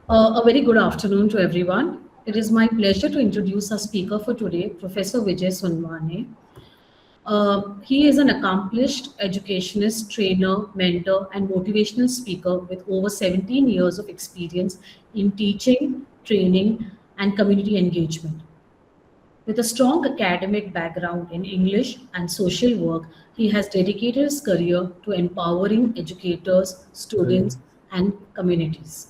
A very good afternoon to everyone. It is my pleasure to introduce our speaker for today, Professor Vijay Sunwane. He is an accomplished educationist, trainer, mentor, and motivational speaker with over 17 years of experience in teaching, training, and community engagement. With a strong academic background in English and social work, he has dedicated his career to empowering educators, students, and communities.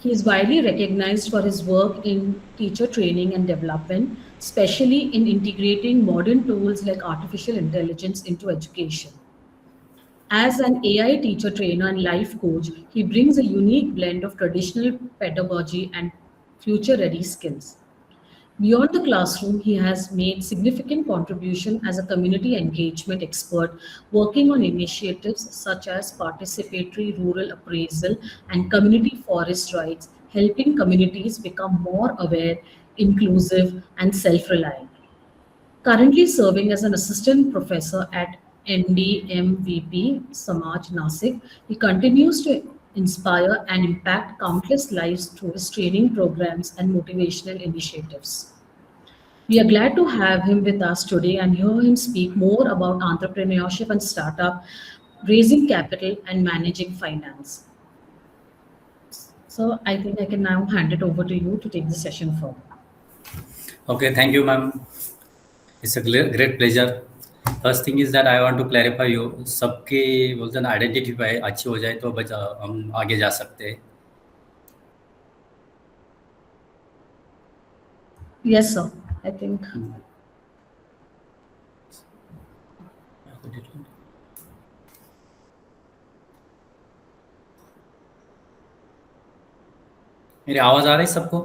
He is widely recognized for his work in teacher training and development, especially in integrating modern tools like artificial intelligence into education. As an AI teacher trainer and life coach, he brings a unique blend of traditional pedagogy and future ready skills. Beyond the classroom, he has made significant contribution as a community engagement expert, working on initiatives such as participatory rural appraisal and community forest rights, helping communities become more aware, inclusive, and self-reliant. Currently serving as an assistant professor at NDMVP Samaj Nasik, he continues to inspire and impact countless lives through his training programs and motivational initiatives. We are glad to have him with us today and hear him speak more about entrepreneurship and startup, raising capital, and managing finance. So I think I can now hand it over to you to take the session further. Okay, thank you, ma'am. It's a great pleasure. First thing is that I want to clarify you. सबके बोलते हैं ना identity अच्छी हो जाए तो हम आगे जा सकते हैं. Yes, sir. I think. मेरी आवाज आ रही है सबको?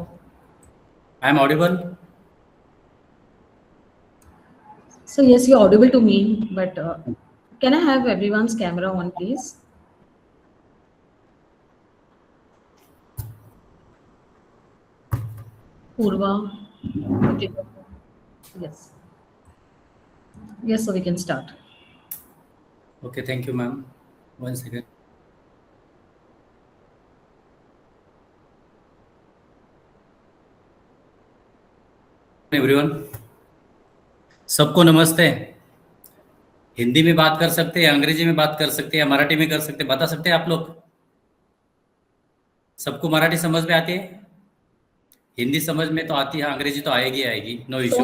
I am audible? So yes, you're audible to me, but can I have everyone's camera on, please? Purva, Ritika. Yes. Yes, so we can start. Okay, thank you, ma'am. 1 second. Everyone, सबको नमस्ते. हिंदी में बात कर सकते हैं, अंग्रेजी में बात कर सकते हैं, मराठी में कर सकते हैं, बता सकते हैं आप लोग? सबको मराठी समझ में आती है? हिंदी समझ में तो आती है, अंग्रेजी तो आएगी, नो इशू.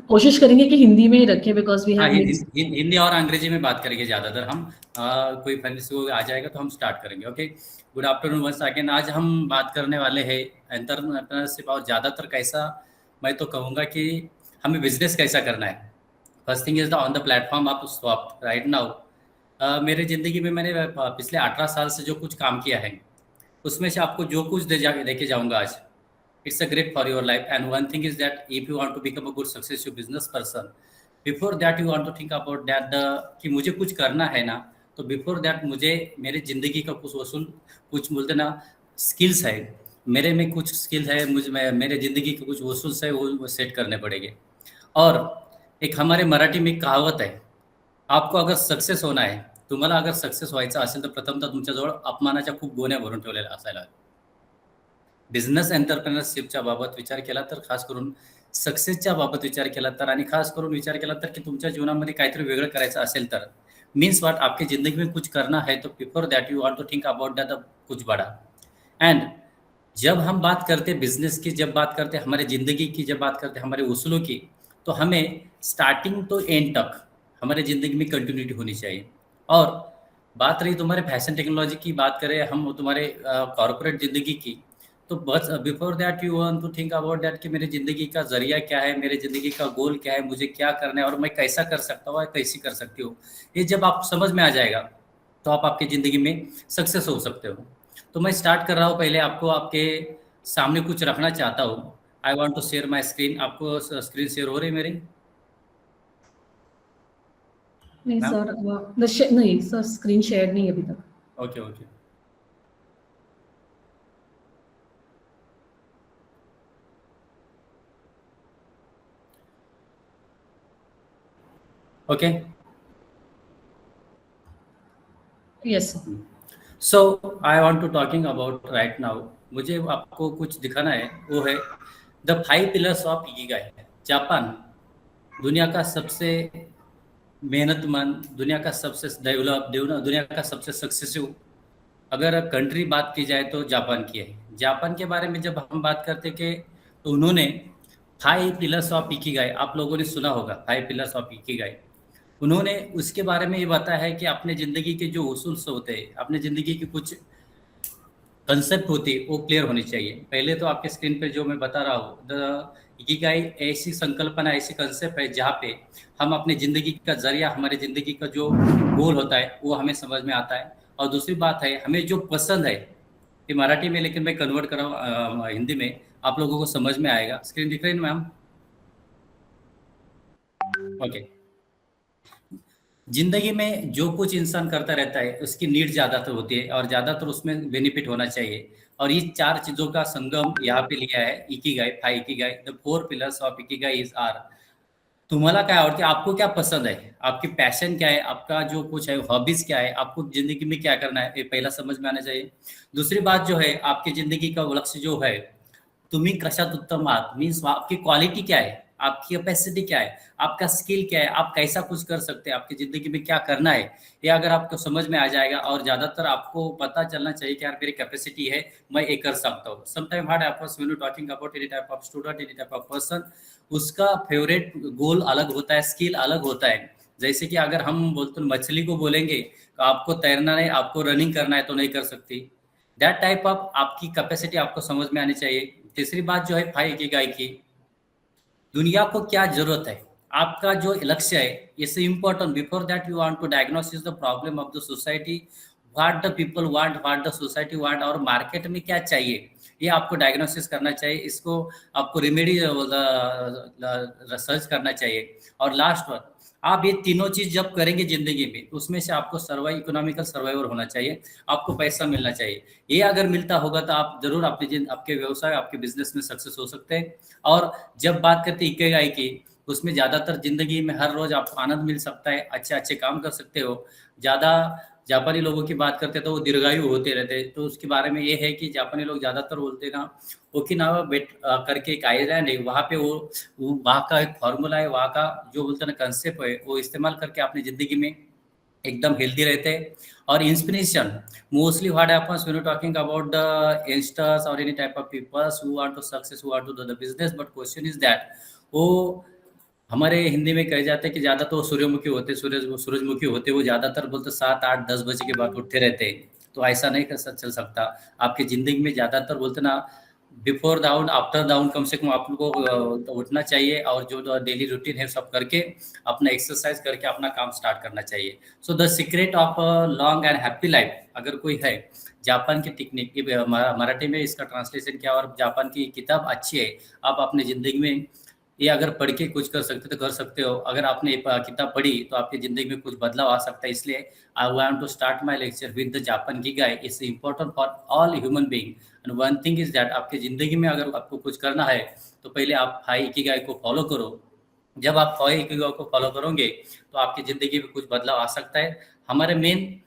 कोशिश करेंगे कि हिंदी में ही रखें बिकॉज वी हाँ, हैव हिंदी और अंग्रेजी में बात करेंगे ज़्यादातर हम. कोई फ्रेंड्स आ जाएगा तो हम स्टार्ट करेंगे. Okay, good afternoon once again. आज हम बात करने वाले हैं एंटरप्रेन्योरशिप और ज़्यादातर कैसा, मैं तो कहूँगा कि हमें बिजनेस कैसा करना है. First thing is the on the platform आप स्वैप राइट नाउ. मेरे ज़िंदगी में मैंने पिछले 18 साल से जो कुछ काम किया है उसमें से आपको जो कुछ देके जाऊँगा आज, it's a great for your life. And one thing is that if you want to become a good successful business person, before that you want to think about that कि मुझे कुछ करना है ना, तो before that मुझे मेरे ज़िंदगी का कुछ बोलते ना स्किल्स है, मेरे में कुछ स्किल है, मेरे ज़िंदगी के कुछ वसूल्स है वो सेट करने पड़ेंगे. और एक हमारे मराठी में कहावत है, आपको अगर सक्सेस होना आहे, तुम्हाला अगर सक्सेस व्हायचं असेल तर प्रथमतः तुमच्याजवळ अपमानाच्या खूप गोण्या भरून ठेवलेल्या असायला हव्या. बिझनेस एंटरप्रेन्योरशिपच्या बाबत विचार केला तर खास करून सक्सेसच्या बाबत विचार केला तर आणि खास करून विचार केला तर की तुमच्या जीवनामध्ये काहीतरी वेगळं करायचं असेल तर मीन्स व्हाट आपकी जिंदगी में कुछ करना है तो before that you want to think about that कुछ बड़ा. एंड जब हम बात करते बिजनेस की, जब बात करते हमारे ज़िंदगी की, जब बात करते हमारे उसूलों की, तो हमें स्टार्टिंग तो एंड तक हमारे ज़िंदगी में कंटिन्यूटी होनी चाहिए. और बात रही तुम्हारे फैशन टेक्नोलॉजी की, बात करें हम तुम्हारे कॉर्पोरेट ज़िंदगी की, तो बस before that you want to think about that कि मेरी ज़िंदगी का ज़रिया क्या है, मेरे ज़िंदगी का गोल क्या है, मुझे क्या करना है और मैं कैसा कर सकता हूँ या कैसी कर सकती हूँ. ये जब आप समझ में आ जाएगा तो आप आपकी ज़िंदगी में सक्सेस हो सकते हो. तो मैं स्टार्ट कर रहा हूँ. पहले आपको आपके सामने कुछ रखना चाहता हूँ. I want to share my screen. आपको स्क्रीन शेयर हो रही है मेरी? नहीं मैम? सर, नहीं सर, स्क्रीन शेयर नहीं अभी तक. Okay okay. Okay. Yes, sir. So I want to talking about right now. मुझे आपको कुछ दिखाना है, वो है the 5 pillars of ikigai. Japan दुनिया का सबसे मेहनतमंद, दुनिया का सबसे डेवलप, दुनिया का सबसे सक्सेसफुल अगर कंट्री बात की जाए तो जापान की है। जापान के बारे में जब हम बात करते कि तो उन्होंने 5 पिलर्स ऑफ इकिगाई, आप लोगों ने सुना होगा 5 पिलर्स ऑफ इकिगाई। उन्होंने उसके बारे में ये बताया है कि अपने ज़िंदगी के जो उसूल से होते हैं, अपने ज़िंदगी की कुछ कंसेप्ट होती है वो क्लियर होनी चाहिए। पहले तो आपके स्क्रीन पे जो मैं बता रहा हूँ, द इकिगाई ऐसी संकल्पना, ऐसी कंसेप्ट है जहाँ पे हम अपनी ज़िंदगी का ज़रिया, हमारी ज़िंदगी का जो गोल होता है वो हमें समझ में आता है। और दूसरी बात है, हमें जो पसंद है, ये मराठी में लेकिन मैं कन्वर्ट कर रहा हूँ हिंदी में, आप लोगों को समझ में आएगा। स्क्रीन दिख रही है ना मैम? ओके। जिंदगी में जो कुछ इंसान करता रहता है उसकी नीड ज़्यादातर होती है और ज़्यादातर उसमें बेनिफिट होना चाहिए। और ये 4 चीज़ों का संगम यहाँ पे लिया है ikigai, five ikigai. The 4 pillars of ikigai is are. तुम्हाला काय आवडते, आपको क्या पसंद है, आपकी पैशन क्या है, आपका जो कुछ है हॉबीज क्या है, आपको जिंदगी में क्या करना है, ये पहला समझ में आना चाहिए। दूसरी बात जो है, आपकी जिंदगी का लक्ष्य जो है, तुम्ही कशात उत्तम आहात, मीन्स आपकी क्वालिटी क्या है, आपकी कैपेसिटी क्या है, आपका स्किल क्या है, आप कैसा कुछ कर सकते हैं, आपकी ज़िंदगी में क्या करना है, ये अगर आपको समझ में आ जाएगा और ज़्यादातर आपको पता चलना चाहिए कि यार मेरी कैपेसिटी है, मैं ये कर सकता हूँ। Sometime hard efforts when you talking about any type of student, any type of person, उसका फेवरेट गोल अलग होता है, स्किल अलग होता है। जैसे कि अगर हम बोलते हैं मछली को बोलेंगे तो आपको तैरना है, आपको रनिंग करना है तो नहीं कर सकती। दैट टाइप ऑफ आपकी कैपेसिटी आपको समझ में आनी चाहिए। तीसरी बात जो है फाइव इकिगाई की, दुनिया को क्या जरूरत है, आपका जो लक्ष्य है, it's important. Before that you want to diagnosis the problem of the society, what the people want, what the society want, और मार्केट में क्या चाहिए, ये आपको डायग्नोसिस करना चाहिए। इसको आपको रेमेडी रिसर्च करना चाहिए। और लास्ट वन, आप ये तीनों चीज जब करेंगे जिंदगी में, तो उसमें से आपको सर्वाइव, इकोनॉमिकल सर्वाइवर होना चाहिए, आपको पैसा मिलना चाहिए। ये अगर मिलता होगा तो आप जरूर अपने आपके व्यवसाय, आपके बिजनेस में सक्सेस हो सकते हैं। और जब बात करते हैं इकिगाई की, उसमें ज़्यादातर ज़िंदगी में हर रोज़ आपको आनंद मिल सकता है, अच्छे अच्छे काम कर सकते हो। ज़्यादा जापानी लोगों की बात करते हैं तो वो दीर्घायु होते रहते हैं। तो उसके बारे में ये है कि जापानी लोग ज़्यादातर बोलते हैं ना, ओकिनावा बेट करके एक आइलैंड है, वहाँ पे वो वहाँ का एक फार्मूला है, वहाँ का जो बोलते हैं ना कंसेप्ट है, वो इस्तेमाल करके अपनी ज़िंदगी में एकदम हेल्दी रहते हैं। और inspiration, mostly what happens when you talking about the youngsters और any type of peoples who want to success, who want to do the business, but question is that, वो हमारे हिंदी में कहे जाते हैं कि ज़्यादा तो सूर्यमुखी होते, सूरजमुखी होते, वो ज़्यादातर बोलते 7 8 10 बजे के बाद उठते रहते हैं। तो ऐसा नहीं चल सकता। आपकी ज़िंदगी में ज़्यादातर बोलते ना, बिफोर दाउन आफ्टर दाउन, कम से कम आप लोगों को उठना चाहिए और जो डेली रूटीन है सब करके, अपना एक्सरसाइज करके अपना काम स्टार्ट करना चाहिए। So the secret of long and happy life अगर कोई है, जापान की टेक्निक, ये मराठी में इसका ट्रांसलेशन किया, और जापान की किताब अच्छी है। आप अपनी ज़िंदगी में ये अगर पढ़ के कुछ कर सकते तो कर सकते हो। अगर आपने ये किताब पढ़ी तो आपकी ज़िंदगी में कुछ बदलाव आ सकता है। इसलिए I want to start my lecture with the Japan ikigai. It's important for all human being. And one thing is that, आपकी ज़िंदगी में अगर आपको कुछ करना है तो पहले आप हाई इकिगाई को फॉलो करो। जब आप हाई इकिगाई को फॉलो करोगे तो आपकी ज़िंदगी में कुछ बदलाव आ सकता है। हमारे मेन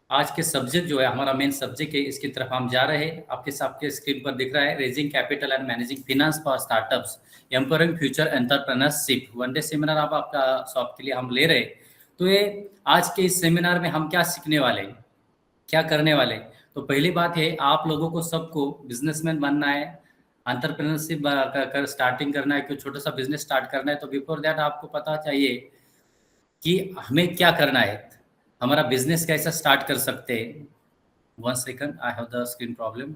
आज के सब्जेक्ट जो है, हमारा मेन सब्जेक्ट है, इसकी तरफ हम जा रहे हैं। आपके स्क्रीन पर दिख रहा है, raising capital and managing finance for startups, empowering future entrepreneurship. One day seminar आप आपका शॉप के लिए हम ले रहे हैं। तो ये आज के इस सेमिनार में हम क्या सीखने वाले हैं, क्या करने वाले हैं? तो पहली बात है, आप लोगों को सबको बिजनेसमैन बनना है, एंटरप्रेन्योरशिप कर स्टार्टिंग करना है, कोई छोटा सा बिजनेस स्टार्ट करना है। तो बिफोर दैट आपको पता चाहिए कि हमें क्या करना है, हमारा बिजनेस कैसा स्टार्ट कर सकते हैं। One second, I have the screen problem.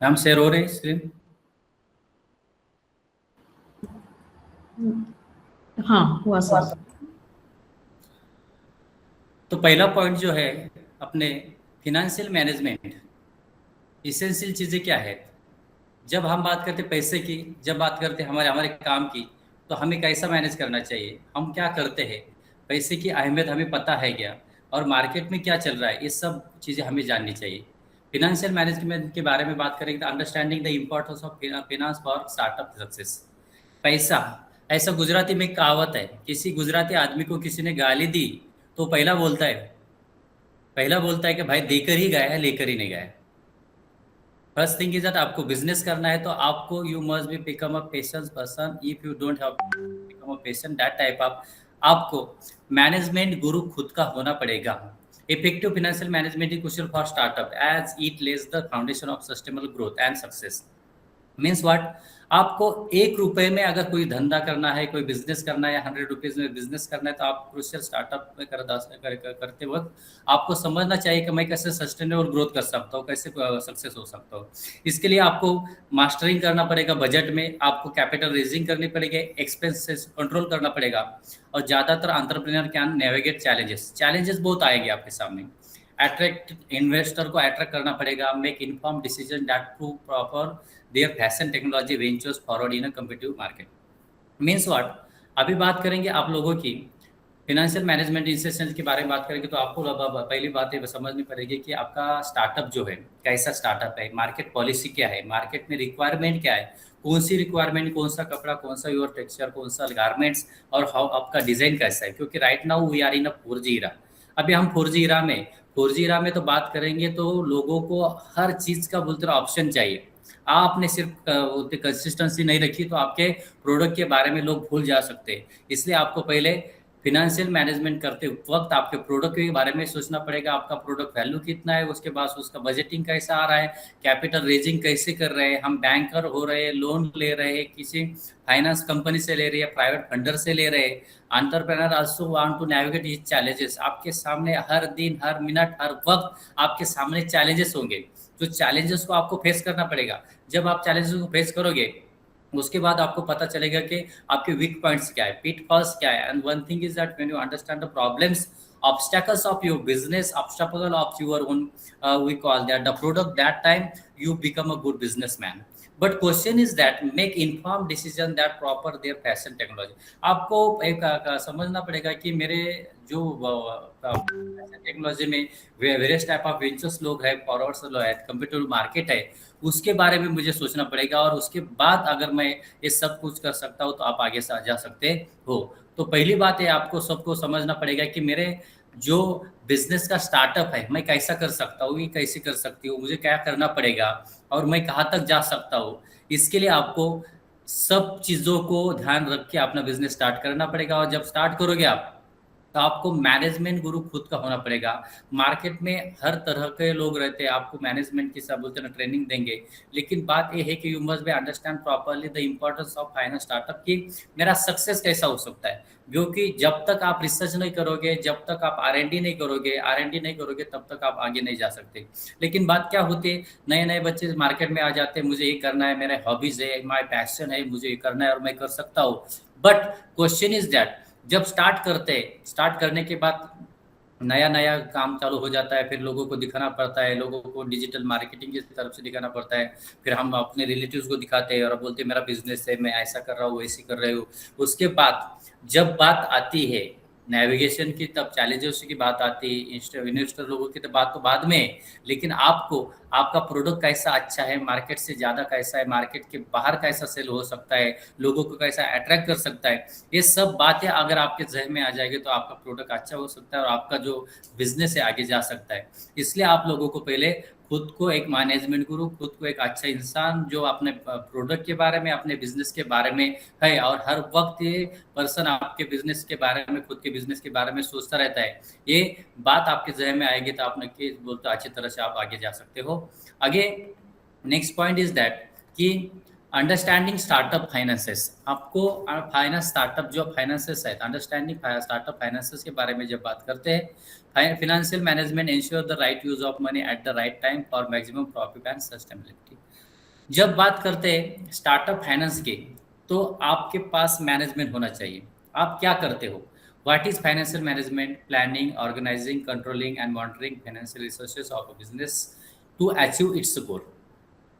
Ma'am share हो रही है स्क्रीन? हाँ, हुआ सर। तो पहला पॉइंट जो है अपने फिनेंशियल मैनेजमेंट, इसेंशियल चीज़ें क्या है। जब हम बात करते पैसे की, जब बात करते हमारे हमारे काम की, तो हमें कैसा मैनेज करना चाहिए, हम क्या करते हैं, पैसे की अहमियत हमें पता है क्या, और मार्केट में क्या चल रहा है, ये सब चीज़ें हमें जाननी चाहिए। फिनेंशियल मैनेजमेंट के बारे में बात करेंगे तो understanding the importance of finance for startup success. पैसा, ऐसा गुजराती में एक कहावत है, किसी गुजराती आदमी को किसी ने गाली दी तो पहला बोलता है कि भाई देकर ही गया है, लेकर ही नहीं गया है। फर्स्ट थिंग इज दैट आपको बिजनेस करना है तो आपको you must be become a patience person. If you don't have become a patient that type of, आपको मैनेजमेंट गुरु खुद का होना पड़ेगा। Effective financial management is crucial for startup as it lays the foundation of sustainable growth and success. Means what, आपको 1 रुपए में अगर कोई धंधा करना है, कोई बिजनेस करना है, 100 रुपीज में बिजनेस करना है, तो आप क्रूशियल स्टार्टअप में करते वक्त आपको समझना चाहिए कि मैं कैसे सस्टेनेबल ग्रोथ कर सकता हूँ, कैसे सक्सेस हो सकता हूँ। इसके लिए आपको मास्टरिंग करना पड़ेगा बजट में, आपको कैपिटल रेजिंग करनी पड़ेगी, एक्सपेंसेस कंट्रोल करना पड़ेगा, और ज़्यादातर एंटरप्रेन्योर कैन नेविगेट चैलेंजेस बहुत आएंगे आपके सामने। अट्रैक्ट इन्वेस्टर को अट्रैक्ट करना पड़ेगा, make inform decision that prove proper their fashion technology ventures forward in a competitive market. Means what, अभी बात करेंगे आप लोगों की फिनेंशियल मैनेजमेंट इंस्टीट्यूशन के बारे में बात करेंगे तो आपको पहली बात ये समझनी पड़ेगी कि आपका स्टार्टअप जो है कैसा स्टार्टअप है, मार्केट पॉलिसी क्या है, मार्केट में रिक्वायरमेंट क्या है, कौन सी रिक्वायरमेंट, कौन सा कपड़ा, कौन सा योर टेक्सचर, कौन सा गारमेंट्स, और हाउ आपका डिजाइन कैसा है। क्योंकि right now we are in a 4G era. अभी हम 4G इरा में तो बात करेंगे तो लोगों को हर चीज़ का बोलते ऑप्शन चाहिए। आपने सिर्फ कंसिस्टेंसी नहीं रखी तो आपके प्रोडक्ट के बारे में लोग भूल जा सकते हैं। इसलिए आपको पहले फिनेंशियल मैनेजमेंट करते वक्त आपके प्रोडक्ट के बारे में सोचना पड़ेगा, आपका प्रोडक्ट वैल्यू कितना है, उसके बाद उसका बजटिंग कैसा आ रहा है, कैपिटल रेजिंग कैसे कर रहे हैं, हम बैंकर हो रहे हैं, लोन ले रहे हैं, किसी फाइनेंस कंपनी से ले रहे हैं, प्राइवेट फंडर से ले रहे हैं। Entrepreneur also want to navigate this challenges. आपके सामने हर दिन, हर मिनट, हर वक्त आपके सामने चैलेंजेस होंगे, तो चैलेंजेस को आपको फेस करना पड़ेगा। जब आप चैलेंजेस को फेस करोगे उसके बाद आपको पता चलेगा कि आपके वीक पॉइंट्स क्या है, पिटफॉल्स क्या है। And one thing is that when you understand the problems, obstacles of your business, obstacle of your own, we call that the product, that time you become a good businessman. But question is that make informed decision that proper their fashion technology। आपको एक समझना पड़ेगा कि मेरे जो technology में various type of ventures लोग हैं, फॉरवर्ड्स लोग हैं, कंप्यूटर मार्केट है, उसके बारे में मुझे सोचना पड़ेगा। और उसके बाद अगर मैं ये सब कुछ कर सकता हूँ तो आप आगे से जा सकते हो। तो पहली बात है आपको सबको समझना पड़ेगा कि मेरे जो बिजनेस का स्टार्टअप है मैं कैसा कर सकता हूँ, ये कैसे कर सकती हूँ, मुझे क्या करना पड़ेगा और मैं कहाँ तक जा सकता हूँ। इसके लिए आपको सब चीज़ों को ध्यान रख के अपना बिजनेस स्टार्ट करना पड़ेगा। और जब स्टार्ट करोगे आप तो आपको मैनेजमेंट गुरु खुद का होना पड़ेगा। मार्केट में हर तरह के लोग रहते हैं, आपको मैनेजमेंट की सब बोलते हैं ट्रेनिंग देंगे, लेकिन बात ये है कि you must be understand properly the importance of finance startup की मेरा सक्सेस कैसा हो सकता है। क्योंकि जब तक आप रिसर्च नहीं करोगे, जब तक आप R&D नहीं करोगे तब तक आप आगे नहीं जा सकते। लेकिन बात क्या होती है, नए नए बच्चे मार्केट में आ जाते हैं, मुझे ये करना है, मेरा हॉबीज है, माई पैशन है, मुझे ये करना है और मैं कर सकता हूँ। बट क्वेश्चन इज दैट जब स्टार्ट करने के बाद नया नया काम चालू हो जाता है, फिर लोगों को दिखाना पड़ता है, लोगों को डिजिटल मार्केटिंग की तरफ से दिखाना पड़ता है, फिर हम अपने रिलेटिव्स को दिखाते हैं और बोलते हैं मेरा बिजनेस है, मैं ऐसा कर रहा हूँ, वैसे कर रहे हो। उसके बाद जब बात आती है नेविगेशन की, तब चैलेंजेस की बात आती है, इन्वेस्टर लोगों की तो बात तो बाद में। लेकिन आपको आपका प्रोडक्ट कैसा अच्छा है, मार्केट से ज़्यादा कैसा है, मार्केट के बाहर कैसा सेल हो सकता है, लोगों को कैसा अट्रैक्ट कर सकता है, ये सब बातें अगर आपके जहन में आ जाएगी तो आपका प्रोडक्ट अच्छा हो सकता है और आपका जो बिजनेस है आगे जा सकता है। इसलिए आप लोगों को पहले खुद को एक मैनेजमेंट गुरु, खुद को एक अच्छा इंसान जो अपने प्रोडक्ट के बारे में, अपने बिजनेस के बारे में है, और हर वक्त ये पर्सन आपके बिजनेस के बारे में, खुद के बिजनेस के बारे में सोचता रहता है, ये बात आपके जहन में आएगी तो आपने के बोलते अच्छी तरह से आप आगे जा सकते हो। आगे नेक्स्ट पॉइंट इज दैट कि अंडरस्टैंडिंग स्टार्टअप फाइनेंसेस। आपको फाइनेंस स्टार्टअप जो फाइनेंसेस है, अंडरस्टैंडिंग स्टार्टअप फाइनेंसेस के बारे में जब बात करते हैं, financial management ensure the right use of money at the right time for maximum profit and sustainability. जब बात करते हैं स्टार्टअप फाइनेंस की तो आपके पास मैनेजमेंट होना चाहिए। आप क्या करते हो, what is financial management, planning, organizing, controlling and monitoring financial resources of a business to achieve its goal.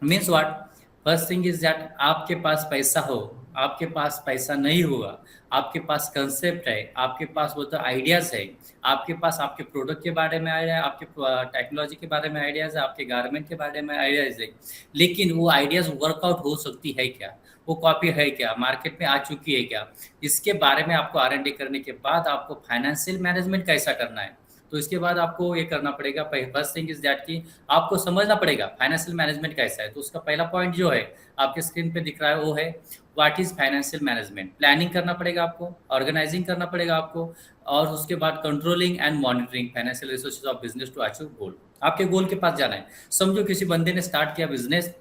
Means what, first thing is that आपके पास पैसा हो आपके पास पैसा नहीं हुआ, आपके पास कंसेप्ट है, आपके पास वो तो आइडियाज़ है, आपके पास आपके प्रोडक्ट के बारे में आइडिया है, आपके टेक्नोलॉजी के बारे में आइडियाज़ है, आपके गारमेंट के बारे में आइडियाज़ है, लेकिन वो आइडियाज़ वर्कआउट हो सकती है क्या? वो कॉपी है क्या? मार्केट में आ चुकी है क्या? इसके बारे में आपको आर&डी करने के बाद आपको फाइनेंशियल मैनेजमेंट कैसा करना है, तो इसके बाद आपको ये करना पड़ेगा। फर्स्ट थिंग इज दैट कि आपको समझना पड़ेगा फाइनेंशियल मैनेजमेंट कैसा है। तो उसका पहला पॉइंट जो है आपके स्क्रीन पे दिख रहा है वो है what is financial management. Planning करना पड़ेगा आपको, ऑर्गेनाइजिंग करना पड़ेगा आपको, और उसके बाद controlling and monitoring financial resources of business to achieve goal. आपके गोल के पास जाना है। समझो किसी बंदे ने स्टार्ट किया बिजनेस,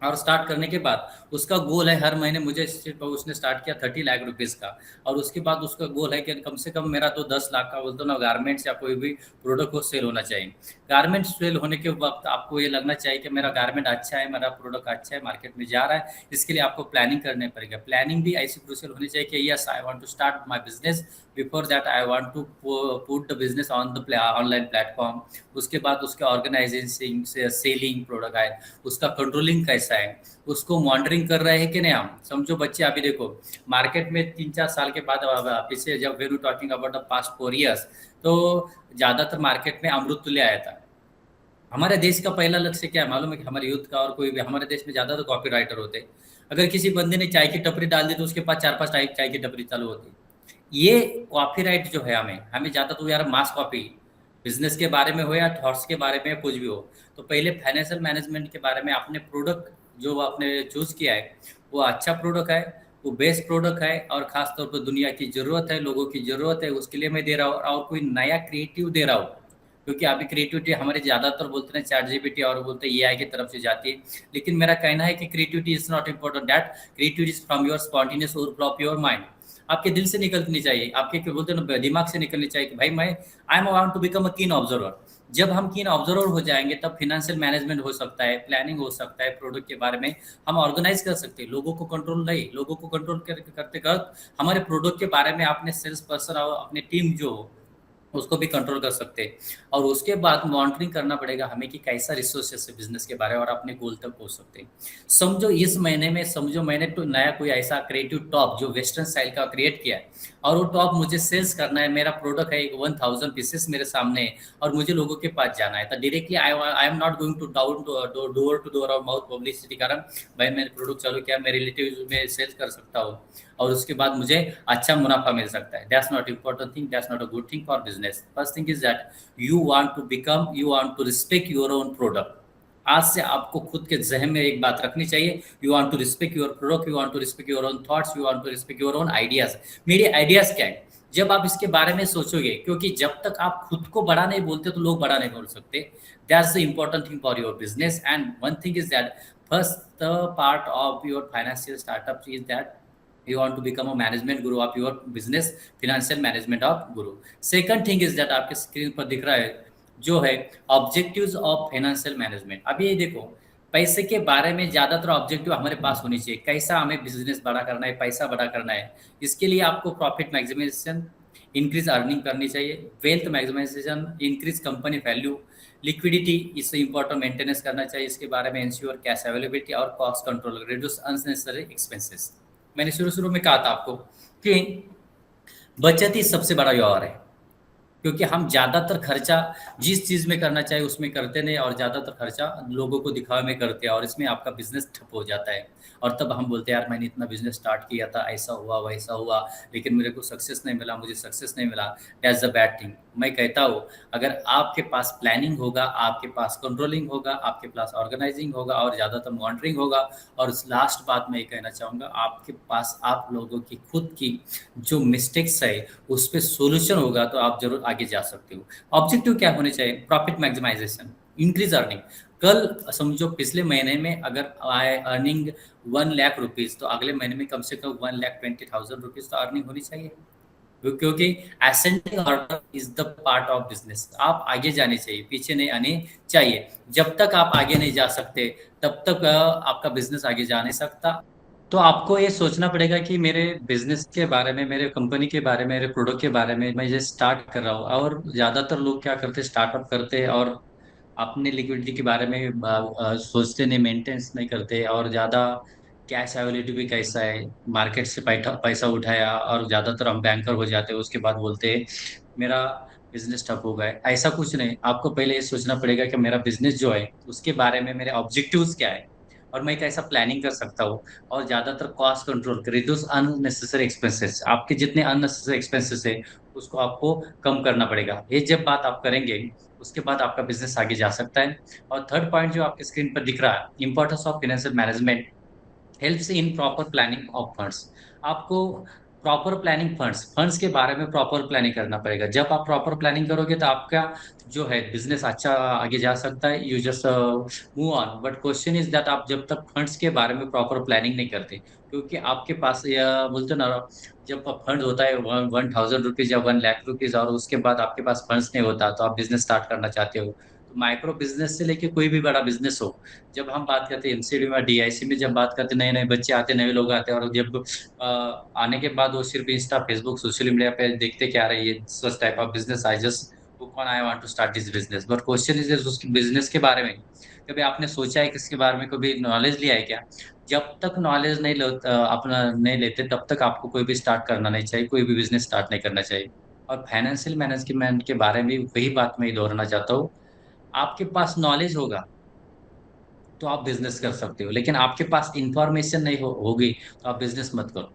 और स्टार्ट करने के बाद उसका गोल है हर महीने मुझे उसने स्टार्ट किया 30 लाख रुपीज़ का, और उसके बाद उसका गोल है कि कम से कम मेरा तो 10 लाख का बोलते ना गारमेंट्स या कोई भी प्रोडक्ट को सेल होना चाहिए। गारमेंट्स सेल होने के वक्त आपको ये लगना चाहिए कि मेरा गारमेंट अच्छा है, मेरा प्रोडक्ट अच्छा है, मार्केट में जा रहा है। इसके लिए आपको प्लानिंग करनी पड़ेगा। प्लानिंग भी ऐसी क्रूशियल होनी चाहिए कि yes I want to start my business, before that I want to put the business on the online platform. उसके बाद उसके ऑर्गेनाइजेशन से सेलिंग प्रोडक्ट है, उसका कंट्रोलिंग कैसा है, उसको मॉनिटरिंग कर रहे हैं कि नहीं। हम समझो बच्चे अभी देखो मार्केट में 3-4 साल के बाद पीछे जब we talking about the past 4 years, तो ज़्यादातर मार्केट में अमृत तुल्य आया था। हमारे देश का पहला लक्ष्य क्या है मालूम है? कि हमारे यूथ का और कोई भी हमारे देश में ज़्यादा तो कॉपी राइटर होते हैं। अगर किसी बंदे ने चाय की टपरी डाल दी तो उसके पास 4-5 चाय की टपरी चालू होती। ये कॉपीराइट जो है हमें हमें ज़्यादा तो यार मास कॉपी, बिजनेस के बारे में हो या थॉट्स के बारे में कुछ भी हो, तो पहले फाइनेंशियल मैनेजमेंट के बारे में अपने प्रोडक्ट जो आपने चूज किया है वो अच्छा प्रोडक्ट है, वो बेस्ट प्रोडक्ट है, और खास तौर पर दुनिया की ज़रूरत है, लोगों की ज़रूरत है, उसके लिए मैं दे रहा हूँ, और कोई नया क्रिएटिव दे रहा हूँ। क्योंकि अभी क्रिएटिविटी हमारे ज़्यादातर बोलते हैं चैट जीपीटी और बोलते हैं एआई की तरफ से जाती है, लेकिन मेरा कहना है कि creativity is not important, that creativity is from your spontaneous overflow of your mind. आपके दिल से निकलनी चाहिए, आपके क्या बोलते हैं ना दिमाग से निकलनी चाहिए कि भाई मैं I am want to become a keen observer. जब हम कीन ऑब्जर्वर हो जाएंगे तब फिनेंशियल मैनेजमेंट हो सकता है, प्लानिंग हो सकता है, प्रोडक्ट के बारे में हम ऑर्गेनाइज कर सकते हैं। लोगों को कंट्रोल नहीं, लोगों को कंट्रोल करते करते हमारे प्रोडक्ट के बारे में अपने सेल्स पर्सन और अपने टीम जो हो, उसको भी कंट्रोल कर सकते हैं। और उसके बाद मॉनिटरिंग करना पड़ेगा हमें कि कैसा रिसोर्सेस है बिजनेस के बारे में, और अपने गोल तक पहुंच सकते हैं। समझो इस महीने में समझो मैंने तो नया कोई ऐसा क्रिएटिव टॉप जो वेस्टर्न स्टाइल का क्रिएट किया है, और वो टॉप मुझे सेल्स करना है। मेरा प्रोडक्ट है 1000 पीसेस मेरे सामने है, और मुझे लोगों के पास जाना है। तो directly I am not going to down door to door और माउथ पब्लिसिटी कारण भाई मैंने प्रोडक्ट चालू किया, मैं रिलेटिव में सेल्स कर सकता हूँ, और उसके बाद मुझे अच्छा मुनाफा मिल सकता है। That's not important thing, that's not a good thing for business. First thing is that you want to respect your own product. आज से आपको खुद के जहन में एक बात रखनी चाहिए, you want to respect your product, you want to respect your own thoughts, you want to respect your own ideas. मेरे आइडियाज क्या है, जब आप इसके बारे में सोचोगे, क्योंकि जब तक आप खुद को बड़ा नहीं बोलते तो लोग बड़ा नहीं बोल सकते। That's the important thing for your business. And one thing is that first part of your financial startup is that you want to become a management guru of your business, financial management of guru. Second thing is that आपके screen पर दिख रहा है जो है objectives of financial management. अभी ये देखो पैसे के बारे में ज़्यादातर ऑब्जेक्टिव हमारे पास होनी चाहिए, कैसा हमें बिजनेस बड़ा करना है, पैसा बड़ा करना है। इसके लिए आपको प्रॉफिट मैक्सिमाइजेशन, इंक्रीज अर्निंग करनी चाहिए, wealth maximization, increase company value, liquidity इससे इंपॉर्टेंट मेंटेनेंस करना चाहिए। इसके बारे में इंश्योर कैश अवेलेबिलिटी और cost control, reduce unnecessary expenses. मैंने शुरू में कहा था आपको कि बचत ही सबसे बड़ा व्यवहार है, क्योंकि हम ज़्यादातर खर्चा जिस चीज़ में करना चाहिए उसमें करते नहीं, और ज़्यादातर खर्चा लोगों को दिखावे में करते हैं, और इसमें आपका बिजनेस ठप हो जाता है। और तब हम बोलते हैं यार मैंने इतना बिजनेस स्टार्ट किया था, ऐसा हुआ वैसा हुआ, लेकिन मेरे को सक्सेस नहीं मिला, मुझे सक्सेस नहीं मिला। That's the bad thing. मैं कहता हूँ अगर आपके पास प्लानिंग होगा, आपके पास कंट्रोलिंग होगा, आपके पास ऑर्गेनाइजिंग होगा, और ज़्यादातर मॉनिटरिंग होगा, और लास्ट बात मैं ये कहना चाहूँगा आपके पास आप लोगों की खुद की जो मिस्टेक्स है उस पर सोल्यूशन होगा, तो आप जरूर आगे जा सकते हो। ऑब्जेक्टिव क्या होने चाहिए? Profit maximization, increase earning. कल समझो पिछले महीने में अगर आई अर्निंग 1 लाख रुपीज़, तो अगले महीने में कम से कम 1,20,000 रुपीज़ तो अर्निंग होनी चाहिए, क्योंकि ascending order is the part of business. आप आगे जाने चाहिए, पीछे नहीं आने चाहिए। जब तक आप आगे नहीं जा सकते तब तक आपका बिजनेस आगे जा नहीं सकता। तो आपको ये सोचना पड़ेगा कि मेरे बिजनेस के बारे में, मेरे कंपनी के बारे में, मेरे प्रोडक्ट के बारे में मैं ये स्टार्ट कर रहा हूँ। और ज़्यादातर लोग क्या करते हैं, स्टार्टअप करते हैं और अपने लिक्विडिटी के बारे में सोचते नहीं, मेंटेनेंस नहीं करते, और ज़्यादा कैश अवेलेबिलिटी भी कैसा है, मार्केट से पैसा पैसा उठाया और ज्यादातर हम बैंकर हो जाते हैं, उसके बाद बोलते हैं मेरा बिजनेस ठप हो गया है। ऐसा कुछ नहीं, आपको पहले ये सोचना पड़ेगा कि मेरा बिजनेस जो है उसके बारे में मेरे ऑब्जेक्टिव्स क्या है और मैं कैसा प्लानिंग कर सकता हूँ। और ज्यादातर cost control, reduce unnecessary expenses, आपके जितने अननेसेसरी एक्सपेंसेस है उसको आपको कम करना पड़ेगा। ये जब बात आप करेंगे उसके बाद आपका बिजनेस आगे जा सकता है। और थर्ड पॉइंट जो आपके स्क्रीन पर दिख रहा है, importance of financial management helps in proper planning of funds. आपको प्रॉपर प्लानिंग फंड्स फंड्स के बारे में प्रॉपर प्लानिंग करना पड़ेगा। जब आप प्रॉपर प्लानिंग करोगे तो आपका जो है बिजनेस अच्छा आगे जा सकता है। You just move on, but question is that आप जब तक फंड्स के बारे में प्रॉपर प्लानिंग नहीं करते, क्योंकि आपके पास या बोलते ना, जब फंड होता है 1,000 रुपीज या 1 लाख रुपीज और उसके बाद आपके पास फंड्स नहीं होता तो आप बिजनेस स्टार्ट करना चाहते हो। तो माइक्रो बिजनेस से लेके कोई भी बड़ा बिजनेस हो, जब हम बात करते हैं एमसीडी में डीआईसी में, जब बात करते हैं नए नए बच्चे आते हैं, नए लोग आते हैं, और जब आने के बाद वो सिर्फ इंस्टा फेसबुक सोशल मीडिया पे देखते क्या रहे ये such type of business, I just book on, I want to start this business, but question is उसके बिजनेस के बारे में कभी आपने सोचा है, किसके बारे में कभी नॉलेज लिया है क्या? जब तक नॉलेज नहीं अपना नहीं लेते तब तक आपको कोई भी स्टार्ट करना नहीं चाहिए, कोई भी बिजनेस स्टार्ट नहीं करना चाहिए। और फाइनेंशियल मैनेजमेंट के बारे में वही बात मैं दोहराना चाहता हूँ। आपके पास नॉलेज होगा तो आप बिजनेस कर सकते हो, लेकिन आपके पास इंफॉर्मेशन नहीं होगी तो आप बिजनेस मत करो।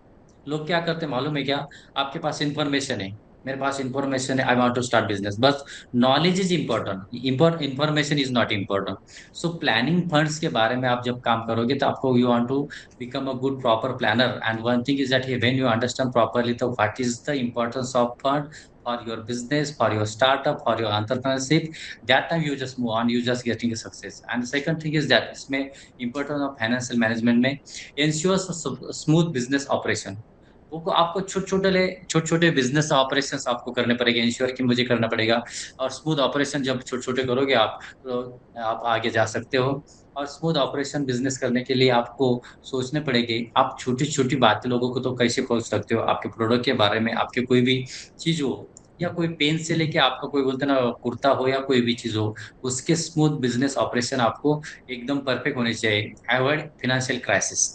लोग क्या करते हैं मालूम है क्या? आपके पास इंफॉर्मेशन है, मेरे पास इंफॉर्मेशन है, I want to start business, बस knowledge is important, information is not important. So planning funds के बारे में आप जब काम करोगे तो आपको you want to become a good proper planner, and one thing is that when you understand properly तो what is the importance of fund for your business, for your startup, for your entrepreneurship, that time you just move on, you just getting a success. And the second thing is that इसमें importance of financial management में ensures a smooth business operation। वो आपको छोटे छोटे business operations आपको करने पड़ेंगे, ensure कि मुझे करना पड़ेगा। और स्मूथ ऑपरेशन जब छोटे छोटे करोगे आप तो आप आगे जा सकते हो। और स्मूथ ऑपरेशन बिजनेस करने के लिए आपको सोचने पड़ेगी, आप छोटी छोटी बातें लोगों को तो कैसे पहुंच सकते हो, आपके प्रोडक्ट के बारे में, आपके कोई भी चीज हो, या कोई पेन से लेके आपका कोई बोलते ना कुर्ता हो या कोई भी चीज हो, उसके स्मूथ बिजनेस ऑपरेशन आपको एकदम परफेक्ट होने चाहिए। Avoid financial crisis.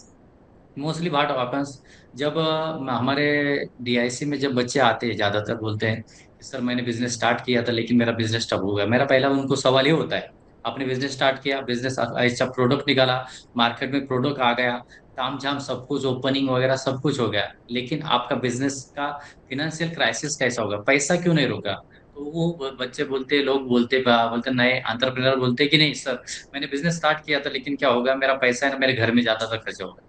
Mostly what happens, जब हमारे डीआईसी में जब बच्चे आते हैं ज्यादातर बोलते हैं कि सर मैंने बिजनेस स्टार्ट किया था लेकिन मेरा बिजनेस ठप हो गया। मेरा पहला उनको सवाल ये होता है, आपने बिजनेस स्टार्ट किया, बिजनेस अच्छा प्रोडक्ट निकाला, मार्केट में प्रोडक्ट आ गया, ताम झाम सब कुछ ओपनिंग वगैरह सब कुछ हो गया, लेकिन आपका बिजनेस का फिनेंशियल क्राइसिस कैसा होगा, पैसा क्यों नहीं रुका? तो वो बच्चे बोलते, लोग बोलते बोलते नए एंटरप्रेन्योर बोलते कि नहीं सर मैंने बिजनेस स्टार्ट किया था लेकिन क्या होगा, मेरा पैसा है ना मेरे घर में ज्यादातर खर्चा होगा।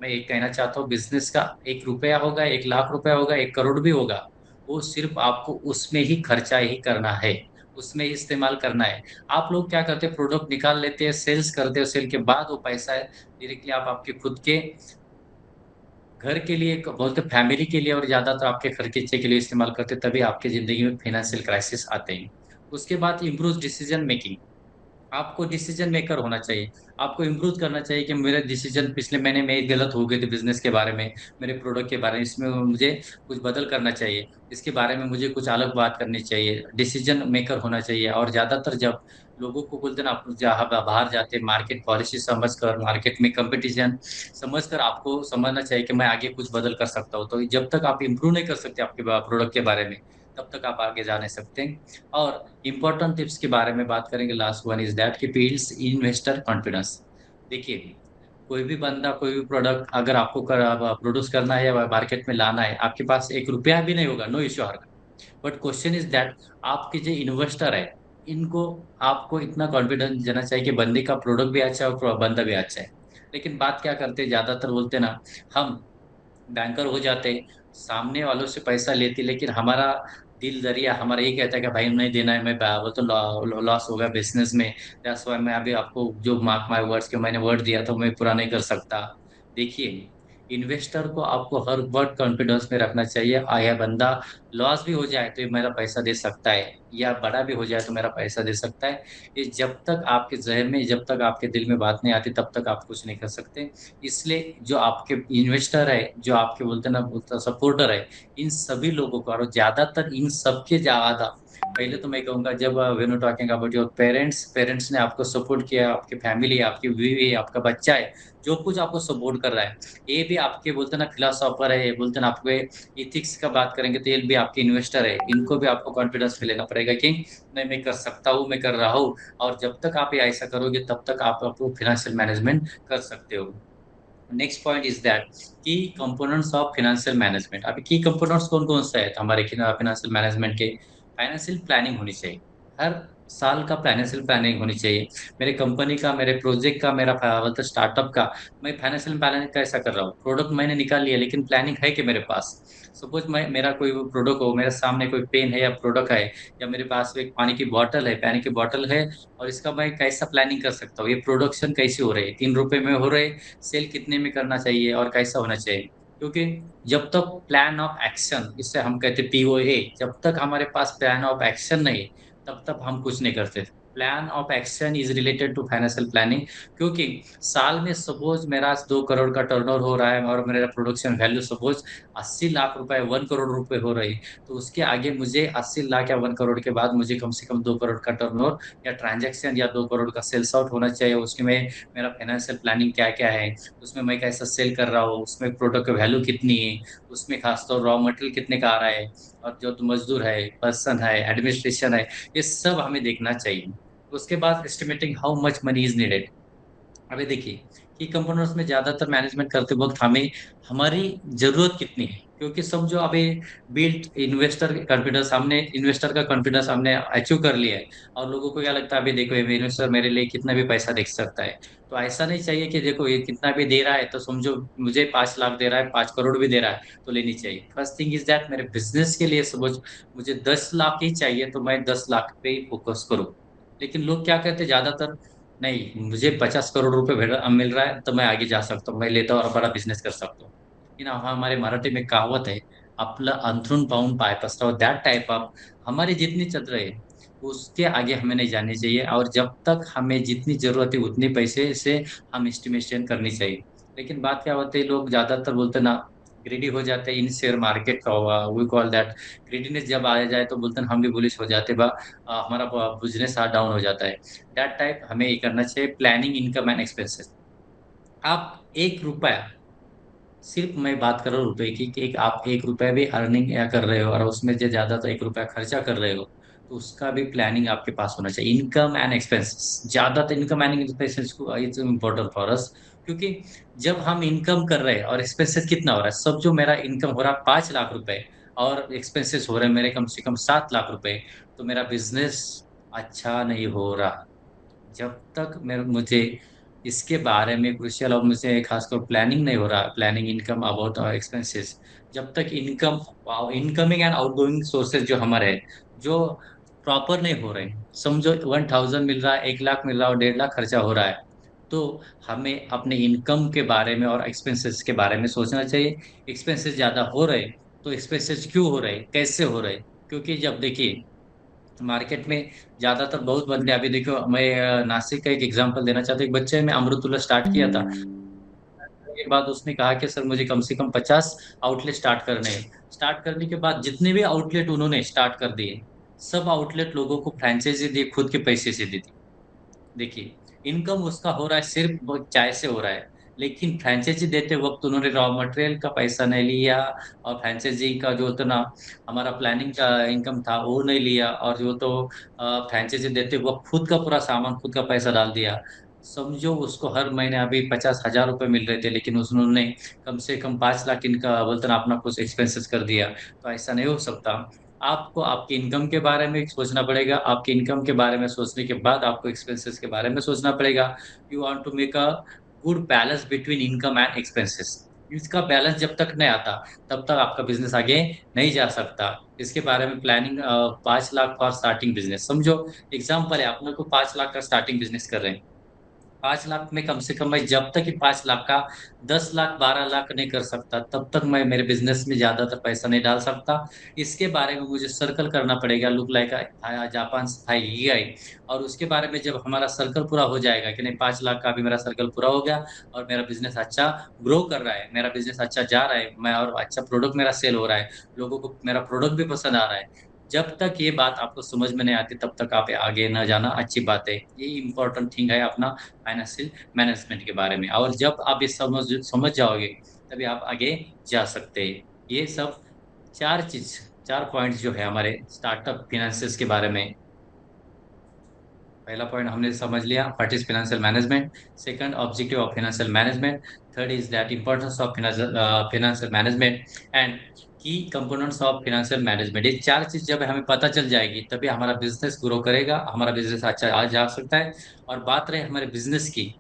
मैं एक कहना चाहता हूँ, बिजनेस का 1 रुपया होगा, 1 लाख रुपया होगा, 1 करोड़ भी होगा, वो सिर्फ आपको उसमें ही खर्चा ही करना है, उसमें ही इस्तेमाल करना है। आप लोग क्या करते हैं, प्रोडक्ट निकाल लेते हैं, सेल्स करते हो, सेल के बाद वो पैसा है डायरेक्टली आप आपके खुद के घर के लिए, बोलते फैमिली के लिए और ज्यादातर आपके खर्चे के लिए इस्तेमाल करते हैं, तभी आपकी जिंदगी में फाइनेंशियल क्राइसिस आते हैं। उसके बाद इम्प्रूव डिसीजन मेकिंग। आपको डिसीजन मेकर होना चाहिए, आपको इम्प्रूव करना चाहिए कि मेरे डिसीजन पिछले महीने में गलत हो गए थे बिजनेस के बारे में, मेरे प्रोडक्ट के बारे में, इसमें मुझे कुछ बदल करना चाहिए, इसके बारे में मुझे कुछ अलग बात करनी चाहिए, डिसीजन मेकर होना चाहिए। और ज्यादातर जब लोगों को बोलते हैं ना, आप जहाँ बाहर जाते हैं मार्केट पॉलिसी समझकर, मार्केट में कंपटीशन समझकर आपको समझना चाहिए कि मैं आगे कुछ बदल कर सकता हूँ। तो जब तक आप इम्प्रूव नहीं कर सकते आपके प्रोडक्ट के बारे में तब तक आप आगे जा नहीं सकते। और इम्पोर्टेंट टिप्स के बारे में बात करेंगे, लास्ट वन इज दैट कि बिल्ड्स इन्वेस्टर कॉन्फिडेंस। देखिए, कोई भी बंदा कोई भी प्रोडक्ट अगर आपको प्रोड्यूस करना है या मार्केट में लाना है, आपके पास 1 रुपया भी नहीं होगा, no issue here. But question is that आपके जो इन्वेस्टर है इनको आपको इतना कॉन्फिडेंस देना चाहिए कि बंदे का प्रोडक्ट भी अच्छा है और बंदा भी अच्छा है। लेकिन बात क्या करते हैं, ज्यादातर बोलते हैं ना, हम बैंकर हो जाते, सामने वालों से पैसा लेते, लेकिन हमारा दिल दरिया हमारा ये कहता है कि भाई नहीं देना है, मैं वो तो लॉस होगा बिजनेस में। दैट्स व्हाई मैं अभी आपको जो मार्क माय वर्ड्स के मैंने वर्ड दिया था मैं पूरा नहीं कर सकता। देखिए, इन्वेस्टर को आपको हर वर्ड कॉन्फिडेंस में रखना चाहिए, आया बंदा लॉस भी हो जाए तो ये मेरा पैसा दे सकता है, या बड़ा भी हो जाए तो मेरा पैसा दे सकता है। ये जब तक आपके जहन में, जब तक आपके दिल में बात नहीं आती तब तक आप कुछ नहीं कर सकते। इसलिए जो आपके इन्वेस्टर है, जो आपके बोलते ना बोलते सपोर्टर है, इन सभी लोगों को, और ज्यादातर इन सबके ज्यादा पहले तो मैं कहूँगा जब when you talking about your parents, parents ने आपको सपोर्ट किया, आपकी फैमिली, आपकी बीवी, आपका बच्चा है, जो कुछ आपको सपोर्ट कर रहा है, ये भी आपके बोलते हैं ना फिलोसोफर है, बोलते हैं ना आपके एथिक्स का बात करेंगे तो ये भी आपके इन्वेस्टर है। इनको भी आपको कॉन्फिडेंस में लेना पड़ेगा कि नहीं मैं कर सकता हूँ, मैं कर रहा हूँ। और जब तक आप ये ऐसा करोगे तब तक आप आपको फाइनेंशियल मैनेजमेंट कर सकते हो। नेक्स्ट पॉइंट इज दैट की कंपोनेंट्स ऑफ फाइनेंशियल मैनेजमेंट। अभी की कंपोनेंट्स कौन कौन सा है तो हमारे फाइनेंशियल मैनेजमेंट के, फाइनेंशियल प्लानिंग होनी चाहिए। हर साल का फाइनेंशियल प्लानिंग होनी चाहिए। मेरे कंपनी का, मेरे प्रोजेक्ट का, मेरा मतलब स्टार्टअप का मैं फाइनेंशियल प्लानिंग कैसा कर रहा हूँ। प्रोडक्ट मैंने निकाल लिया लेकिन प्लानिंग है कि मेरे पास। सपोज मैं मेरा कोई प्रोडक्ट हो, मेरे सामने कोई पेन है या प्रोडक्ट है, या मेरे पास एक पानी की बॉटल है, पानी की बॉटल है, और इसका मैं कैसा प्लानिंग कर सकता हूँ। ये प्रोडक्शन कैसे हो रही है, 3 रुपए में हो रहे, सेल कितने में करना चाहिए और कैसा होना चाहिए। क्योंकि जब तक प्लान ऑफ एक्शन, इससे हम कहते हैं POA, जब तक हमारे पास प्लान ऑफ एक्शन नहीं तब तक हम कुछ नहीं करते। Plan of action is related to financial planning. क्योंकि साल में सपोज मेरा 2 करोड़ का टर्नओवर हो रहा है और मेरा प्रोडक्शन वैल्यू सपोज 80 लाख रुपए, 1 करोड़ रुपए हो रही, तो उसके आगे मुझे 80 लाख या 1 करोड़ के बाद मुझे कम से कम 2 करोड़ का टर्नओवर या ट्रांजेक्शन या 2 करोड़ का सेल्स आउट होना चाहिए। उसमें मेरा फाइनेंशियल प्लानिंग क्या क्या है, उसमें मैं कैसा सेल कर रहा हूँ, उसमें प्रोडक्ट की वैल्यू कितनी है, उसमें खासतौर रॉ मटेरियल कितने का आ रहा है, और जो तो मजदूर है, पर्सन है, एडमिनिस्ट्रेशन है, ये सब हमें देखना चाहिए। उसके बाद estimating how much money is needed. अभी देखिए की कंपोनेंट्स में ज्यादातर मैनेजमेंट करते वक्त हमें हमारी जरूरत कितनी है। क्योंकि समझो अभी बिल्ट इन्वेस्टर का कॉन्फिडेंस हमने अचीव कर लिया है, और लोगों को क्या लगता है अभी देखो ये इन्वेस्टर मेरे लिए कितना भी पैसा दे सकता है। तो ऐसा नहीं चाहिए कि देखो ये कितना भी दे रहा है तो समझो मुझे 5 लाख दे रहा है, 5 करोड़ भी दे रहा है तो लेनी चाहिए। फर्स्ट थिंग इज दैट मेरे बिजनेस के लिए सपोज मुझे 10 लाख ही चाहिए तो मैं 10 लाख पे ही फोकस करूँ। लेकिन लोग क्या कहते हैं ज्यादातर, नहीं मुझे 50 करोड़ रुपए मिल रहा है तो मैं आगे जा सकता हूँ, मैं लेता हूँ और बड़ा बिझनेस कर सकता हूँ। हमारे मराठी में कहावत है, आपलं अंथरूण पाहून पाय पसरावं, दैट टाइप ऑफ हमारी जितनी चल रही है उसके आगे हमें नहीं जानी चाहिए। और जब तक हमें जितनी जरूरत है उतनी पैसे से हम एस्टिमेशन करनी चाहिए। लेकिन बात क्या होती है, लोग ज्यादातर बोलते हैं ना ग्रीडी हो जाते हैं। इन शेयर मार्केट का हुआ, वी कॉल दैट ग्रीडीनेस, जब आ जाए तो बोलते हैं हम भी बुलिश हो जाते बा, हमारा बिजनेस डाउन हो जाता है। दैट टाइप हमें ये करना चाहिए, प्लानिंग इनकम एंड एक्सपेंसेस। आप 1 रुपया, सिर्फ मैं बात कर रहा हूँ रुपए की, कि आप 1 रुपया भी अर्निंग या कर रहे हो और उसमें जो ज्यादा तो 1 रुपया खर्चा कर रहे हो, तो उसका भी प्लानिंग आपके पास होना चाहिए। इनकम एंड एक्सपेंसेस, ज्यादातर इनकम एंड एक्सपेंसेस को इट्स इम्पोर्टेंट फॉर अस। क्योंकि जब हम इनकम कर रहे हैं और एक्सपेंसेस कितना हो रहा है, सब जो मेरा इनकम हो रहा है 5 लाख रुपए और एक्सपेंसेस हो रहे हैं मेरे कम से कम 7 लाख रुपए, तो मेरा बिजनेस अच्छा नहीं हो रहा। जब तक मेरे मुझे इसके बारे में क्रुशियल और मुझे खासकर प्लानिंग नहीं हो रहा, प्लानिंग इनकम अबाउट एक्सपेंसेस, जब तक income incoming and outgoing sources जो हमारे हैं, जो प्रॉपर नहीं हो रहे, समझो 1,000 मिल रहा है, 1 लाख मिल रहा है और 1.5 लाख खर्चा हो रहा है, तो हमें अपने इनकम के बारे में और एक्सपेंसेस के बारे में सोचना चाहिए। एक्सपेंसेस ज्यादा हो रहे तो एक्सपेंसेस क्यों हो रहे, कैसे हो रहे। क्योंकि जब देखिए मार्केट में ज्यादातर बहुत बंदे, अभी देखो मैं नासिक का एक एग्जांपल देना चाहता हूँ। एक बच्चे ने अमृतुल्ला स्टार्ट किया था, के बाद उसने कहा कि सर मुझे कम से कम 50 आउटलेट स्टार्ट करने हैं। स्टार्ट करने के बाद जितने भी आउटलेट उन्होंने स्टार्ट कर दिए, सब आउटलेट लोगों को फ्रेंचाइजी दी, खुद के पैसे से दी थी। देखिए इनकम उसका हो रहा है सिर्फ वो चाय से हो रहा है, लेकिन फ्रेंचाइजी देते वक्त उन्होंने रॉ मटेरियल का पैसा नहीं लिया, और फ्रेंचाइजी का जो उतना हमारा प्लानिंग का इनकम था वो नहीं लिया, और जो तो फ्रेंचाइजी देते वक्त खुद का पूरा सामान, खुद का पैसा डाल दिया। समझो उसको हर महीने अभी 50,000 रुपए मिल रहे थे, लेकिन उन्होंने कम से कम 5 लाख इनका बोलते ना अपना कुछ एक्सपेंसेस कर दिया। तो ऐसा नहीं हो सकता। आपको आपकी इनकम के बारे में सोचना पड़ेगा, आपकी इनकम के बारे में सोचने के बाद आपको एक्सपेंसेस के बारे में सोचना पड़ेगा। You want to make a good balance between income and expenses. इसका बैलेंस जब तक नहीं आता तब तक आपका बिजनेस आगे नहीं जा सकता। इसके बारे में planning, 5 lakh for starting business, समझो एग्जाम्पल है, आप लोग को 5 लाख का स्टार्टिंग बिजनेस कर रहे हैं। 5 लाख में कम से कम मैं जब तक कि 5 लाख का 10 लाख 12 लाख नहीं कर सकता तब तक मैं मेरे बिजनेस में ज्यादातर पैसा नहीं डाल सकता। इसके बारे में मुझे सर्कल करना पड़ेगा, लुक लाइक जापान आई। और उसके बारे में जब हमारा सर्कल पूरा हो जाएगा कि नहीं 5 लाख का भी मेरा सर्कल पूरा हो गया, और मेरा बिजनेस अच्छा ग्रो कर रहा है, मेरा बिजनेस अच्छा जा रहा है, मैं और अच्छा प्रोडक्ट मेरा सेल हो रहा है, लोगों को मेरा प्रोडक्ट भी पसंद आ रहा है। जब तक ये बात आपको समझ में नहीं आती तब तक आप आगे न जाना अच्छी बात है। ये इम्पोर्टेंट थिंग है अपना फाइनेंशियल मैनेजमेंट के बारे में, और जब आप ये समझ समझ जाओगे तभी आप आगे जा सकते हैं। ये सब 4 चीज़, 4 पॉइंट्स जो है हमारे स्टार्टअप फाइनेंसेस के बारे में। पहला पॉइंट हमने समझ लिया, what is financial management. Second, objective of financial management. Third is that importance of financial management and की कंपोनेंट्स ऑफ फाइनेंशियल मैनेजमेंट। ये 4 चीज जब हमें पता चल जाएगी तभी हमारा बिजनेस ग्रो करेगा, हमारा बिजनेस अच्छा आ जा सकता है। और बात रहे हमारे बिजनेस की,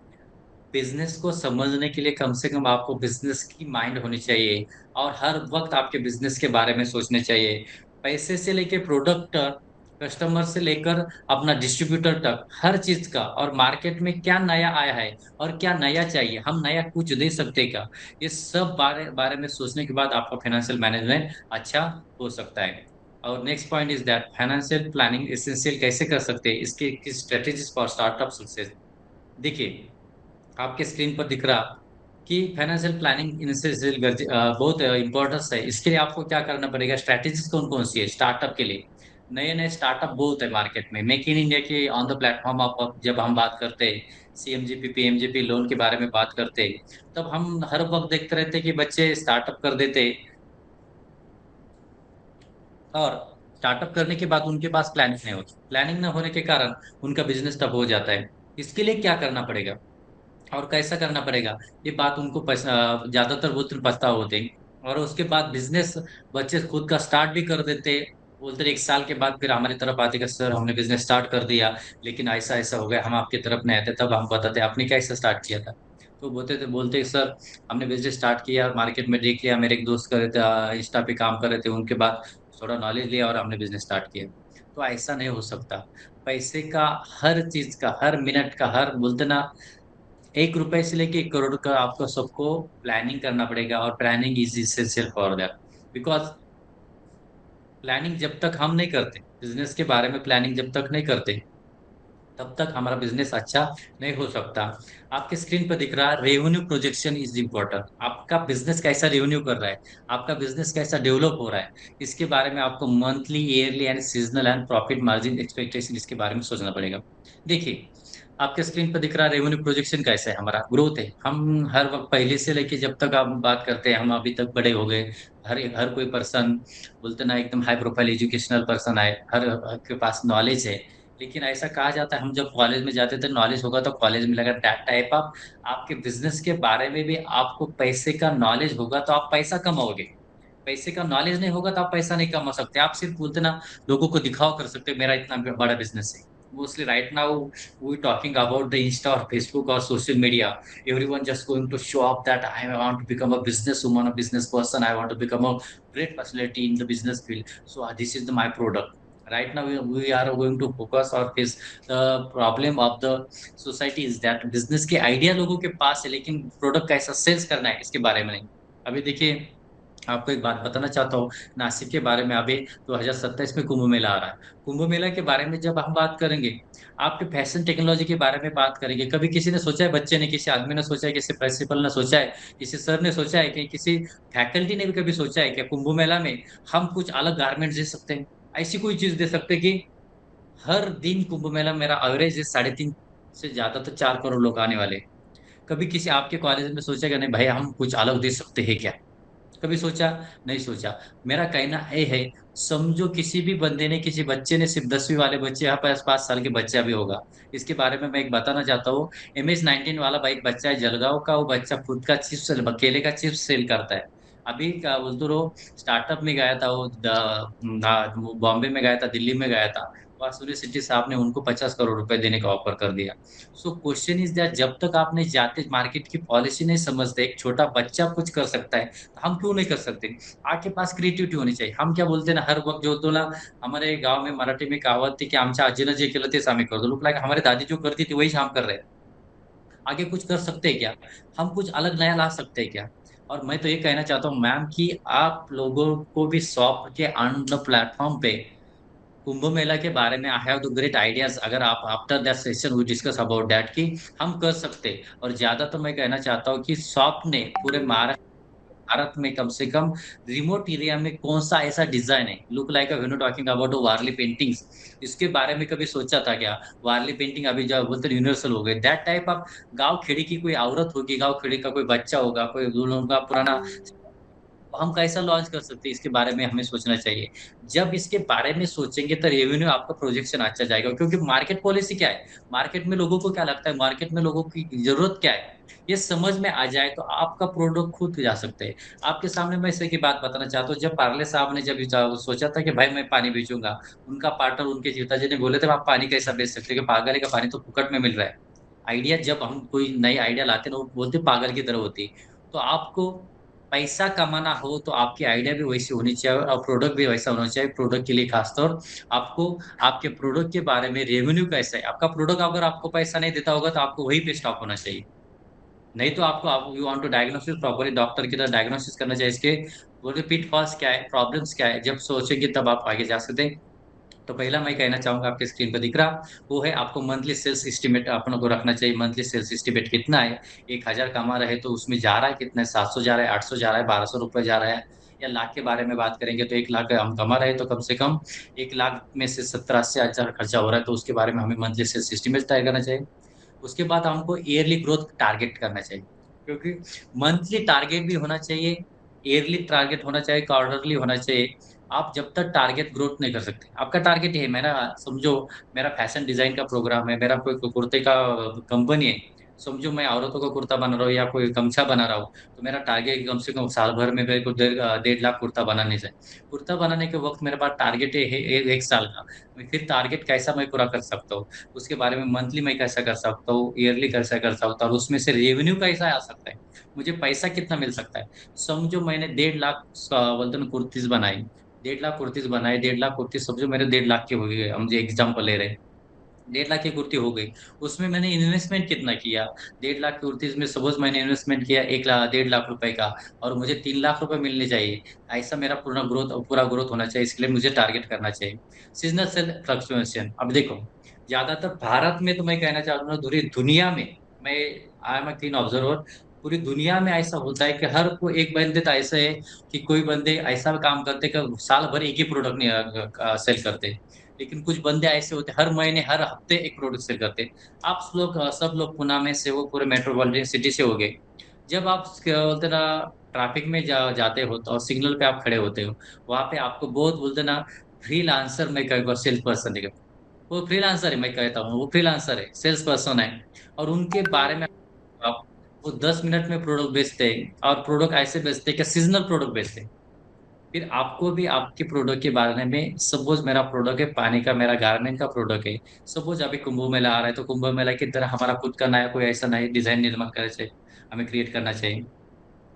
बिजनेस को समझने के लिए कम से कम आपको बिजनेस की माइंड होनी चाहिए, और हर वक्त आपके बिजनेस के बारे में सोचने चाहिए। पैसे से लेके प्रोडक्ट, कस्टमर से लेकर अपना डिस्ट्रीब्यूटर तक, हर चीज का, और मार्केट में क्या नया आया है और क्या नया चाहिए, हम नया कुछ दे सकते क्या, ये सब बारे बारे में सोचने के बाद आपका फाइनेंशियल मैनेजमेंट अच्छा हो सकता है। और next point is that financial planning essential कैसे कर सकते हैं, इसके किस स्ट्रेटेजीज फॉर स्टार्टअप सक्सेस। देखिए, आपके स्क्रीन पर दिख रहा कि फाइनेंशियल प्लानिंग इनिशियल बहुत इंपॉर्टेंस है। इसके लिए आपको क्या करना पड़ेगा, स्ट्रैटेजीज कौन कौन सी है स्टार्टअप के लिए। नए नए स्टार्टअप बहुत है मार्केट में। मेक इन इंडिया के ऑन द प्लेटफॉर्म आप जब हम बात करते हैं, सीएमजीपी पीएमजीपी लोन के बारे में बात करते हैं, तब हम हर वक्त देखते रहते हैं कि बच्चे स्टार्टअप कर देते, और स्टार्टअप करने के बाद उनके पास प्लानिंग नहीं होती। प्लानिंग न होने के कारण उनका बिजनेस तब हो जाता है। इसके लिए क्या करना पड़ेगा और कैसा करना पड़ेगा, ये बात उनको ज्यादातर वो तो पछतावा होते हैं। और उसके बाद बिजनेस बच्चे खुद का स्टार्ट भी कर देते, बोलते 1 साल के बाद फिर हमारी तरफ आते कि सर हमने बिजनेस स्टार्ट कर दिया, लेकिन ऐसा ऐसा हो गया, हम आपकी तरफ नहीं आते। तब हम बताते आपने कैसे स्टार्ट किया था। तो बोलते सर हमने बिजनेस स्टार्ट किया, मार्केट में देख लिया, मेरे एक दोस्त कर रहे थे, इंस्टा पे काम कर रहे थे, उनके बाद थोड़ा नॉलेज लिया और हमने बिजनेस स्टार्ट किया। तो ऐसा नहीं हो सकता। पैसे का, हर चीज का, हर मिनट का, हर बोलते ना, 1 रुपए से लेके 1 करोड़ का आपको सबको प्लानिंग करना पड़ेगा, और planning is essential for that. Because planning जब तक हम नहीं करते, बिजनेस के बारे में प्लानिंग जब तक नहीं करते, तब तक हमारा बिजनेस अच्छा नहीं हो सकता। आपके स्क्रीन पर दिख रहा है रेवेन्यू प्रोजेक्शन इज इम्पोर्टेंट। आपका बिजनेस कैसा रेवेन्यू कर रहा है, आपका बिजनेस कैसा डेवलप हो रहा है, इसके बारे में आपको monthly, yearly and seasonal and profit margin expectation, इसके बारे में सोचना पड़ेगा। देखिए, आपके स्क्रीन पर दिख रहा है रेवेन्यू प्रोजेक्शन कैसा है, हमारा ग्रोथ है। हम हर वक्त पहले से लेके जब तक आप बात करते हैं, हम अभी तक बड़े हो गए। हर कोई पर्सन बोलते ना एकदम हाई प्रोफाइल एजुकेशनल पर्सन है, हर के पास नॉलेज है। लेकिन ऐसा कहा जाता है, हम जब कॉलेज में जाते थे नॉलेज होगा तो कॉलेज में लगा, दैट टाइप ऑफ आपके बिजनेस के बारे में भी आपको पैसे का नॉलेज होगा तो आप पैसा कमाओगे। पैसे का नॉलेज नहीं होगा तो आप पैसा नहीं कमा सकते। आप सिर्फ बोलते ना, लोगों को दिखाओ कर सकते हो, मेरा इतना बड़ा बिजनेस है। Mostly right now we talking about the insta और फेसबुक और social media, everyone just going to show off that I want to become a business woman, a business person, I want to become a great personality in the business field, so this is my product. Right now we are going to focus or face the problem of the society is that business के idea लोगों के पास है, लेकिन product कैसा sales करना है इसके बारे में नहीं। अभी देखिए, आपको एक बात बताना चाहता हूँ नासिक के बारे में। अभी 2027 में कुंभ मेला आ रहा है। कुंभ मेला के बारे में जब हम बात करेंगे, आपके फैशन टेक्नोलॉजी के बारे में बात करेंगे, कभी किसी ने सोचा है, बच्चे ने, किसी आदमी ने सोचा है, किसी प्रिंसिपल ने सोचा है, किसी सर ने सोचा है, कि किसी फैकल्टी ने भी कभी सोचा है कि कुंभ मेला में हम कुछ अलग गारमेंट्स दे सकते हैं, ऐसी कोई चीज दे सकते हैं कि हर दिन कुंभ मेला मेरा एवरेज है 3.5 से ज्यादा तो 4 करोड़ लोग आने वाले हैं। कभी किसी आपके कॉलेज में सोचेगा नहीं भाई हम कुछ अलग दे सकते हैं क्या, कभी सोचा? नहीं सोचा। मेरा कहना ये है, समझो किसी भी बंदे ने, किसी बच्चे ने, सिर्फ 10वीं वाले बच्चे, यहाँ पास 5 साल के बच्चा भी होगा, इसके बारे में मैं एक बताना चाहता हूँ। MS-19 वाला भाई, एक बच्चा है जलगांव का, वो बच्चा खुद का चिप्स, केले का चिप्स सेल करता है। अभी का उस वो स्टार्टअप में गया था, वो वो बॉम्बे में गया था, दिल्ली में गया था, वहाँ यूनिवर्सिटी साहब ने उनको 50 करोड़ रुपए देने का ऑफर कर दिया। सो क्वेश्चन इज दैट, जब तक आपने जाते मार्केट की पॉलिसी नहीं समझते, एक छोटा बच्चा कुछ कर सकता है, हम क्यों नहीं कर सकते? आपके पास क्रिएटिविटी होनी चाहिए। हम क्या बोलते हैं ना, हर वक्त जो होतो ना, हमारे गांव में मराठी में कहावत थी कि आमच्या आजीनं जे केलं तेच आम्ही करतो। लुक लाइक हमारे दादी जो करती थी वही हम कर रहे हैं। आगे कुछ कर सकते हैं क्या? हम कुछ अलग नया ला सकते हैं क्या? और मैं तो ये कहना चाहता हूँ मैम कि आप लोगों को भी सौंप के ऑन द प्लेटफॉर्म पे कुंभ मेला के बारे में, I have the great ideas. अगर आप after that session we discuss about that कि हम कर सकते हैं। और ज्यादा तो मैं कहना चाहता हूँ कि सौंप ने पूरे महाराष्ट्र भारत में कम से कम रिमोट एरिया में कौन सा ऐसा डिजाइन है, look like a, when you talking about Warli paintings, इसके बारे में कभी सोचा था क्या? वारली पेंटिंग अभी जो बोलते यूनिवर्सल हो गए, दैट टाइप ऑफ गाँव खेड़ी की कोई औरत होगी, गाँव खेड़ी का कोई बच्चा होगा, कोई लोगों का पुराना, हम कैसा लॉन्च कर सकते हैं, इसके बारे में हमें सोचना चाहिए। जब इसके बारे में सोचेंगे तो रेवेन्यू आपका प्रोजेक्शन अच्छा जाएगा, क्योंकि मार्केट पॉलिसी क्या है, मार्केट में लोगों को क्या लगता है, मार्केट में लोगों की जरूरत क्या है, ये समझ में आ जाए तो आपका प्रोडक्ट खुद जा सकते हैं। आपके सामने मैं इसे की बात बताना चाहता हूँ, जब पार्ले साहब ने जब सोचा था कि भाई मैं पानी बेचूंगा, उनका पार्टनर उनके पिताजी ने बोले थे आप पानी कैसा बेच सकते हो, पागल है का पानी तो फुकट में मिल रहा है। आइडिया जब हम कोई नई आइडिया लाते हैं ना, वो बोलते पागल की तरह होती है। तो आपको पैसा कमाना हो तो आपकी आइडिया भी वैसी होनी चाहिए और प्रोडक्ट भी वैसा होना चाहिए। प्रोडक्ट के लिए खासतौर आपको आपके प्रोडक्ट के बारे में रेवेन्यू कैसा है, आपका प्रोडक्ट अगर आपको पैसा नहीं देता होगा तो आपको वही पे स्टॉप होना चाहिए। नहीं तो आपको आप you want to diagnosis properly, doctor की तरह डायग्नोसिस करना चाहिए इसके, बोले पिटफॉल्स क्या है, प्रॉब्लम्स क्या है, जब सोचेंगे तब आप आगे जा सकते हैं। तो पहला मैं कहना चाहूंगा, आपके स्क्रीन पर दिख रहा, वो है आपको मंथली सेल्स एस्टिमेट अपने को रखना चाहिए। मंथली सेल्स एस्टिमेट कितना है, 1,000 कमा रहे तो उसमें जा रहा है कितना है, 700 जा रहा है, 800 जा रहा है, 1200 रुपये जा रहा है, या लाख के बारे में बात करेंगे तो 1 लाख हम कमा रहे हैं तो कम से कम 1 लाख में से 70-80 हजार खर्चा हो रहा है, तो उसके बारे में हमें मंथली सेल्स एस्टिमेट तय करना चाहिए। उसके बाद हमको ईयरली ग्रोथ टारगेट करना चाहिए, क्योंकि मंथली टारगेट भी होना चाहिए, ईयरली टारगेट होना चाहिए, क्वार्टरली होना चाहिए। आप जब तक टारगेट ग्रोथ नहीं कर सकते, आपका टारगेट है मेरा, समझो मेरा फैशन डिजाइन का प्रोग्राम है, मेरा कोई कुर्ते का कंपनी है, समझो मैं औरतों का कुर्ता बना रहा हूँ या कोई गमछा बना रहा हूँ, तो मेरा टारगेट कम से कम साल भर में मेरे को 1.5 लाख कुर्ता बनाने से, कुर्ता बनाने के वक्त मेरे पास टारगेट है 1 साल का, मैं फिर टारगेट कैसा मैं पूरा कर सकता हूँ, उसके बारे में मंथली मैं कैसा कर सकता हूँ, ईयरली कैसा कर सकता हूँ, और उसमें से रेवेन्यू कैसा आ सकता है, मुझे पैसा कितना मिल सकता है। समझो मैंने 1.5 लाख बोलते ना कुर्तीज बनाई, 1.5 लाख कुर्तीज बनाए, 1.5 लाख कुर्तीज समझो मेरे 1.5 लाख के हो गए, हम जो एग्जाम्पल ले रहे हैं, 1.5 लाख की कुर्ती हो गई, उसमें मैंने इन्वेस्टमेंट कितना किया, 1.5 लाख की कुर्तीज में सपोज मैंने इन्वेस्टमेंट किया 1 लाख 1.5 लाख रुपए का, और मुझे 3 लाख रुपए मिलने चाहिए, ऐसा मेरा पूरा ग्रोथ होना चाहिए, इसके लिए मुझे टारगेट करना चाहिए। सीजनल सेल फ्लक्चुएशन, अब देखो ज्यादातर भारत में तो मैं कहना चाहूंगा पूरी दुनिया में, मैं आई एम क्लीन ऑब्जर्वर, पूरी दुनिया में ऐसा होता है कि हर कोई एक बंदे तो ऐसे है कि कोई बंदे ऐसा काम करते कि साल भर एक ही प्रोडक्ट नहीं सेल करते, लेकिन कुछ बंदे ऐसे होते हर महीने हर हफ्ते एक प्रोडक्ट सेल करते हैं। आप लोग सब लोग पुणे में से वो पूरे मेट्रोपॉलिटन सिटी से हो गए, जब आप क्या बोलते ना ट्रैफिक में जाते हो तो और सिग्नल पे आप खड़े होते हो, वहां पे आपको बहुत बोलते ना फ्रीलांसर, मैं कई सेल्स पर्सन है, वो फ्रीलांसर है, मैं कहता हूँ वो फ्रीलांसर है, सेल्स पर्सन है, और उनके बारे में आप, वो 10 मिनट में प्रोडक्ट बेचते हैं, और प्रोडक्ट ऐसे बेचते हैं कि सीजनल प्रोडक्ट बेचते हैं। फिर आपको भी आपके प्रोडक्ट के बारे में, सपोज मेरा प्रोडक्ट है पानी का, मेरा गारमेंट का प्रोडक्ट है, सपोज अभी कुंभ मेला आ रहा है तो कुंभ मेला की तरह हमारा खुद का नया कोई ऐसा नया डिजाइन निर्माण करे चाहिए, हमें क्रिएट करना चाहिए।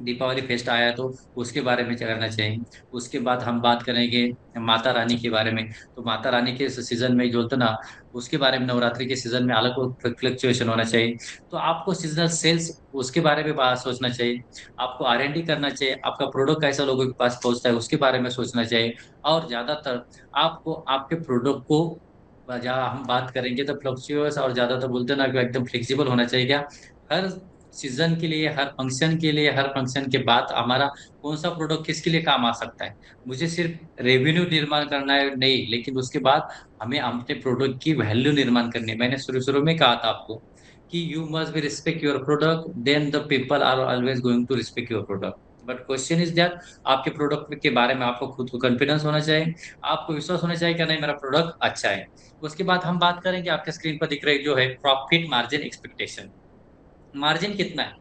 दीपावली फेस्ट आया तो उसके बारे में क्या करना चाहिए। उसके बाद हम बात करेंगे माता रानी के बारे में, तो माता रानी के सीजन में जो होता ना, उसके बारे में नवरात्रि के सीजन में अलग फ्लक्चुएशन होना चाहिए। तो आपको सीजनल सेल्स उसके बारे में बात सोचना चाहिए, आपको R&D करना चाहिए, आपका प्रोडक्ट कैसा लोगों के पास पहुंचता है उसके बारे में सोचना चाहिए। और ज्यादातर आपको आपके प्रोडक्ट को, जहाँ हम बात करेंगे तो फ्लक्चुएस और ज्यादातर बोलते हैं ना कि एकदम फ्लेक्सिबल होना चाहिए क्या, हर सीजन के लिए, हर फंक्शन के लिए, हर फंक्शन के बाद हमारा कौन सा प्रोडक्ट किसके लिए काम आ सकता है। मुझे सिर्फ रेवेन्यू निर्माण करना है नहीं, लेकिन उसके बाद हमें अपने प्रोडक्ट की वैल्यू निर्माण करनी है। मैंने शुरू शुरू में कहा था आपको कि you must be respect your product, then the people are always going to respect your product. But question is that आपके प्रोडक्ट के बारे में आपको खुद को कॉन्फिडेंस होना चाहिए, आपको विश्वास होना चाहिए कि नहीं मेरा प्रोडक्ट अच्छा है। उसके बाद हम बात करेंगे, आपके स्क्रीन पर दिख रही जो है प्रॉफिट मार्जिन एक्सपेक्टेशन, मार्जिन कितना है।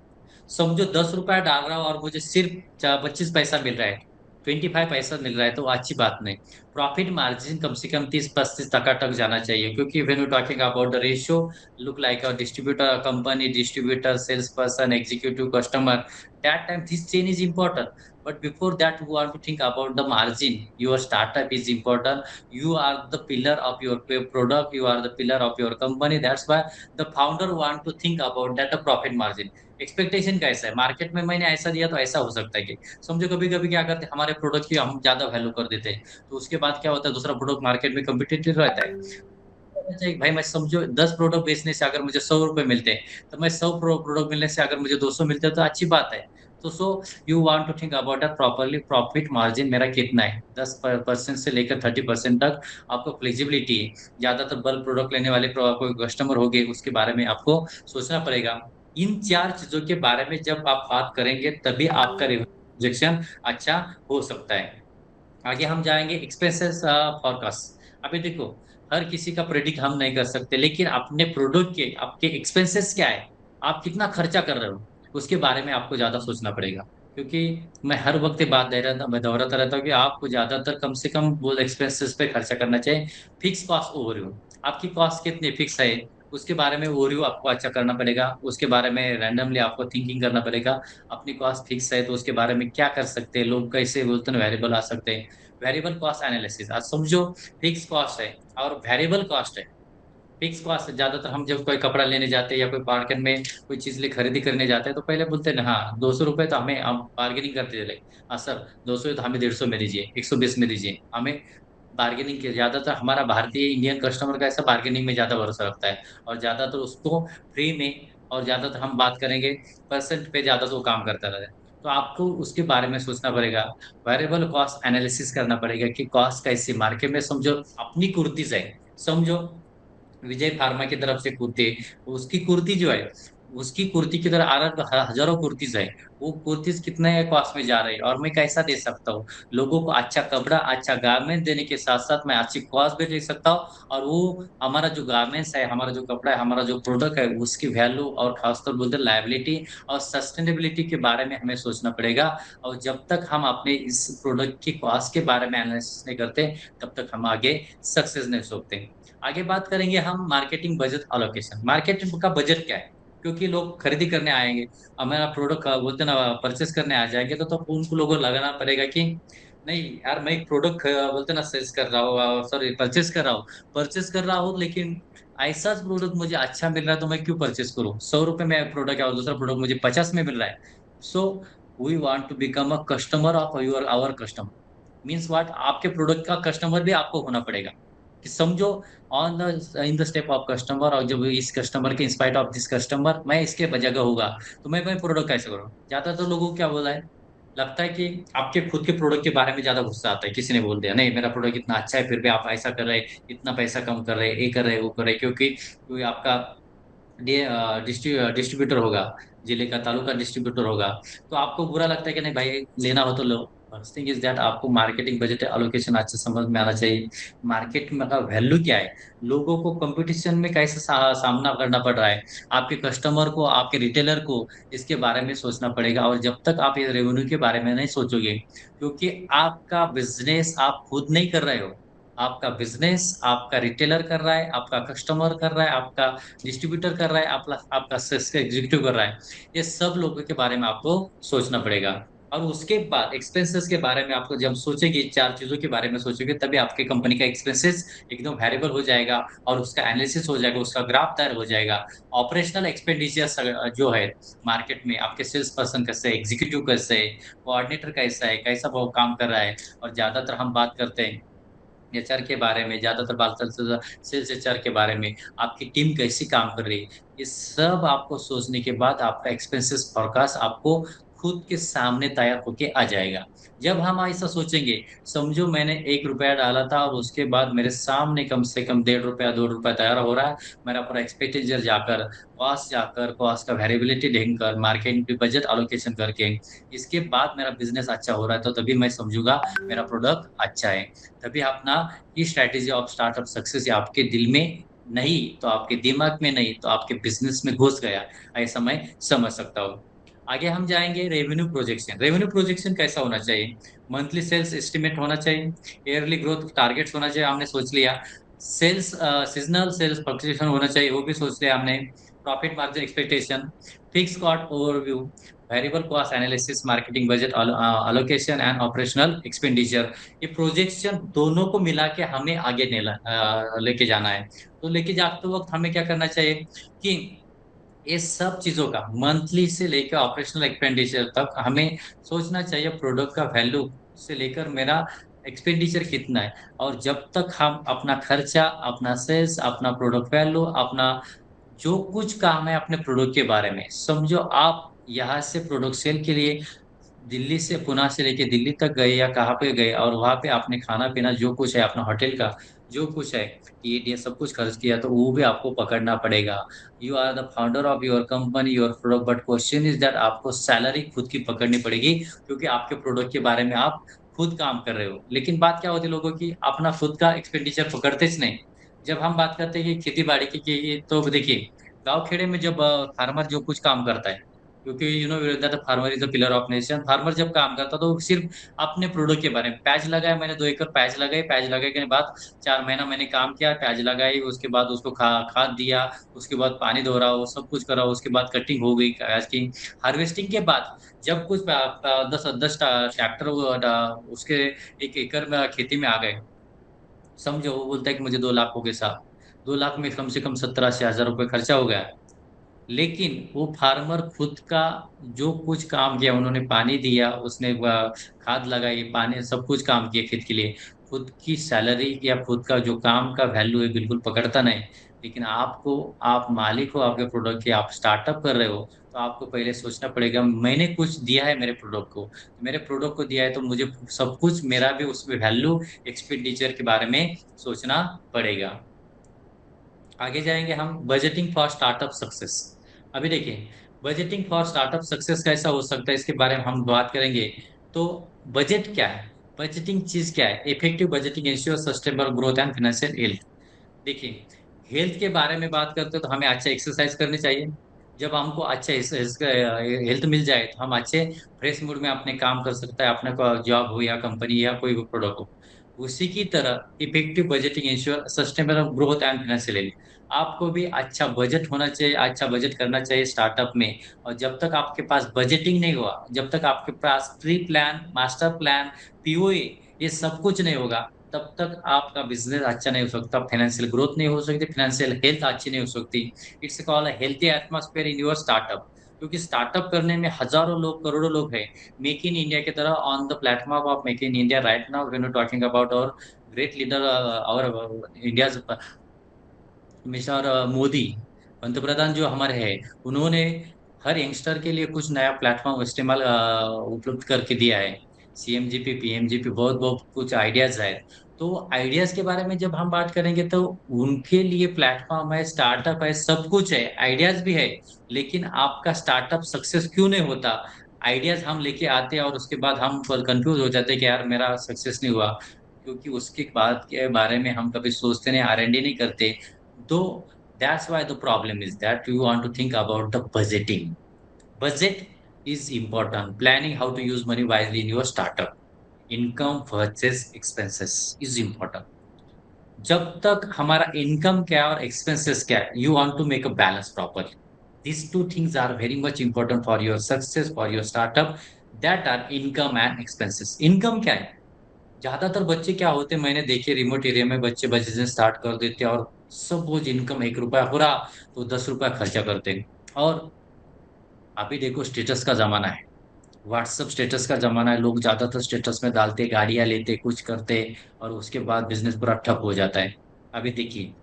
समझो 10 रुपया डाल रहा हूँ और मुझे सिर्फ 25 पैसा मिल रहा है, 25 पैसा मिल रहा है, तो अच्छी बात नहीं। प्रॉफिट मार्जिन कम से कम 30-35 टका तक जाना चाहिए, क्योंकि when you talking about the ratio, look like a distributor company, distributor sales person executive customer, that time this chain is important. But before that, you want to think about the margin. Your startup is important, you are the pillar of your product, you are the pillar of your company. That's why the founder want to think about that the profit margin। Expectation कैसा है, market में मैंने ऐसा दिया तो ऐसा हो सकता है कि, समझो कभी कभी क्या करते हैं हमारे प्रोडक्ट की हम ज्यादा वैल्यू कर देते हैं, तो उसके बाद क्या होता है दूसरा प्रोडक्ट मार्केट में कम्पिटिटिव रहता है। अच्छा, भाई मैं समझो 10 प्रोडक्ट बेचने से अगर मुझे 100 रुपए मिलते हैं, तो मैं 100 प्रोडक्ट मिलने से अगर मुझे 200 मिलते हैं तो अच्छी बात है। तो so you want to think about that properly, profit margin मेरा कितना है, 10% से लेकर 30% तक आपको फ्लेक्सिबिलिटी है। ज्यादातर बल्क प्रोडक्ट लेने वाले कोई कस्टमर हो गए, उसके बारे में आपको सोचना पड़ेगा। इन 4 चीजों के बारे में जब आप बात करेंगे तभी आपका रिजेक्शन अच्छा हो सकता है। आगे हम जाएंगे एक्सपेंसेस फॉरकास्ट। अभी देखो, हर किसी का प्रेडिक्ट हम नहीं कर सकते, लेकिन अपने प्रोडक्ट के आपके एक्सपेंसेस क्या है, आप कितना खर्चा कर रहे हो, उसके बारे में आपको ज्यादा सोचना पड़ेगा। क्योंकि मैं हर वक्त ये बात दे रहा था, मैं दोहराता रहता हूँ कि आपको ज्यादातर कम से कम वो एक्सपेंसेस पे खर्चा करना चाहिए। फिक्स कॉस्ट ओवरव्यू, आपकी कॉस्ट कितनी फिक्स है, उसके बारे में ओवरव्यू आपको अच्छा करना पड़ेगा। उसके बारे में रैंडमली आपको थिंकिंग करना पड़ेगा। अपनी कॉस्ट फिक्स है तो उसके बारे में क्या कर सकते हैं, लोग कैसे बोलते हैं वेरिएबल आ सकते हैं। वेरिएबल कॉस्ट एनालिसिस, आज समझो फिक्स कॉस्ट है और वेरिएबल कॉस्ट है। फिक्स कॉस्ट ज्यादातर हम जब कोई कपड़ा लेने जाते हैं या कोई मार्केट में कोई चीज ले खरीदी करने जाते हैं तो पहले बोलते हैं ना, हाँ 200 रुपए तो हमें, हम बार्गेनिंग करते चले। हाँ सर, 200 तो हमें 150 में दीजिए, 120 में दीजिए हमें। बार्गेनिंग के ज्यादातर हमारा भारतीय इंडियन कस्टमर का ऐसा बार्गेनिंग में ज्यादा भरोसा रखता है, और ज्यादातर उसको फ्री में, और ज्यादातर हम बात करेंगे परसेंट पे ज्यादा तो काम करता रहता है। तो आपको उसके बारे में सोचना पड़ेगा। वेरिएबल कॉस्ट एनालिसिस करना पड़ेगा कि कॉस्ट कैसी मार्केट में, समझो अपनी कुर्ती है, समझो विजय फार्मा की तरफ से कुर्ती, उसकी कुर्ती जो है, उसकी कुर्ती की तरह हजारों कुर्तीज है। वो कुर्तीज कितने कॉस्ट में जा रही है, और मैं कैसा दे सकता हूँ लोगों को अच्छा कपड़ा, अच्छा गारमेंट देने के साथ साथ मैं अच्छी कॉस्ट भी दे सकता हूँ। और वो हमारा जो गारमेंट्स है, हमारा जो कपड़ा है, हमारा जो प्रोडक्ट है, उसकी वैल्यू और खासतौर बोलते लायबिलिटी और सस्टेनेबिलिटी के बारे में हमें सोचना पड़ेगा। और जब तक हम अपने इस प्रोडक्ट की कॉस्ट के बारे में एनालिसिस नहीं करते, तब तक हम आगे सक्सेस नहीं सोचते। आगे बात करेंगे हम मार्केटिंग बजट अलोकेशन। मार्केटिंग का बजट क्या है, क्योंकि लोग खरीदी करने आएंगे, हमारा प्रोडक्ट बोलते हैं ना परचेस करने आ जाएंगे, तो उनको लोगों को लगाना पड़ेगा कि नहीं यार, मैं एक प्रोडक्ट बोलते हैं ना सेल्स कर रहा हूँ, सॉरी परचेस कर रहा हूँ, परचेस कर रहा हूँ, लेकिन ऐसा प्रोडक्ट मुझे अच्छा मिल रहा है तो मैं क्यों परचेस करूँ। 100 रुपए में प्रोडक्ट है और दूसरा प्रोडक्ट मुझे 50 में मिल रहा है। So we want to become a customer of your our customer. Means what, आपके प्रोडक्ट का कस्टमर भी आपको होना पड़ेगा। कि समझो, on the in the step of customer, और जब इस कस्टमर के इंस्पाइट ऑफ दिस कस्टमर मैं इसके जगह होगा तो मैं प्रोडक्ट कैसे करूँ। ज्यादातर लोगों को क्या बोला है, लगता है कि आपके खुद के प्रोडक्ट के बारे में ज्यादा गुस्सा आता है। किसी ने बोल दिया नहीं मेरा प्रोडक्ट इतना अच्छा है, फिर भी आप ऐसा कर रहे हैं, इतना पैसा कम कर रहे हैं, ये कर रहे हैं, वो कर रहे हैं, क्योंकि आपका डिस्ट्रीब्यूटर होगा, जिले का तालुका डिस्ट्रीब्यूटर होगा, तो आपको बुरा लगता है कि नहीं भाई लेना हो तो लो। फर्स्ट थिंग इज दैट आपको मार्केटिंग बजट एलोकेशन अच्छे समझ में आना चाहिए। मार्केट में का वैल्यू क्या है, लोगों को कंपटीशन में कैसे सामना करना पड़ रहा है, आपके कस्टमर को, आपके रिटेलर को, इसके बारे में सोचना पड़ेगा। और जब तक आप ये रेवेन्यू के बारे में नहीं सोचोगे, क्योंकि आपका बिजनेस आप खुद नहीं कर रहे हो, आपका बिजनेस आपका रिटेलर कर रहा है, आपका कस्टमर कर रहा है, आपका डिस्ट्रीब्यूटर कर रहा है, आपका आपका सेल्स एग्जीक्यूटिव कर रहा है। ये सब लोगों के बारे में आपको सोचना पड़ेगा। और उसके बाद एक्सपेंसेस के बारे में आपको जब सोचेंगे, 4 चीजों के बारे में सोचोगे, तभी आपके कंपनी का एक्सपेंसेस एकदम वेरिएबल हो जाएगा, और उसका एनालिसिस हो जाएगा, उसका ग्राफ तैयार हो जाएगा। ऑपरेशनल एक्सपेंडिचर जो है मार्केट में, आपके सेल्स पर्सन कैसे है, एग्जीक्यूटिव कैसे है, कोऑर्डिनेटर कैसा है, कैसा वो काम कर रहा है। और ज्यादातर हम बात करते हैं एचआर के बारे में, ज्यादातर बात करते हैं सेल्स एचआर के बारे में, आपकी टीम कैसी काम कर रही है। ये सब आपको सोचने के बाद आपका एक्सपेंसेस फोरकास्ट आपको खुद के सामने तैयार होके आ जाएगा। जब हम ऐसा सोचेंगे, समझो मैंने 1 रुपया डाला था और उसके बाद मेरे सामने कम से कम 1.5 रुपया 2 रुपया तैयार हो रहा है, मेरा पूरा एक्सपेंडिचर जाकर कॉस्ट का वेरिएबिलिटी ढूंढकर मार्केटिंग बजट एलोकेशन करके, इसके बाद मेरा बिजनेस अच्छा हो रहा है, तो तभी मैं समझूंगा मेरा प्रोडक्ट अच्छा है। तभी अपना ये स्ट्रैटेजी ऑफ स्टार्टअप सक्सेस आपके दिल में नहीं तो आपके दिमाग में नहीं तो आपके बिजनेस में घुस गया, ऐसा मैं समझ सकता हूँ। आगे हम जाएंगे रेवेन्यू प्रोजेक्शन। रेवेन्यू प्रोजेक्शन कैसा होना चाहिए, मंथली सेल्स एस्टिमेट होना चाहिए, ईयरली ग्रोथ टारगेट्स होना चाहिए, हमने सोच लिया। सेल्स सीजनल सेल्स फ्लक्चुएशन होना चाहिए, वो भी सोच लिया हमने। Profit margin expectation, fix cost overview, variable cost analysis, marketing budget allocation and operational expenditure. ये प्रोजेक्शन दोनों को मिला के हमें आगे लेके जाना है। तो लेके जाते वक्त हमें क्या करना चाहिए कि ये सब चीजों का मंथली से लेकर ऑपरेशनल एक्सपेंडिचर तक हमें सोचना चाहिए, प्रोडक्ट का वैल्यू से लेकर मेरा एक्सपेंडिचर कितना है। और जब तक हम अपना खर्चा, अपना सेल्स, अपना प्रोडक्ट वैल्यू, अपना जो कुछ काम है अपने प्रोडक्ट के बारे में, समझो आप यहाँ से प्रोडक्ट सेल के लिए दिल्ली से पुणे से लेके दिल्ली तक गए या कहाँ पे गए, और वहां पे आपने खाना पीना जो कुछ है अपना होटल का जो कुछ है ये सब कुछ खर्च किया, तो वो भी आपको पकड़ना पड़ेगा। You are the founder of your company your product, but question is that आपको सैलरी खुद की पकड़नी पड़ेगी, क्योंकि आपके प्रोडक्ट के बारे में आप खुद काम कर रहे हो। लेकिन बात क्या होती है लोगों की, अपना खुद का एक्सपेंडिचर पकड़ते ही नहीं। जब हम बात करते हैं कि खेती बाड़ी की, तो देखिए गांव खेड़े में जब फार्मर जो कुछ काम करता है, क्योंकि that farmer is the pillar of nation, farmer जब काम करता तो वो सिर्फ अपने प्रोडक्ट के बारे में, प्याज लगाया मैंने 2 एकड़ प्याज लगाई, प्याज लगाने के बाद 4 महीना मैंने काम किया, प्याज लगाई, उसके बाद उसको खाद दिया, उसके बाद पानी दो रहा, वो सब कुछ करा, उसके बाद कटिंग हो गई प्याज की। हार्वेस्टिंग के बाद जब कुछ 10 10 ट्रैक्टर उसके 1 एकड़ में खेती में आ गए, समझो वो बोलता है कि मुझे 2 लाख हो गए साहब, 2 लाख में कम से कम 70 80 हजार रुपये खर्चा हो गया। लेकिन वो फार्मर खुद का जो कुछ काम किया, उन्होंने पानी दिया, उसने खाद लगाई, पानी सब कुछ काम किया खेत के लिए, खुद की सैलरी या खुद का जो काम का वैल्यू है बिल्कुल पकड़ता नहीं। लेकिन आपको, आप मालिक हो आपके प्रोडक्ट के, आप स्टार्टअप कर रहे हो, तो आपको पहले सोचना पड़ेगा मैंने कुछ दिया है मेरे प्रोडक्ट को, मेरे प्रोडक्ट को दिया है तो मुझे सब कुछ मेरा भी उसमें वैल्यू एक्सपेंडिचर के बारे में सोचना पड़ेगा। आगे जाएंगे हम, बजटिंग फॉर स्टार्टअप सक्सेस। अभी देखिए बजटिंग फॉर स्टार्टअप सक्सेस कैसा हो सकता है, इसके बारे में हम बात करेंगे। तो बजट क्या है, बजटिंग चीज क्या है, effective budgeting ensure sustainable growth and financial health. देखिए हेल्थ के बारे में बात करते हैं तो हमें अच्छा एक्सरसाइज करनी चाहिए। जब हमको अच्छा हेल्थ मिल जाए तो हम अच्छे फ्रेश मूड में अपने काम कर सकता है, अपने को जॉब हो या कंपनी या कोई भी प्रोडक्ट हो। उसी की तरह effective budgeting ensure sustainable growth and financial health. आपको भी अच्छा बजट होना चाहिए, अच्छा बजट करना चाहिए स्टार्टअप में। और जब तक आपके पास बजटिंग नहीं हुआ, जब तक आपके पास pre plan, master plan, POA, ये सब कुछ नहीं होगा, तब तक आपका बिजनेस अच्छा नहीं हो सकता, फाइनेंशियल ग्रोथ नहीं हो सकती, फाइनेंशियल हेल्थ अच्छी नहीं हो सकती। It's called healthy atmosphere in your startup. क्योंकि स्टार्टअप करने में हजारों लोग, करोड़ों लोग हैं। मेक इन इंडिया की तरह on the platform of make in India right now when you talking about और ग्रेट लीडर और इंडिया मिस्टर मोदी, पंतप्रधान जो हमारे हैं, उन्होंने हर यंगस्टर के लिए कुछ नया प्लेटफॉर्म इस्तेमाल उपलब्ध करके दिया है। सीएमजीपी पीएमजीपी बहुत बहुत कुछ आइडियाज है। तो आइडियाज के बारे में जब हम बात करेंगे तो उनके लिए प्लेटफॉर्म है, स्टार्टअप है, सब कुछ है, आइडियाज भी है। लेकिन आपका स्टार्टअप सक्सेस क्यों नहीं होता? आइडियाज हम लेके आते हैं और उसके बाद हम कंफ्यूज हो जाते हैं कि यार मेरा सक्सेस नहीं हुआ, क्योंकि उसके बाद के बारे में हम कभी सोचते नहीं, आर एंड डी नहीं करते। Though that's why the problem is that you want to think about the budgeting. Budget is important. Planning how to use money wisely in your startup. Income versus expenses is important. जब तक हमारा income क्या है और expenses क्या है, you want to make a balance properly. these two things are very much important for your success for your startup, that are income and expenses। Income क्या है, ज्यादातर बच्चे क्या होते हैं, मैंने देखे रिमोट एरिया में बच्चे बिजनेस स्टार्ट कर देते हैं, और सब वो इनकम 1 रुपया हो रहा तो 10 रुपया खर्चा करते हैं। और अभी देखो स्टेटस का जमाना है, व्हाट्सअप स्टेटस का जमाना है, लोग ज्यादातर स्टेटस में डालते, गाड़ियां लेते, कुछ करते, और उसके बाद बिजनेस पूरा ठप हो जाता है। अभी देखिए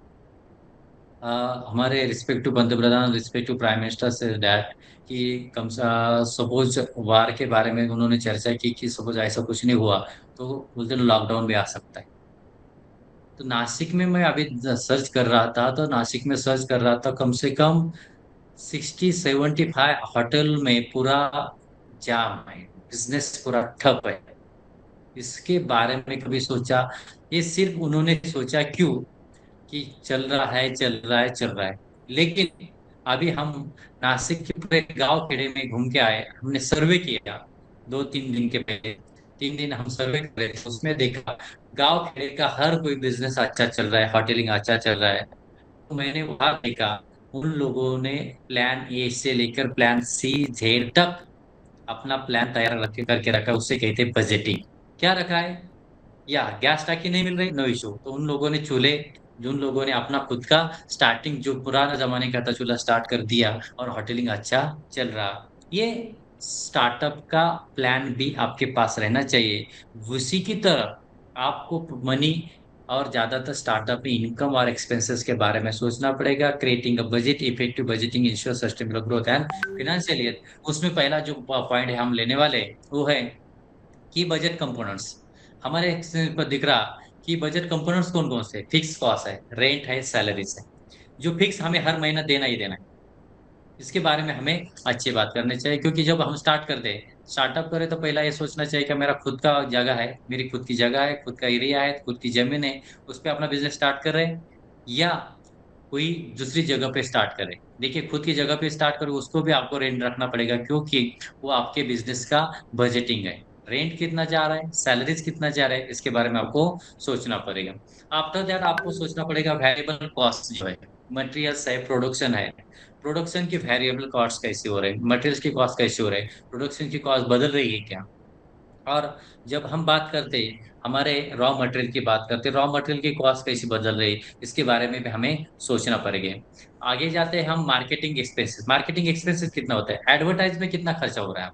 हमारे रिस्पेक्टिव पंतप्रधान, respective prime minister say that कि कम सपोज वार के बारे में उन्होंने चर्चा की कि सपोज ऐसा कुछ नहीं हुआ तो बोलते लॉकडाउन भी आ सकता है। तो नासिक में मैं अभी सर्च कर रहा था, तो नासिक में सर्च कर रहा था, कम से कम 60 75 होटल में पूरा जाम है, बिजनेस पूरा ठप है। इसके बारे में कभी सोचा? ये सिर्फ उन्होंने सोचा क्यों कि चल रहा है चल रहा है चल रहा है। लेकिन अभी हम नासिक के पूरे गांव खेड़े में घूम के आए, हमने सर्वे किया 2 3 दिन के पहले। 3 दिन हम सर्वे कर रहे थे, उसमें देखा गांव खेड़े का हर कोई बिजनेस अच्छा चल रहा है, होटलिंग अच्छा चल रहा है। तो मैंने वहां देखा उन लोगों ने प्लान ए से लेकर प्लान सी जेड तक अपना प्लान तैयार रख करके रखा है, उससे कहते हैं बजटिंग। क्या रखा है? या गैस टाकी नहीं मिल रही, नो इशू, तो उन लोगों ने चूल्हे, जो उन लोगों ने अपना खुद का स्टार्टिंग जो पुराना जमाने का था चूल्हा स्टार्ट कर दिया, और होटलिंग अच्छा चल रहा। ये स्टार्टअप का प्लान भी आपके पास रहना चाहिए। उसी की तरह आपको मनी और ज्यादातर स्टार्टअप में इनकम और एक्सपेंसेस के बारे में सोचना पड़ेगा। Creating a budget, effective budgeting ensure sustainable growth and financial. उसमें पहला जो पॉइंट है हम लेने वाले वो है कि बजट कंपोनेंट्स। हमारे screen पर दिख रहा कि बजट कंपोनेंट्स कौन कौन से, फिक्स कॉस्ट है, रेंट है, सैलरीज है, जो फिक्स हमें हर महीना देना ही देना है। इसके बारे में हमें अच्छी बात करनी चाहिए, क्योंकि जब हम स्टार्ट करते हैं, स्टार्टअप करें तो पहला ये सोचना चाहिए कि मेरा खुद का जगह है, मेरी खुद की जगह है, खुद का एरिया है, खुद की जमीन है, उस पर अपना बिजनेस स्टार्ट कर रहे हैं, या कोई दूसरी जगह पे स्टार्ट करें। देखिए, खुद की जगह पे स्टार्ट करो उसको भी आपको रेंट रखना पड़ेगा, क्योंकि वो आपके बिजनेस का बजटिंग है। रेंट कितना जा रहा है, सैलरीज कितना जा रहा है, इसके बारे में आपको सोचना पड़ेगा। आफ्टर दैट आपको सोचना पड़ेगा वेरिएबल कॉस्ट जो है, मटेरियल्स है, प्रोडक्शन है, प्रोडक्शन की वेरिएबल कॉस्ट कैसे हो रहे हैं, मटेरियल्स की कॉस्ट कैसे हो रहे हैं, प्रोडक्शन की कॉस्ट बदल रही है क्या। और जब हम बात करते हैं, हमारे रॉ मटेरियल की बात करते हैं, रॉ मटेरियल की कॉस्ट कैसे बदल रही है, इसके बारे में भी हमें सोचना पड़ेगा। आगे जाते हैं हम मार्केटिंग एक्सपेंसेस। मार्केटिंग एक्सपेंसेस कितना होता है, एडवर्टाइज में कितना खर्चा हो रहा है,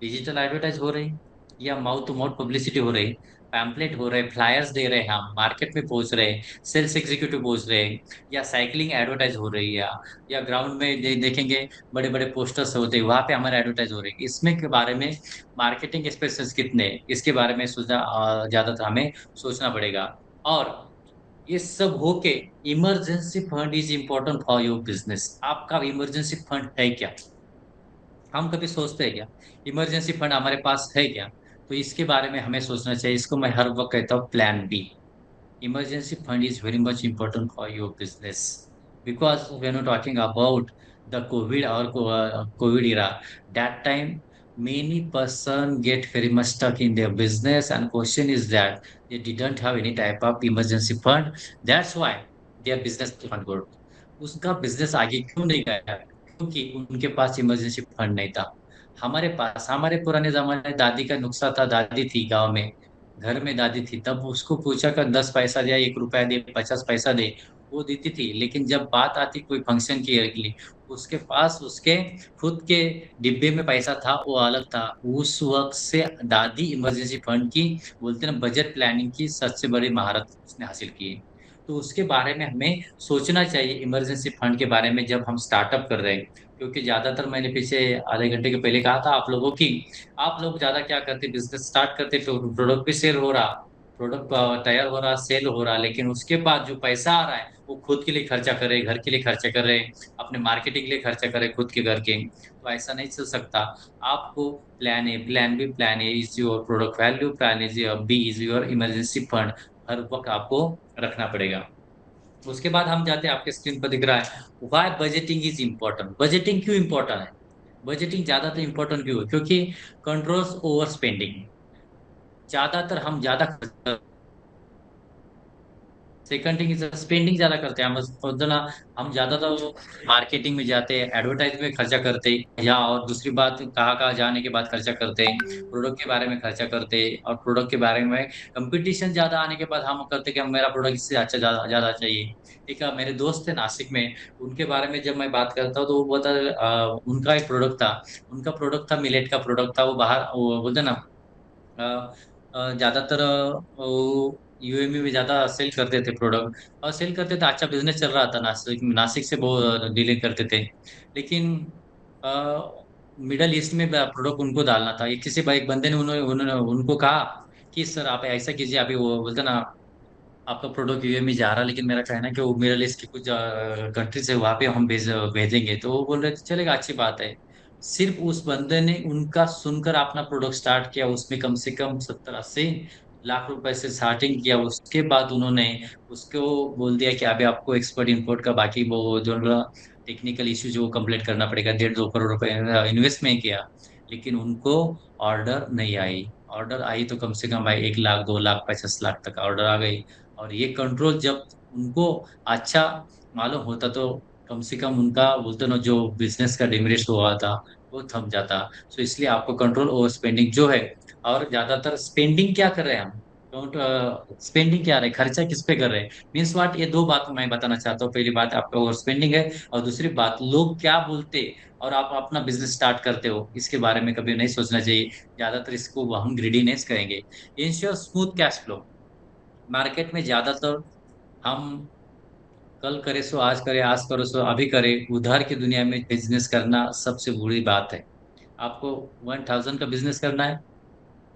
डिजिटल एडवर्टाइज हो रही, या माउथ टू माउथ पब्लिसिटी हो रही, पैम्पलेट हो रहे, फ्लायर्स दे रहे हैं, हम मार्केट में पहुंच रहे, सेल्स एग्जीक्यूटिव पहुंच रहे, या साइकिलिंग एडवर्टाइज हो रही है, या ग्राउंड में देखेंगे बड़े बड़े पोस्टर्स होते हैं, वहां पे हमारे एडवर्टाइज हो रही है। इसमें के बारे में मार्केटिंग एक्सपेंसेस कितने, इसके बारे में सोचना ज्यादातर हमें सोचना पड़ेगा। और ये सब होके emergency fund is important for your business. आपका इमरजेंसी फंड है क्या, हम कभी सोचते हैं क्या, इमरजेंसी फंड हमारे पास है क्या। तो इसके बारे में हमें सोचना चाहिए। इसको मैं हर वक्त कहता हूँ plan B. Emergency fund is very much important for your business, because when you're talking about the COVID or COVID era, that time many person get very much stuck in their business, and question is that they didn't have any type of emergency fund. That's why their business fund go, उसका business आगे क्यों नहीं गया, क्योंकि उनके पास emergency fund नहीं था। हमारे पास, हमारे पुराने जमाने दादी का नुस्खा था, दादी थी गांव में, घर में दादी थी, तब उसको पूछा कर 10 पैसा दे, 1 रुपया दे, 50 पैसा दे, वो देती थी। लेकिन जब बात आती कोई फंक्शन की के लिए, उसके पास उसके खुद के डिब्बे में पैसा था, वो अलग था। उस वक्त से दादी इमरजेंसी फंड की, बोलते ना, बजट प्लानिंग की सबसे बड़ी महारत उसने हासिल की है। तो उसके बारे में हमें सोचना चाहिए, इमरजेंसी फंड के बारे में, जब हम स्टार्टअप कर रहे हैं। क्योंकि ज्यादातर मैंने पीछे आधे घंटे के पहले कहा था आप लोगों की, आप लोग ज्यादा क्या करते, बिजनेस स्टार्ट करते तो प्रोडक्ट भी सेल हो रहा, प्रोडक्ट तैयार हो रहा, सेल हो रहा, लेकिन उसके बाद जो पैसा आ रहा है वो खुद के लिए खर्चा कर रहे, घर के लिए खर्चा कर रहे, अपने मार्केटिंग के लिए खर्चा कर रहे, खुद के घर के। तो ऐसा नहीं चल सकता। आपको plan A, plan B, plan A is your product value, plan is your B is your emergency fund. हर वक्त आपको रखना पड़ेगा। उसके बाद हम जाते हैं, आपके स्क्रीन पर दिख रहा है why budgeting is important. Budgeting क्यों इंपॉर्टेंट है, बजटिंग ज्यादातर इंपॉर्टेंट क्यों है, क्योंकि कंट्रोल्स ओवर स्पेंडिंग। ज्यादातर हम ज्यादा, सेकंड थिंग इज स्पेंडिंग ज्यादा करते हैं हम उतना, हम ज्यादातर मार्केटिंग में जाते हैं, एडवर्टाइज में खर्चा करते हैं, या और दूसरी बात, कहाँ कहाँ जाने के बाद खर्चा करते हैं, प्रोडक्ट के बारे में खर्चा करते हैं, और प्रोडक्ट के बारे में कंपटीशन ज्यादा आने के बाद हम करते हैं कि हम, मेरा प्रोडक्ट इससे अच्छा ज्यादा ज्यादा चाहिए। ठीक है, मेरे दोस्त थे नासिक में, उनके बारे में जब मैं बात करता हूँ तो वो बता, उनका एक प्रोडक्ट था, उनका प्रोडक्ट था मिलेट का प्रोडक्ट था, वो बाहर वो बोलते ना, ज्यादातर यूएमई में ज्यादा सेल करते थे प्रोडक्ट, और सेल करते थे, अच्छा बिजनेस चल रहा था, नासिक नासिक से बहुत डीलिंग करते थे। लेकिन मिडल ईस्ट में प्रोडक्ट उनको डालना था। ये किसी एक बंदे ने उन्होंने उन्होंने उनको कहा कि सर आप ऐसा कीजिए, अभी वो बोलते ना, आपका प्रोडक्ट यूएमई जा रहा, लेकिन मेरा कहना है कि वो मिडल ईस्ट की कुछ कंट्रीज है, वहां पे हम भेजेंगे। तो वो बोल रहे थे चलेगा, अच्छी बात है। सिर्फ उस बंदे ने उनका सुनकर अपना प्रोडक्ट स्टार्ट किया, उसमें कम से कम 70-80 लाख रुपए से स्टार्टिंग किया। उसके बाद उन्होंने उसको बोल दिया कि अभी आपको एक्सपर्ट इंपोर्ट का बाकी वो जो टेक्निकल इश्यू जो कंप्लीट करना पड़ेगा, 1.5-2 करोड़ रुपए इन्वेस्ट में किया। लेकिन उनको ऑर्डर नहीं आई। ऑर्डर आई तो कम से कम भाई 1 लाख, 2 लाख, 50 लाख तक ऑर्डर आ गई। और ये कंट्रोल जब उनको अच्छा मालूम होता, तो कम से कम उनका बोलते ना, जो बिजनेस का डिमरिश हुआ था वो थम जाता। तो इसलिए आपको कंट्रोल ओवर स्पेंडिंग जो है, और ज्यादातर स्पेंडिंग क्या कर रहे हैं हम, स्पेंडिंग क्या रहे, खर्चा किस पे कर रहे हैं, मीन्स व्हाट, ये दो बात मैं बताना चाहता हूँ। पहली बात आपका ओवर स्पेंडिंग है, और दूसरी बात लोग क्या बोलते, और आप अपना बिजनेस स्टार्ट करते हो, इसके बारे में कभी नहीं सोचना चाहिए। ज्यादातर इसको हम ग्रीडीनेस कहेंगे। Ensure smooth cash flow. Market में ज़्यादातर हम कल करे सो आज करे, आज करो सो अभी करे, उधार की दुनिया में बिज़नेस करना सबसे बुरी बात है। आपको 1000 का बिज़नेस करना है,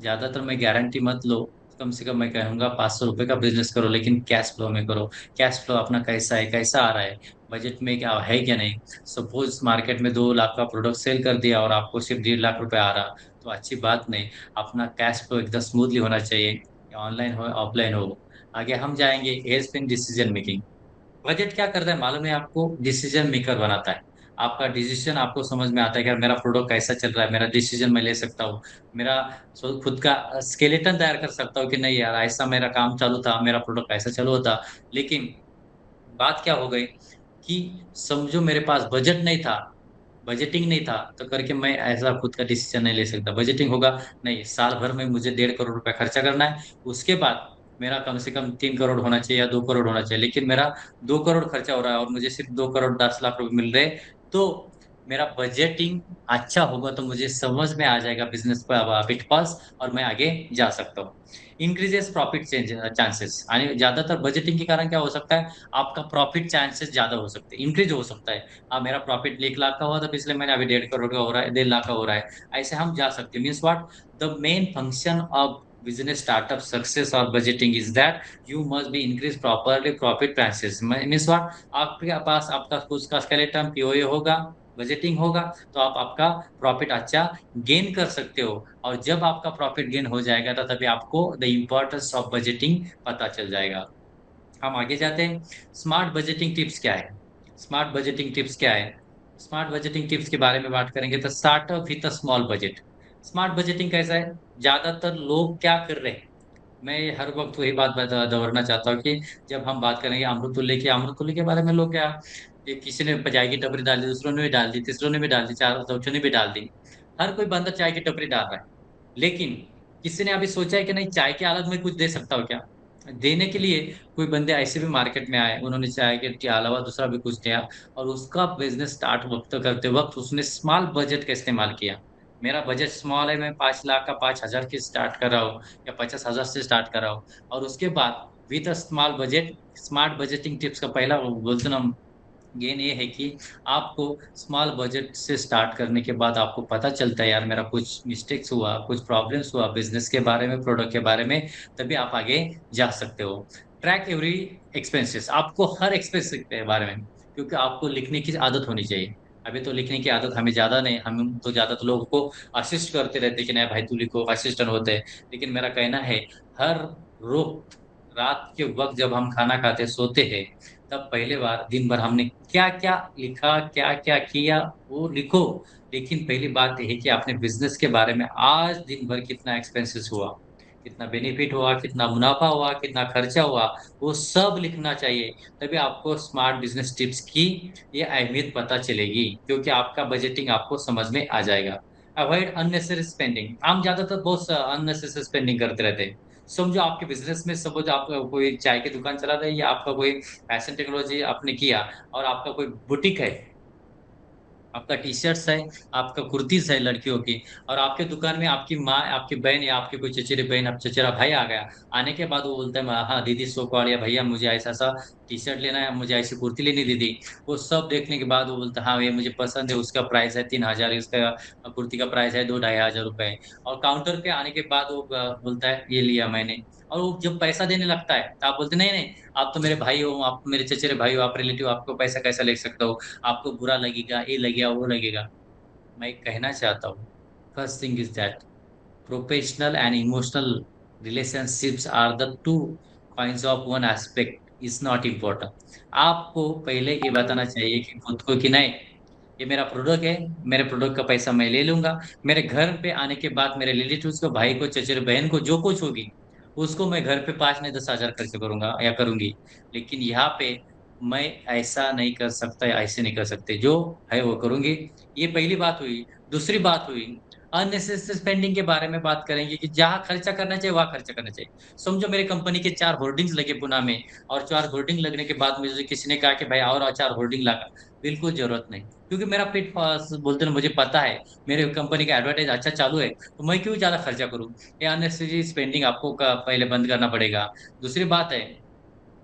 ज्यादातर मैं गारंटी मत लो। कम से कम मैं कहूंगा 500 रुपए का बिजनेस करो, लेकिन कैश फ्लो में करो। कैश फ्लो अपना कैसा है, कैसा आ रहा है, बजट में क्या है क्या नहीं। सपोज मार्केट में 2 लाख का प्रोडक्ट सेल कर दिया और आपको सिर्फ 1.5 लाख रुपए आ रहा, तो अच्छी बात नहीं। अपना कैश फ्लो एकदम स्मूथली होना चाहिए, ऑनलाइन हो ऑफलाइन हो। आगे हम जाएंगे as in decision making. Budget क्या करता है मालूम है आपको? डिसीजन मेकर बनाता है। आपका डिसीजन आपको समझ में आता है कि यार मेरा प्रोडक्ट कैसा चल रहा है, मेरा डिसीजन मैं ले सकता हूँ। मेरा खुद का स्केलेटन तैयार कर सकता हूँ कि नहीं यार, ऐसा मेरा काम चालू था, मेरा प्रोडक्ट ऐसा चालू होता। लेकिन बात क्या हो गई कि समझो मेरे पास बजट नहीं था, बजटिंग नहीं था, तो करके मैं ऐसा खुद का डिसीजन नहीं ले सकता। बजटिंग होगा, नहीं साल भर में मुझे 1.5 करोड़ रुपया खर्चा करना है, उसके बाद मेरा कम से कम 3 करोड़ होना चाहिए या 2 करोड़ होना चाहिए। लेकिन मेरा 2 करोड़ खर्चा हो रहा है और मुझे सिर्फ 2 करोड़ 10 लाख रुपए मिल रहे हैं, तो मेरा बजटिंग अच्छा होगा तो मुझे समझ में आ जाएगा बिजनेस पिटफॉल्स, और मैं आगे जा सकता हूँ। इंक्रीजेस प्रॉफिट चांसेस, यानी ज्यादातर बजटिंग के कारण क्या हो सकता है, आपका प्रॉफिट चांसेस ज्यादा हो सकते हैं, इंक्रीज हो सकता है। मेरा प्रॉफिट 1 लाख का हुआ था पिछले महीने, अभी 1.5 करोड़ का हो रहा है, 1.5 लाख का हो रहा है। ऐसे हम जा सकते हैं। Means what, the main function of business startup success और budgeting is that you must be increase properly profit trances. Means what, आपके पास आपका कुछ का स्केलेटन पीओए होगा, बजटिंग होगा, तो आप आपका प्रॉफिट अच्छा गेन कर सकते हो। और जब आपका प्रॉफिट गेन हो जाएगा तो तभी आपको द इम्पोर्टेंस ऑफ बजटिंग पता चल जाएगा। हम आगे जाते हैं। स्मार्ट बजटिंग टिप्स क्या है? स्मार्ट बजटिंग टिप्स क्या है? स्मार्ट बजटिंग टिप्स के बारे में बात करेंगे तो startup with a small budget. Smart budgeting कैसा है? ज्यादातर लोग क्या कर रहे हैं, मैं हर वक्त वही बात दोहराना चाहता हूँ कि जब हम बात करेंगे अमृतुल्य के बारे में, लोग क्या, ये किसी ने चाय की टपरी डाल दी, दूसरों ने भी डाल दी, तीसरों ने भी डाल दी, चार चौथों ने भी डाल दी। हर कोई बंदा चाय की टपरी डाल रहा है। लेकिन किसी ने अभी सोचा है कि नहीं, चाय के अलग में कुछ दे सकता हूँ क्या? देने के लिए कोई बंदे ऐसे भी मार्केट में आए, उन्होंने चाय के अलावा दूसरा भी कुछ दिया, और उसका बिजनेस स्टार्ट वक्त करते वक्त उसने स्मॉल बजट का इस्तेमाल किया। मेरा बजट स्मॉल है, मैं 5 लाख का 5,000 की स्टार्ट कर रहा हूँ या 50,000 से स्टार्ट कर रहा हूँ। और उसके बाद with a small budget, smart budgeting tips का पहला बोलते ना गेन ये है कि आपको स्मॉल बजट से स्टार्ट करने के बाद आपको पता चलता है यार मेरा कुछ मिस्टेक्स हुआ, कुछ प्रॉब्लम्स हुआ बिजनेस के बारे में, प्रोडक्ट के बारे में, तभी आप आगे जा सकते हो। ट्रैक एवरी एक्सपेंसेस, आपको हर एक्सपेंस के बारे में, क्योंकि आपको लिखने की आदत होनी चाहिए। अभी तो लिखने की आदत हमें ज्यादा नहीं, हम तो ज्यादा तो लोगों को असिस्ट करते रहते हैं कि नहीं भाई तू लिखो, असिस्टेंट होते हैं। लेकिन मेरा कहना है, हर रोज रात के वक्त जब हम खाना खाते सोते हैं, तब पहले बार दिन भर हमने क्या क्या लिखा, क्या क्या किया, वो लिखो। लेकिन पहली बात यह है कि आपने बिजनेस के बारे में आज दिन भर कितना एक्सपेंसेस हुआ, कितना बेनिफिट हुआ, कितना मुनाफा हुआ, कितना खर्चा हुआ, वो सब लिखना चाहिए। तभी आपको स्मार्ट बिजनेस टिप्स की ये अहमियत पता चलेगी, क्योंकि आपका बजटिंग आपको समझ में आ जाएगा। अवॉइड अननेसेसरी स्पेंडिंग, हम ज्यादातर बहुत अननेसेसरी स्पेंडिंग करते रहते हैं। समझो आपके बिजनेस में, सपोज आप कोई चाय की दुकान चला रहे हैं या आपका कोई फैशन टेक्नोलॉजी आपने किया, और आपका कोई बुटीक है, आपका टी शर्ट्स है, आपका कुर्तीज है लड़कियों की, और आपके दुकान में आपकी माँ, आपकी बहन या आपकी कोई चचेरी बहन, आप चचेरा भाई आ गया। आने के बाद वो बोलता है हाँ दीदी सो कॉल, या भैया मुझे ऐसा सा टी शर्ट लेना है, मुझे ऐसी कुर्ती लेनी दीदी। वो सब देखने के बाद वो बोलता है हाँ ये मुझे पसंद है, उसका प्राइस है 3,000, इसका कुर्ती का प्राइस है 2-2,500 रुपए। और काउंटर पे आने के बाद वो बोलता है ये लिया मैंने। और वो जब पैसा देने लगता है तो आप बोलते नहीं नहीं, आप तो मेरे भाई हो, आप मेरे चचेरे भाई हो, आप रिलेटिव, आपको पैसा कैसा ले सकता हो, आपको बुरा लगेगा, ये लगेगा वो लगेगा। मैं कहना चाहता हूँ, first thing is that professional and emotional relationships are the two coins of one aspect, is not important. आपको पहले ये बताना चाहिए कि खुद को कि नहीं, ये मेरा प्रोडक्ट है, मेरे प्रोडक्ट का पैसा मैं ले लूंगा। मेरे घर पे आने के बाद मेरे रिलेटिव्स को, भाई को, चचेरे बहन को, जो कुछ होगी उसको मैं घर पे 5 नहीं 10 हजार खर्च करूंगा या करूंगी। लेकिन यहाँ पे मैं ऐसा नहीं कर सकता या ऐसे नहीं कर सकते, जो है वो करूंगी। ये पहली बात हुई। दूसरी बात हुई, अननेसेसरी स्पेंडिंग के बारे में बात करेंगे कि जहाँ खर्चा करना चाहिए वहां खर्चा करना चाहिए। समझो मेरे कंपनी के 4 होर्डिंग्स लगे पुणे में, और 4 होर्डिंग लगने के बाद मुझे किसी ने कहा कि भाई और 4 होर्डिंग लगा, बिल्कुल जरूरत नहीं। क्योंकि मेरा पेट बोलते ना, मुझे पता है मेरे कंपनी का एडवर्टाइज अच्छा चालू है, तो मैं क्यों ज्यादा खर्चा करूं। ये अननेसेसरी स्पेंडिंग आपको पहले बंद करना पड़ेगा। दूसरी बात है,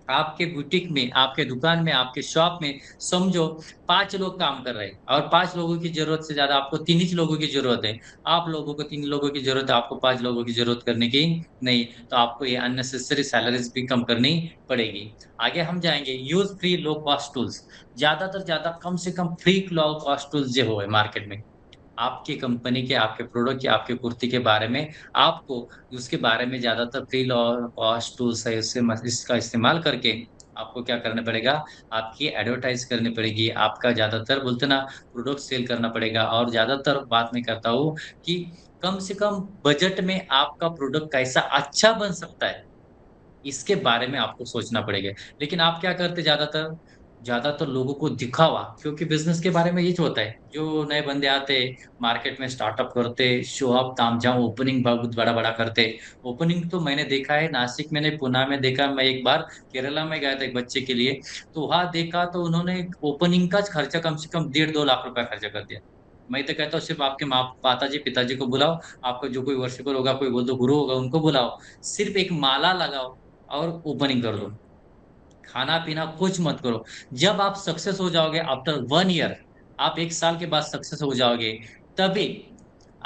आपके बुटीक में, आपके दुकान में, आपके शॉप में समझो 5 लोग काम कर रहे हैं, और 5 लोगों की जरूरत से ज्यादा आपको 3 ही लोगों की जरूरत है। आप लोगों को 3 लोगों की जरूरत है, आपको 5 लोगों की जरूरत करने की नहीं। तो आपको ये अननेसेसरी सैलरीज भी कम करनी पड़ेगी। आगे हम जाएंगे, use free low cost tools. ज्यादातर ज्यादा कम से कम फ्री लो कॉस्ट टूल्स जो हो मार्केट में, आपकी कंपनी के, आपके प्रोडक्ट के, आपके कुर्ती के बारे में आपको उसके बारे में ज्यादातर फ्री कॉस्ट टूल्स है, उससे इसका इस्तेमाल करके आपको क्या करना पड़ेगा, आपकी एडवर्टाइज करनी पड़ेगी, आपका ज्यादातर बोलते ना प्रोडक्ट सेल करना पड़ेगा। और ज्यादातर बात मैं करता हूँ कि कम से कम बजट में आपका प्रोडक्ट कैसा अच्छा बन सकता है, इसके बारे में आपको सोचना पड़ेगा। लेकिन आप क्या करते ज्यादातर, ज्यादातर लोगों को दिखावा, क्योंकि बिजनेस के बारे में ये जो होता है, जो नए बंदे आते मार्केट में, स्टार्टअप करते, शो ऑफ तामझाम ओपनिंग बहुत बड़ा बड़ा करते। ओपनिंग तो मैंने देखा है, नासिक में नहीं, पुणे में देखा। मैं एक बार केरला में गया था एक बच्चे के लिए, तो वहां देखा तो उन्होंने ओपनिंग का खर्चा कम से कम 1.5-2 लाख रुपया खर्चा कर दिया। मैं तो कहता हूँ सिर्फ आपके माँ माताजी पिताजी को बुलाओ, आपका जो कोई वर्शिपर होगा, कोई बोल दो गुरु होगा, उनको बुलाओ, सिर्फ एक माला लगाओ और ओपनिंग कर दो। खाना पीना कुछ मत करो। जब आप सक्सेस हो जाओगे आफ्टर 1 ईयर, आप 1 साल के बाद सक्सेस हो जाओगे, तभी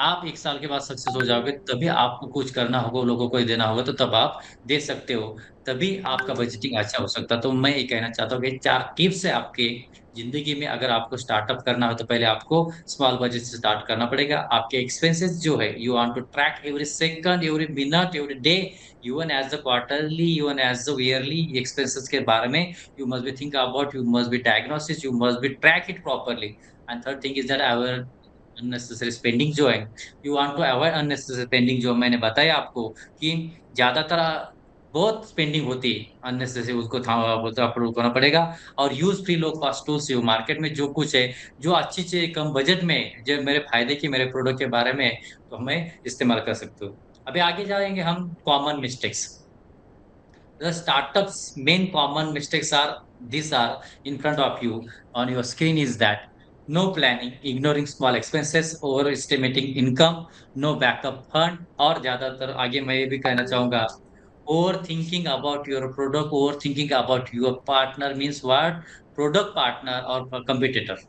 आप 1 साल के बाद सक्सेस हो जाओगे, तभी आपको कुछ करना होगा, लोगों को ही देना होगा, तो तब आप दे सकते हो। तभी आपका बजटिंग अच्छा हो सकता है। तो मैं ये कहना चाहता हूँ कि 4 टिप्स है आपके जिंदगी में। अगर आपको स्टार्टअप करना हो तो पहले आपको स्मॉल बजट से स्टार्ट करना पड़ेगा। आपके एक्सपेंसेस जो है, you want to track every second, every minute, every day, even as the quarterly, even as the yearly expenses के बारे में you must be think about, you must be diagnosis, you must be track it properly. And third thing is that our unnecessary spending जो है, you want to avoid unnecessary spending, जो मैंने बताया आपको कि ज्यादातर बहुत स्पेंडिंग होती है अननेसेसरी, उसको अप्रूव करना पड़ेगा। और use free low cost tools, जो मार्केट में जो कुछ है, जो अच्छी चीज कम बजट में, जो मेरे फायदे की, मेरे प्रोडक्ट के बारे में, तो हमें इस्तेमाल कर सकते हो। अभी आगे जाएंगे हम, common mistakes. The startup's main common mistakes are, these are in front of you on your screen, is that no planning, ignoring small expenses, overestimating income, no backup fund, और ज्यादातर आगे मैं ये भी कहना चाहूंगा, over thinking about your product, over thinking about your partner, means what, product partner और competitor.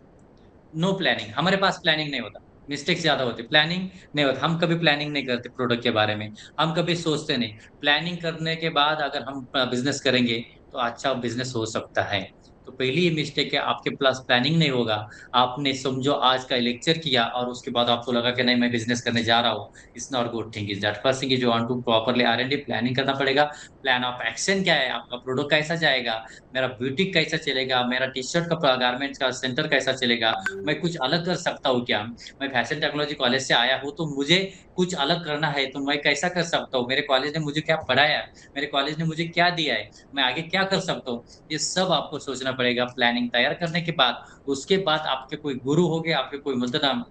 No planning, हमारे पास प्लानिंग नहीं होता, मिस्टेक ज्यादा होती, प्लानिंग नहीं होता, हम कभी प्लानिंग नहीं करते प्रोडक्ट के बारे में, हम कभी सोचते नहीं। प्लानिंग करने के बाद अगर हम बिजनेस करेंगे तो अच्छा बिजनेस हो सकता है। तो पहली ये मिस्टेक है, आपके पास प्लानिंग नहीं होगा। आपने समझो आज का लेक्चर किया और उसके बाद आपको लगा कि नहीं मैं बिजनेस करने जा रहा हूँ, it's not good thing. Is that first thing is you want to properly R&D planning करना पड़ेगा। प्लान ऑफ एक्शन क्या है, आपका प्रोडक्ट कैसा जाएगा, मेरा ब्यूटिक कैसा चलेगा, मेरा टी शर्ट का गारमेंट्स का सेंटर कैसा चलेगा, मैं कुछ अलग कर सकता हूँ क्या, मैं फैशन टेक्नोलॉजी कॉलेज से आया हूँ तो मुझे कुछ अलग करना है, तो मैं कैसा कर सकता हूँ, मेरे कॉलेज ने मुझे क्या पढ़ाया है, मेरे कॉलेज ने मुझे क्या दिया है, मैं आगे क्या कर सकता हूँ। ये सब आपको सोचना पड़ेगा प्लानिंग तैयार करने के बाद। उसके बाद आपके कोई गुरु हो गए, आपके कोई मतलब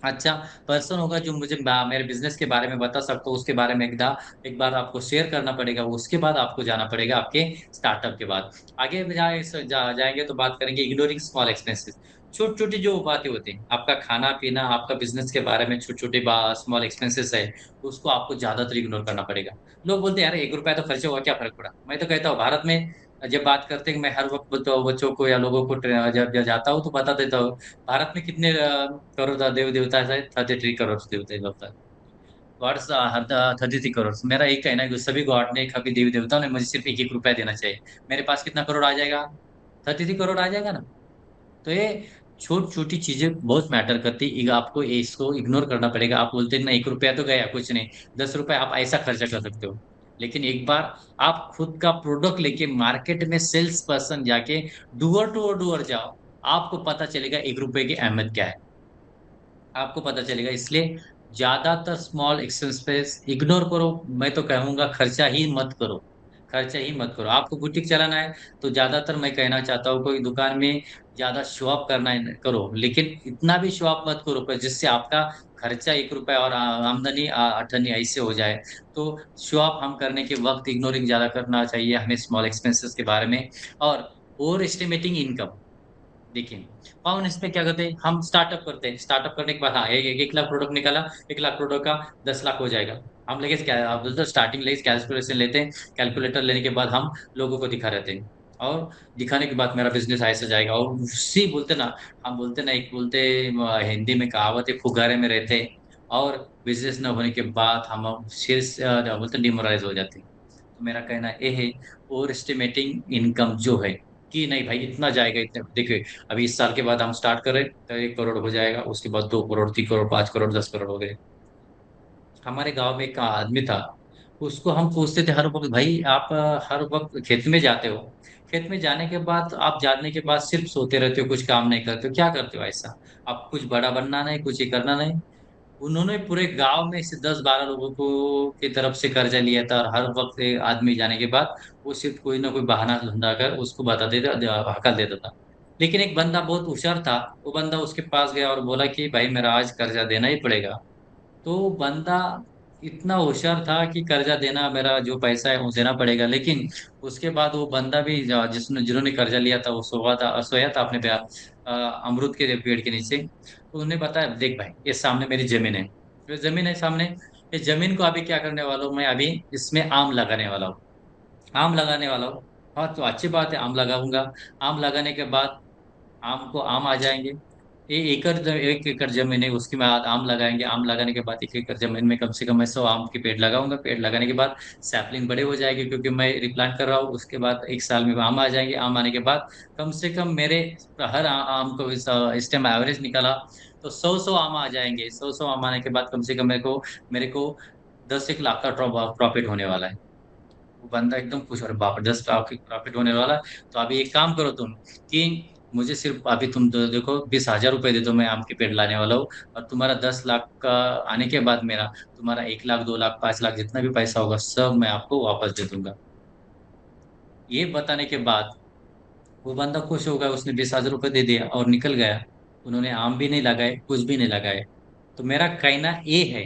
अच्छा पर्सन होगा जो मुझे मेरे बिजनेस के बारे में बता सकता हो, उसके बारे में एक बार आपको शेयर करना पड़ेगा। उसके बाद आपको जाना पड़ेगा आपके स्टार्टअप के बाद। आगे जाएंगे तो बात करेंगे इग्नोरिंग स्मॉल एक्सपेंसेस। छोटी छोटी जो बातें होती हैं, आपका खाना पीना, आपका बिजनेस के बारे में छोटे छोटे स्मॉल एक्सपेंसेस है, उसको आपको ज्यादातर इग्नोर करना पड़ेगा। लोग बोलते हैं यार 1 रुपया तो खर्चा हुआ, क्या फर्क पड़ा। मैं तो कहता हूँ भारत में जब बात करते हैं, मैं हर वक्त बच्चों को या लोगों को जब जाता हूँ तो बता देता हूँ, भारत में कितने करोड़ देव देवता है, 33 करोड़ देवता देवता है, गॉड्स 33 करोड़। मेरा एक कहना है कि सभी गॉड ने, कभी देवी देवताओं ने मुझे सिर्फ 1-1 रुपया देना चाहिए, मेरे पास कितना करोड़ आ जाएगा, 33 करोड़ आ जाएगा ना। तो ये छोटी छोटी चीजें बहुत मैटर करती है, आपको इसको इग्नोर करना पड़ेगा। आप बोलते हैं ना 1 रुपया तो गया कुछ नहीं, 10 रुपए आप ऐसा खर्चा कर सकते हो। लेकिन एक बार आप खुद का प्रोडक्ट लेके मार्केट में सेल्स पर्सन जाके डूअर टू डूअर जाओ, आपको पता चलेगा 1 रुपए की अहमियत क्या है, आपको पता चलेगा। इसलिए ज्यादातर स्मॉल एक्सपेंसेस इग्नोर करो। मैं तो कहूंगा खर्चा ही मत करो, खर्चा ही मत करो। आपको बुटीक चलाना है तो ज्यादातर मैं कहना चाहता हूँ कोई दुकान में ज्यादा शो ऑफ करना करो, लेकिन इतना भी शो ऑफ मत करो पर जिससे आपका खर्चा 1 रुपया और आमदनी 8 आने ऐसे हो जाए। तो शो ऑफ हम करने के वक्त इग्नोरिंग ज्यादा करना चाहिए हमें स्मॉल एक्सपेंसेस के बारे में। और ओवर एस्टिमेटिंग इनकम, देखिए, पाउन इसमें क्या करते हैं, हम स्टार्टअप करते हैं, स्टार्टअप करने के बाद हाँ, 1 लाख प्रोडक्ट निकाला, 1 लाख प्रोडक्ट का 10 लाख हो जाएगा। हम लेके क्या, आप बोलते हो स्टार्टिंग लेके कैलकुलेशन लेते हैं, कैलकुलेटर लेने के बाद हम लोगों को दिखा रहते हैं, और दिखाने के बाद मेरा बिजनेस ऐसे जाएगा। और उसी बोलते ना, हम बोलते ना, एक बोलते हिंदी में कहावत है, फुगारे में रहते हैं, और बिजनेस न होने के बाद हम शीर्ष बोलते डिमोरलाइज हो जाते हैं। तो मेरा कहना ये है, ओवर एस्टिमेटिंग इनकम जो है, कि नहीं भाई इतना जाएगा, इतने देखिए, अभी इस साल के बाद हम स्टार्ट करें तो 1 करोड़ हो जाएगा, उसके बाद 2 करोड़, 3 करोड़, 5 करोड़, 10 करोड़ हो गए। हमारे गांव में एक आदमी था, उसको हम पूछते थे हर वक्त, भाई आप हर वक्त खेत में जाते हो, खेत में जाने के बाद आप जाने के बाद सिर्फ सोते रहते हो, कुछ काम नहीं करते हो, क्या करते हो ऐसा? आप कुछ बड़ा बनना नहीं, कुछ ये करना नहीं। उन्होंने पूरे गांव में से 10-12 लोगों को की तरफ से कर्जा लिया था, और हर वक्त एक आदमी जाने के बाद वो सिर्फ कोई ना कोई बहाना ढूंढा कर उसको बता देता, हकल देता था। लेकिन एक बंदा बहुत होशियार था, वो बंदा उसके पास गया और बोला कि भाई मेरा आज कर्जा देना ही पड़ेगा। तो बंदा इतना होशियार था कि कर्जा देना, मेरा जो पैसा है वो देना पड़ेगा। लेकिन उसके बाद वो बंदा भी जिसने जिन्होंने कर्जा लिया था, वो सोया था अपने अमरूद के पेड़ के नीचे। तो उन्हें बताया, देख भाई ये सामने मेरी जमीन है, ये जमीन है सामने, ये जमीन को अभी क्या करने वाला हूँ मैं, अभी इसमें आम लगाने वाला हूँ, आम लगाने वाला हूँ। हाँ तो अच्छी बात है, आम लगाऊंगा। आम लगाने के बाद आम आ जाएंगे। 1 एकड़ जमीन है, उसके बाद आम लगाएंगे, आम लगाने के बाद 1 एकड़ जमीन में कम से कम मैं 100 आम के पेड़ लगाऊंगा। पेड़ लगाने के बाद सैपलिंग बड़े हो जाएंगे, क्योंकि मैं रिप्लांट कर रहा हूँ। उसके बाद 1 साल में आम आ जाएंगे, आम आने के बाद कम से कम मेरे हर आम को इस टाइम एवरेज निकाला तो 100 आम आ जाएंगे। 100 आम आने के बाद कम से कम मेरे को 10 1 लाख का प्रॉफिट होने वाला है। वो बंदा एकदम खुश हो रहा, बाप रे, 10 लाख की प्रॉफिट होने वाला है। तो अभी एक काम करो तुम, कि मुझे सिर्फ अभी तुम देखो 20,000 रुपए दे दो, मैं आम के पेड़ लाने वाला हूँ, और तुम्हारा 10 लाख का आने के बाद मेरा तुम्हारा 1 लाख, 2 लाख, 5 लाख जितना भी पैसा होगा सब मैं आपको वापस दे दूंगा। ये बताने के बाद वो बंदा खुश हो गया, उसने 20,000 रुपये दे दिया और निकल गया। उन्होंने आम भी नहीं लगाए, कुछ भी नहीं लगाए। तो मेरा कहना ये है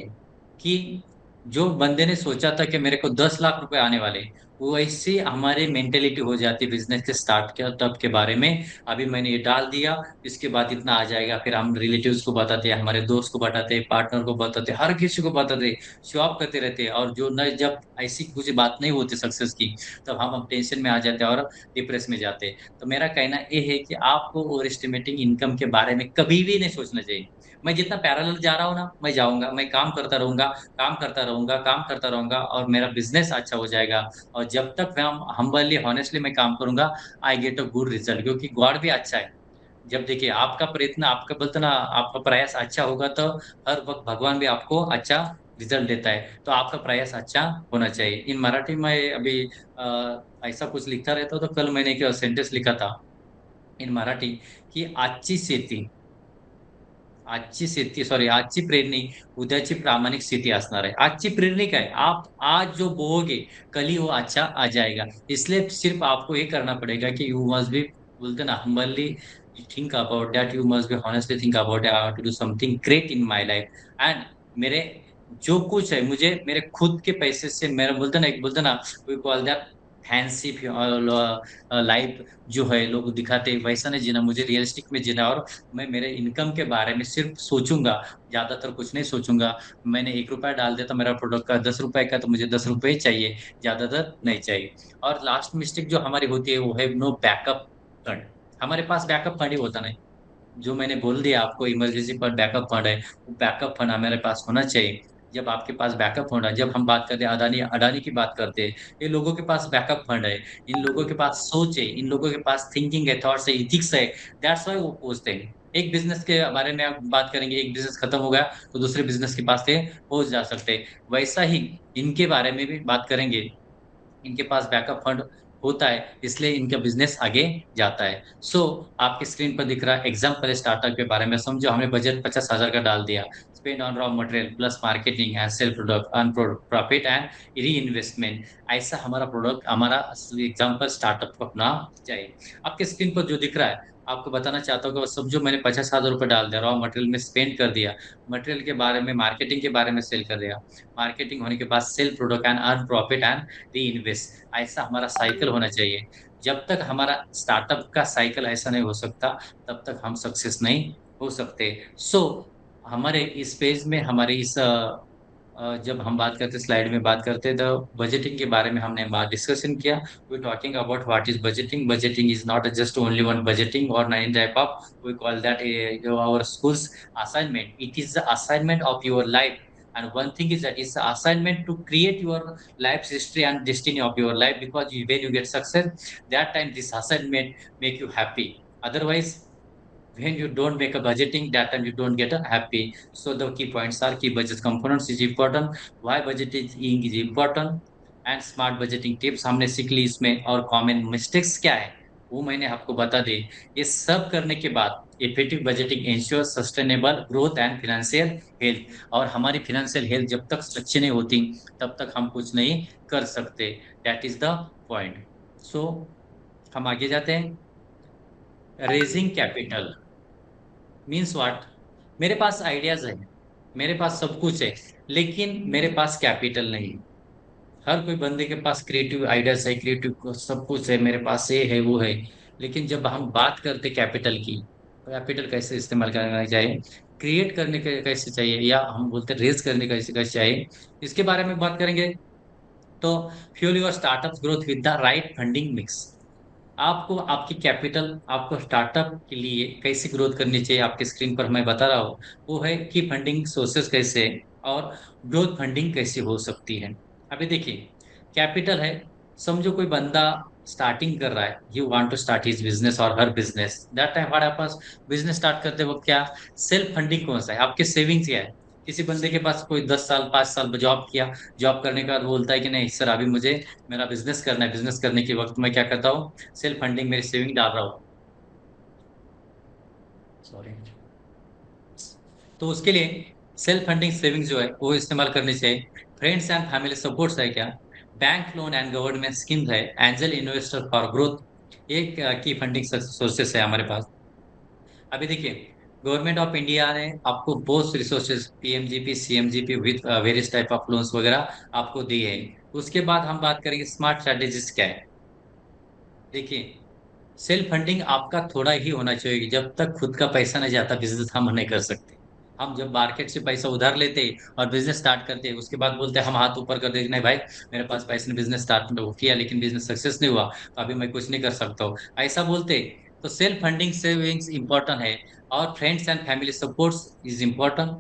कि जो बंदे ने सोचा था कि मेरे को 10 लाख रुपए आने वाले, वो ऐसी हमारी मेंटेलिटी हो जाती बिजनेस के स्टार्ट के तब के बारे में, अभी मैंने ये डाल दिया, इसके बाद इतना आ जाएगा। फिर हम रिलेटिव्स को बताते हैं, हमारे दोस्त को बताते हैं, पार्टनर को बताते हैं, हर किसी को बताते हैं, शो ऑफ करते रहते हैं। और जो न जब ऐसी कुछ बात नहीं होती सक्सेस की, तब हम टेंशन में आ जाते हैं और डिप्रेस में जाते हैं। तो मेरा कहना ये है कि आपको ओवर एस्टिमेटिंग इनकम के बारे में कभी भी नहीं सोचना चाहिए। मैं जितना पैरेलल जा रहा हूँ ना, मैं जाऊंगा, मैं काम करता रहूंगा, काम करता रहूंगा, काम करता रहूंगा, और मेरा बिजनेस अच्छा हो जाएगा। और जब तक मैं हम्बली हॉनेस्टली मैं काम करूंगा, I get a good result, क्योंकि गॉड भी अच्छा है। जब देखिए आपका प्रयत्न, आपका बोलते ना, आपका प्रयास अच्छा होगा तो हर वक्त भगवान भी आपको अच्छा रिजल्ट देता है। तो आपका प्रयास अच्छा होना चाहिए। इन मराठी में अभी ऐसा कुछ लिखता रहता हूं, तो कल मैंने एक सेंटेंस लिखा था इन मराठी, की आजची प्रेरणी उद्याची प्रामाणिक स्थिती असणार आहे। आजची प्रेरणी काय, आप आज जो बोओगे कल ही वो अच्छा आ जाएगा। इसलिए सिर्फ आपको ये करना पड़ेगा कि यू मस्ट बी, बोलते ना, humbly think about that, you must be honestly think about to do something great in my life. And मेरे जो कुछ है, मुझे मेरे खुद के पैसे से, मेरा बोलते ना, एक बोलते ना, we call that fancy life जो है लोग दिखाते हैं, वैसा नहीं जीना, मुझे रियलिस्टिक में जीना। और मैं मेरे इनकम के बारे में सिर्फ सोचूंगा, ज्यादातर कुछ नहीं सोचूंगा। मैंने 1 रुपया डाल दिया तो मेरा प्रोडक्ट का 10 रुपए का, तो मुझे 10 रुपए ही चाहिए, ज्यादातर नहीं चाहिए। और लास्ट मिस्टेक जो हमारी होती है वो है नो बैकअप फंड। हमारे पास बैकअप फंड ही होता नहीं। जो मैंने बोल दिया आपको, इमरजेंसी पर बैकअप फंड है, वो बैकअप फंड हमारे पास होना चाहिए। जब आपके पास बैकअप फंड है, जब हम बात करते हैं अडानी अडानी की बात करते हैं, ये लोगों के पास बैकअप फंड है, इन लोगों के पास सोच है, इन लोगों के पास थिंकिंग है, थॉट्स है, इथिक्स है। दैट्स व्हाई वो पूछते हैं। एक बिजनेस के बारे में आप बात करेंगे, एक बिजनेस खत्म हो गया तो दूसरे बिजनेस के पास से पहुंच जा सकते हैं। वैसा ही इनके बारे में भी बात करेंगे, इनके पास बैकअप फंड होता है, इसलिए इनका बिजनेस आगे जाता है। सो आपकी स्क्रीन पर दिख रहा है एग्जाम्पल स्टार्टअप के बारे में। समझो हमने बजट 50,000 का डाल दिया, spend on raw material plus marketing and sell product, earn profit and reinvestment. ऐसा हमारा प्रोडक्ट, हमारा एग्जाम्पल स्टार्टअप को अपना चाहिए। आपके स्क्रीन पर जो दिख रहा है, आपको बताना चाहता हूँ कि समझो मैंने 50,000 रुपये डाल दिया, रॉ मटेरियल में स्पेंड कर दिया, मटेरियल के बारे में, मार्केटिंग के बारे में सेल कर दिया, मार्केटिंग होने के बाद sell product and earn profit and reinvest. ऐसा हमारा साइकिल होना चाहिए। जब तक हमारा स्टार्टअप का साइकिल ऐसा नहीं हो सकता, तब तक हम सक्सेस नहीं हो सकते। सो हमारे इस पेज में, हमारे इस जब हम बात करते, स्लाइड में बात करते, तो बजटिंग के बारे में हमने बात डिस्कशन किया। We talking about what is budgeting. Budgeting is not just only one budgeting और nine type of, we call that our schools assignment. It is the assignment of your life, and one thing is that it's the assignment to create your life's history and destiny of your life, because when you get success, that time this assignment make you happy. Otherwise, when you don't make a budgeting, that time you don't get a happy. So the key points are: key budget components is important, why budgeting is important, and smart budgeting tips हमने सीख ली इसमें, और common mistakes क्या है वो मैंने आपको बता दी। ये सब करने के बाद effective budgeting ensure sustainable growth and financial health. और हमारी फिनेंशियल हेल्थ जब तक अच्छी नहीं होती, तब तक हम कुछ नहीं कर सकते। That is the point. So हम आगे जाते हैं। Raising capital means what. मेरे पास आइडियाज है, मेरे पास सब कुछ है, लेकिन मेरे पास कैपिटल नहीं। हर कोई बंदे के पास क्रिएटिव आइडियाज है, क्रिएटिव सब कुछ है, मेरे पास ये है वो है। लेकिन जब हम बात करते कैपिटल की, कैपिटल कैसे इस्तेमाल करना चाहिए, क्रिएट करने के कैसे चाहिए, या हम बोलते हैं रेज करने कैसे कैसे चाहिए, इसके बारे में बात करेंगे। तो fuel your startup growth with the right funding mix. आपको आपकी कैपिटल, आपको स्टार्टअप के लिए कैसी ग्रोथ करनी चाहिए, आपके स्क्रीन पर मैं बता रहा हूँ। वो है कि फंडिंग सोर्सेस कैसे है, और ग्रोथ फंडिंग कैसी हो सकती है। अभी देखिए, कैपिटल है, समझो कोई बंदा स्टार्टिंग कर रहा है, you want to start his business और हर business, that time what happens, business start करते वक्त क्या, सेल्फ फंडिंग कौन सा है, आपके सेविंग्स क्या है। किसी बंदे के पास कोई 10 साल 5 साल जॉब किया, जॉब करने के बाद बोलता है कि नहीं सर, अभी मुझे मेरा बिजनेस करना है, बिजनेस करने के वक्त मैं क्या करता हूँ, सेल्फ फंडिंग मेरी सेविंग डाल रहा हूँ। सॉरी। तो उसके लिए सेल्फ फंडिंग सेविंग जो है वो इस्तेमाल करनी चाहिए। फ्रेंड्स एंड फैमिली सपोर्ट्स है क्या, bank loan and government scheme है, एंजल इन्वेस्टर फॉर ग्रोथ, ये की फंडिंग सोर्सेस है हमारे पास। अभी देखिए, गवर्नमेंट ऑफ इंडिया ने आपको बहुत resources, PMGP CMGP with various type of loans वगैरह आपको दिए हैं। उसके बाद हम बात करेंगे स्मार्ट स्ट्रेटेजीज क्या है। देखिए, सेल्फ फंडिंग आपका थोड़ा ही होना चाहिए, जब तक खुद का पैसा नहीं जाता बिजनेस हम नहीं कर सकते। हम जब मार्केट से पैसा उधार लेते हैं और बिजनेस स्टार्ट करते हैं, उसके बाद बोलते हैं, हम हाथ ऊपर कर देते, नहीं भाई मेरे पास पैसे ने, बिजनेस स्टार्ट किया लेकिन बिजनेस सक्सेस नहीं हुआ, तो अभी मैं कुछ नहीं कर सकता हूँ, ऐसा बोलते। तो सेल्फ फंडिंग सेविंग्स इंपॉर्टेंट है, और friends and family supports is important,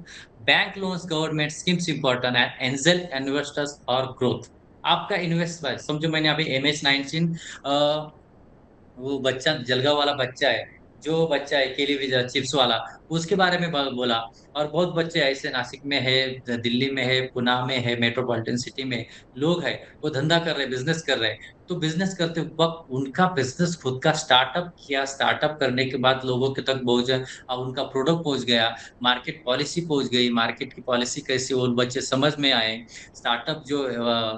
bank loans government schemes important, and angel investors और ग्रोथ। आपका इन्वेस्ट, समझो मैंने अभी MS-19, वो बच्चा जलगांव वाला बच्चा है, जो बच्चा है केली विजय चिप्स वाला, उसके बारे में बोला। और बहुत बच्चे ऐसे नासिक में है, दिल्ली में है, पुणे में है, मेट्रोपॉलिटन सिटी में लोग है, वो धंधा कर रहे हैं, बिजनेस कर रहे हैं। तो बिजनेस करते वक्त उनका बिजनेस खुद का स्टार्टअप किया, स्टार्टअप करने के बाद लोगों के तक पहुंचा, और उनका प्रोडक्ट पहुंच गया, मार्केट पॉलिसी पहुंच गई, मार्केट की पॉलिसी कैसी वो बच्चे समझ में आए। स्टार्टअप जो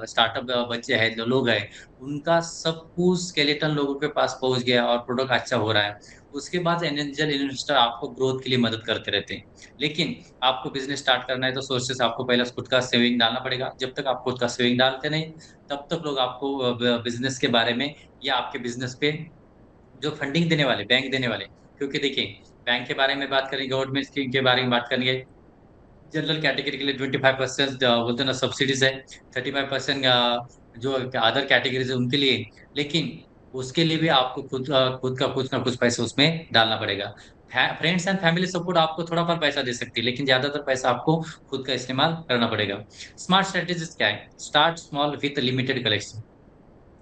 स्टार्टअप बच्चे हैं, जो लोग हैं, उनका सब कुछ स्केलेटन लोगों के पास पहुंच गया और प्रोडक्ट अच्छा हो रहा है। उसके बाद एंजल इन्वेस्टर आपको ग्रोथ के लिए मदद करते रहते हैं। लेकिन आपको बिजनेस स्टार्ट करना है तो सोर्सेस आपको पहले खुद का सेविंग डालना पड़ेगा। जब तक आप खुद का सेविंग डालते नहीं, तब तक लोग आपको बिजनेस के बारे में, या आपके बिजनेस पे जो फंडिंग देने वाले, बैंक देने वाले, क्योंकि देखिए, बैंक के बारे में बात करेंगे, गवर्नमेंट स्कीम के बारे में बात करेंगे, जनरल कैटेगरी के लिए 25% बोलते हैं ना सब्सिडीज है, 35% जो अदर कैटेगरीज है उनके लिए। लेकिन उसके लिए भी आपको खुद का कुछ ना कुछ पैसा उसमें डालना पड़ेगा। फ्रेंड्स एंड फैमिली सपोर्ट आपको थोड़ा पर पैसा दे सकती है, लेकिन ज्यादातर पैसा आपको खुद का इस्तेमाल करना पड़ेगा। स्मार्ट स्ट्रेटेजीज क्या है, start small with limited collection.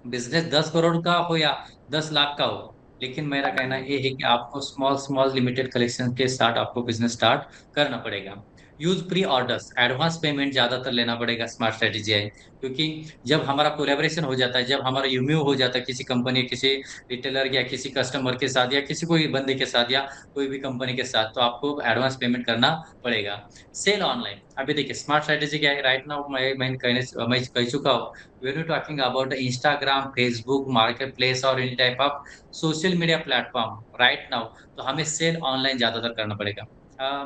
Business 10 crore का हो या 10 लाख का हो, लेकिन मेरा कहना ये है कि आपको स्मॉल स्मॉल लिमिटेड कलेक्शन के साथ आपको बिजनेस स्टार्ट करना पड़ेगा। Use pre orders, advance payment ज्यादातर लेना पड़ेगा, स्मार्ट स्ट्रेटेजी है। क्योंकि जब हमारा कोलेबोरेशन हो जाता है, जब हमारा यूम्यू हो जाता है किसी कंपनी, किसी रिटेलर या किसी कस्टमर के साथ, या किसी कोई बंदे के साथ, या कोई भी कंपनी के साथ, तो आपको एडवांस पेमेंट करना पड़ेगा। सेल ऑनलाइन, अभी देखिए स्मार्ट स्ट्रेटेजी क्या है, राइट नाउ मैं कह चुका हूँ, when you're talking about the Instagram, Facebook, marketplace और any type of social media platform right now, तो हमें सेल ऑनलाइन ज्यादातर करना पड़ेगा।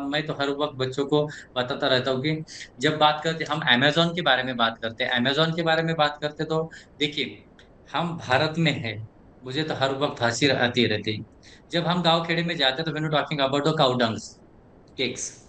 मैं तो हर वक्त बच्चों को बताता रहता हूँ कि जब बात करते, हम अमेजोन के बारे में बात करते हैं, अमेजोन के बारे में बात करते, तो देखिए हम भारत में है, मुझे तो हर वक्त हंसी आती रहती। जब हम गांव खेड़े में जाते हैं तो when talking about the cow dungs cakes,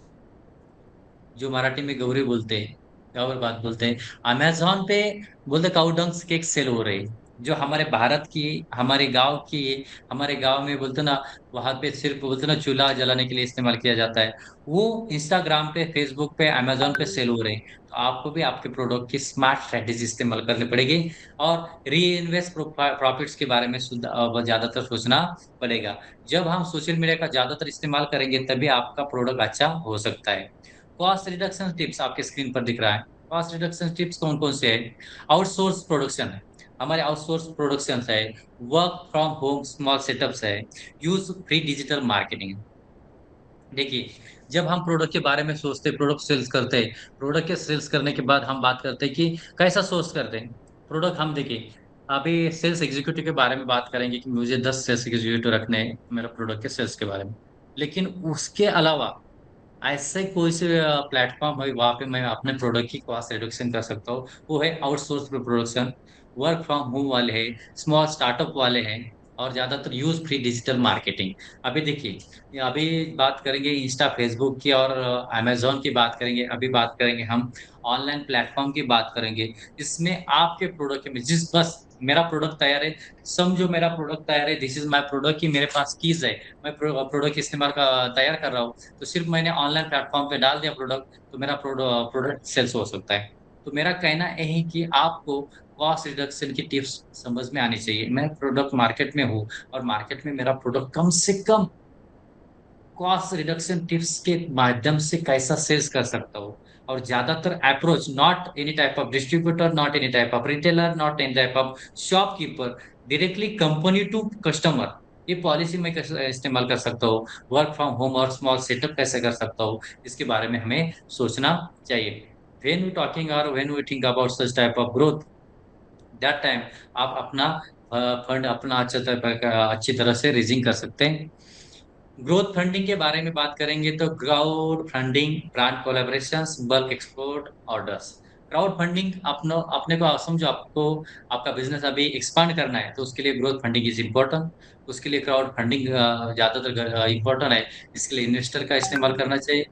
जो मराठी में गौरी बोलते हैं, क्या और बात बोलते हैं, अमेजोन पे बोलते काउडंग्स केक सेल हो रहे हैं, जो हमारे भारत की, हमारे गांव की, हमारे गांव में बोलते ना, वहां पे सिर्फ बोलते ना चूल्हा जलाने के लिए इस्तेमाल किया जाता है, वो इंस्टाग्राम पे, फेसबुक पे, अमेजोन पे सेल हो रहे हैं। तो आपको भी आपके प्रोडक्ट की स्मार्ट स्ट्रेटेजी इस्तेमाल करनी पड़ेगी, और री इन्वेस्ट प्रॉफिट्स के बारे में ज्यादातर सोचना पड़ेगा। जब हम सोशल मीडिया का ज्यादातर इस्तेमाल करेंगे तभी आपका प्रोडक्ट अच्छा हो सकता है। कॉस्ट रिडक्शन टिप्स आपके स्क्रीन पर दिख रहा है। कॉस्ट रिडक्शन टिप्स कौन कौन से है? आउटसोर्स प्रोडक्शन है, हमारे आउटसोर्स प्रोडक्शन है, work from home small setups है, यूज फ्री डिजिटल मार्केटिंग। देखिए, जब हम प्रोडक्ट के बारे में सोचते हैं, प्रोडक्ट सेल्स करते हैं, प्रोडक्ट के सेल्स करने के बाद हम बात करते हैं कि कैसा सोर्स करते हैं प्रोडक्ट। हम देखिए, अभी सेल्स एग्जीक्यूटिव के बारे में बात करेंगे कि मुझे 10 सेल्स एग्जीक्यूटिव रखने हैं मेरा प्रोडक्ट के सेल्स के बारे में। लेकिन उसके अलावा ऐसे कोई से प्लेटफॉर्म है वहां पे मैं अपने प्रोडक्ट की कॉस्ट रिडक्शन कर सकता हूँ, वो है outsource production, work from home वाले हैं, स्मॉल स्टार्टअप वाले हैं, और ज्यादातर यूज फ्री डिजिटल मार्केटिंग। अभी देखिए, अभी बात करेंगे इंस्टा फेसबुक की, और अमेजोन की बात करेंगे, अभी बात करेंगे हम ऑनलाइन प्लेटफॉर्म की बात करेंगे। इसमें आपके प्रोडक्ट में जिस बस मेरा प्रोडक्ट तैयार है, समझो मेरा प्रोडक्ट तैयार है, दिस इज माय प्रोडक्ट की मेरे पास कीज है, मैं प्रोडक्ट इस्तेमाल का तैयार कर रहा हूँ, तो सिर्फ मैंने ऑनलाइन प्लेटफॉर्म पे डाल दिया प्रोडक्ट, तो मेरा प्रोडक्ट सेल्स हो सकता है। तो मेरा कहना यही है कि आपको कॉस्ट रिडक्शन की टिप्स समझ में आनी चाहिए। मैं प्रोडक्ट मार्केट में हूँ, और मार्केट में मेरा प्रोडक्ट कम से कम कॉस्ट रिडक्शन टिप्स के माध्यम से कैसा सेल्स कर सकता हूँ। और ज्यादातर approach, not any type of distributor, not any type of retailer, not any type of shopkeeper, directly company to customer, ये पॉलिसी मैं कैसे इस्तेमाल कर सकता हूँ, वर्क फ्रॉम होम और स्मॉल सेटअप कैसे कर सकता हूँ, इसके बारे में हमें सोचना चाहिए। वेन वी टॉकिंग और when we think about such type of growth, that time आप अपना फंड अपना अच्छी तरह से रेजिंग कर सकते हैं। ग्रोथ फंडिंग के बारे में बात करेंगे तो crowd funding, brand collaborations, bulk export orders. Crowd funding अपनो अपने को समझो, आपको आपका बिजनेस अभी एक्सपांड करना है, तो उसके लिए ग्रोथ फंडिंग इज इम्पोर्टेंट। उसके लिए क्राउड फंडिंग ज्यादातर इम्पोर्टेंट है। इसके लिए इन्वेस्टर का इस्तेमाल करना चाहिए।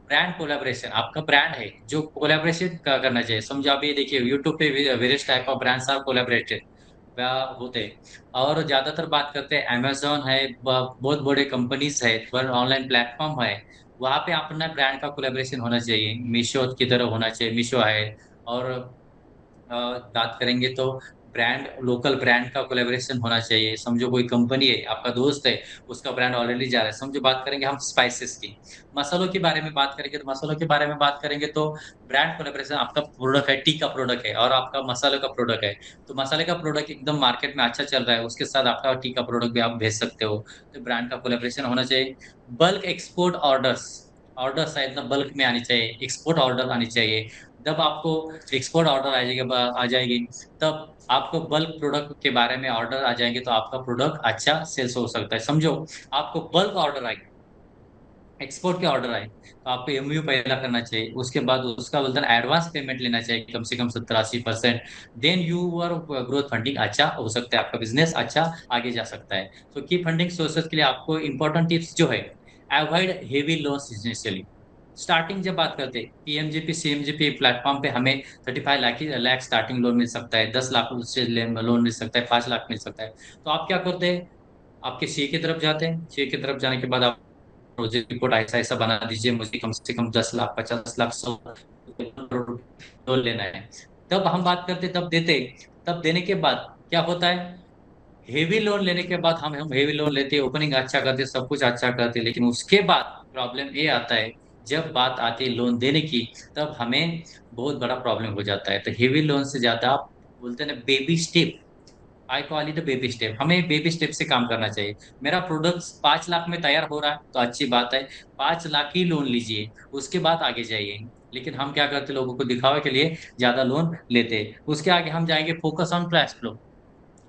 ब्रांड कोलैबोरेशन, आपका ब्रांड है जो कोलैबोरेशन करना चाहिए, समझो आप ये देखिए यूट्यूब पे various type of brands are collaborated होते हैं। और ज्यादातर बात करते हैं अमेजोन है, बहुत बड़े कंपनीज है, ऑनलाइन प्लेटफॉर्म है, वहां पे अपना ब्रांड का कोलैबोरेशन होना चाहिए, मीशो की तरह होना चाहिए, मीशो है। और बात करेंगे तो ब्रांड, लोकल ब्रांड का कोलैबोरेशन होना चाहिए, समझो कोई कंपनी है, आपका दोस्त है, उसका ब्रांड ऑलरेडी जा रहा है, समझो बात करेंगे हम स्पाइसेस की। मसालों के बारे में बात करेंगे तो मसालों के बारे में बात करेंगे तो ब्रांड कोलैबोरेशन, आपका प्रोडक्ट है, टी का प्रोडक्ट है और आपका मसाले का प्रोडक्ट है, तो मसाले का प्रोडक्ट एकदम मार्केट में अच्छा चल रहा है, उसके साथ आपका टी का प्रोडक्ट भी आप भेज सकते हो, तो ब्रांड का कोलैबोरेशन होना चाहिए। बल्क एक्सपोर्ट ऑर्डर्स, ऑर्डर शायद ना बल्क में आनी चाहिए, एक्सपोर्ट ऑर्डर आनी चाहिए। जब आपको एक्सपोर्ट ऑर्डर आ जाएगी, तब आपको बल्क प्रोडक्ट के बारे में ऑर्डर आ जाएंगे, तो आपका प्रोडक्ट अच्छा सेल्स हो सकता है। समझो आपको बल्क ऑर्डर आए, एक्सपोर्ट के ऑर्डर आए, तो आपको एमयू पहला करना चाहिए, उसके बाद उसका बोलते हैं एडवांस पेमेंट लेना चाहिए कम से कम 70-80%। देन यूर ग्रोथ फंडिंग अच्छा हो सकता है, आपका बिजनेस अच्छा आगे जा सकता है। तो की फंडिंग सोर्सेज के लिए आपको इंपॉर्टेंट टिप्स जो है, avoid heavy loss initially. Starting जब बात करते हैं पीएमजीपी सीएमजीपी प्लेटफॉर्म पे हमें 35 लाख स्टार्टिंग लोन मिल सकता है, 10 लाख से लोन मिल सकता है, 5 लाख मिल सकता है। तो आप क्या करते हैं, आपके सीए की तरफ जाते हैं, सीए की तरफ जाने के बाद आप प्रोजेक्ट रिपोर्ट ऐसा ऐसा बना दीजिए, मुझे कम से कम 10 लाख, 50 लाख, 100 लेना है। तब हम बात करते, तब देते, तब देने के बाद क्या होता है, हेवी लोन लेने के बाद हम हेवी लोन लेते हैं, ओपनिंग अच्छा करते, सब कुछ अच्छा करते, लेकिन उसके बाद प्रॉब्लम ये आता है, जब बात आती है लोन देने की, तब हमें बहुत बड़ा प्रॉब्लम हो जाता है। तो हेवी लोन से ज्यादा आप बोलते हैं ना baby step, I call it baby step, हमें बेबी स्टेप से काम करना चाहिए। मेरा प्रोडक्ट 5 लाख में तैयार हो रहा है तो अच्छी बात है, 5 लाख ही लोन लीजिए, उसके बाद आगे जाइए। लेकिन हम क्या करते, लोगों को दिखावे के लिए ज्यादा लोन लेते हैं। उसके आगे हम जाएंगे फोकस ऑन कैश फ्लो।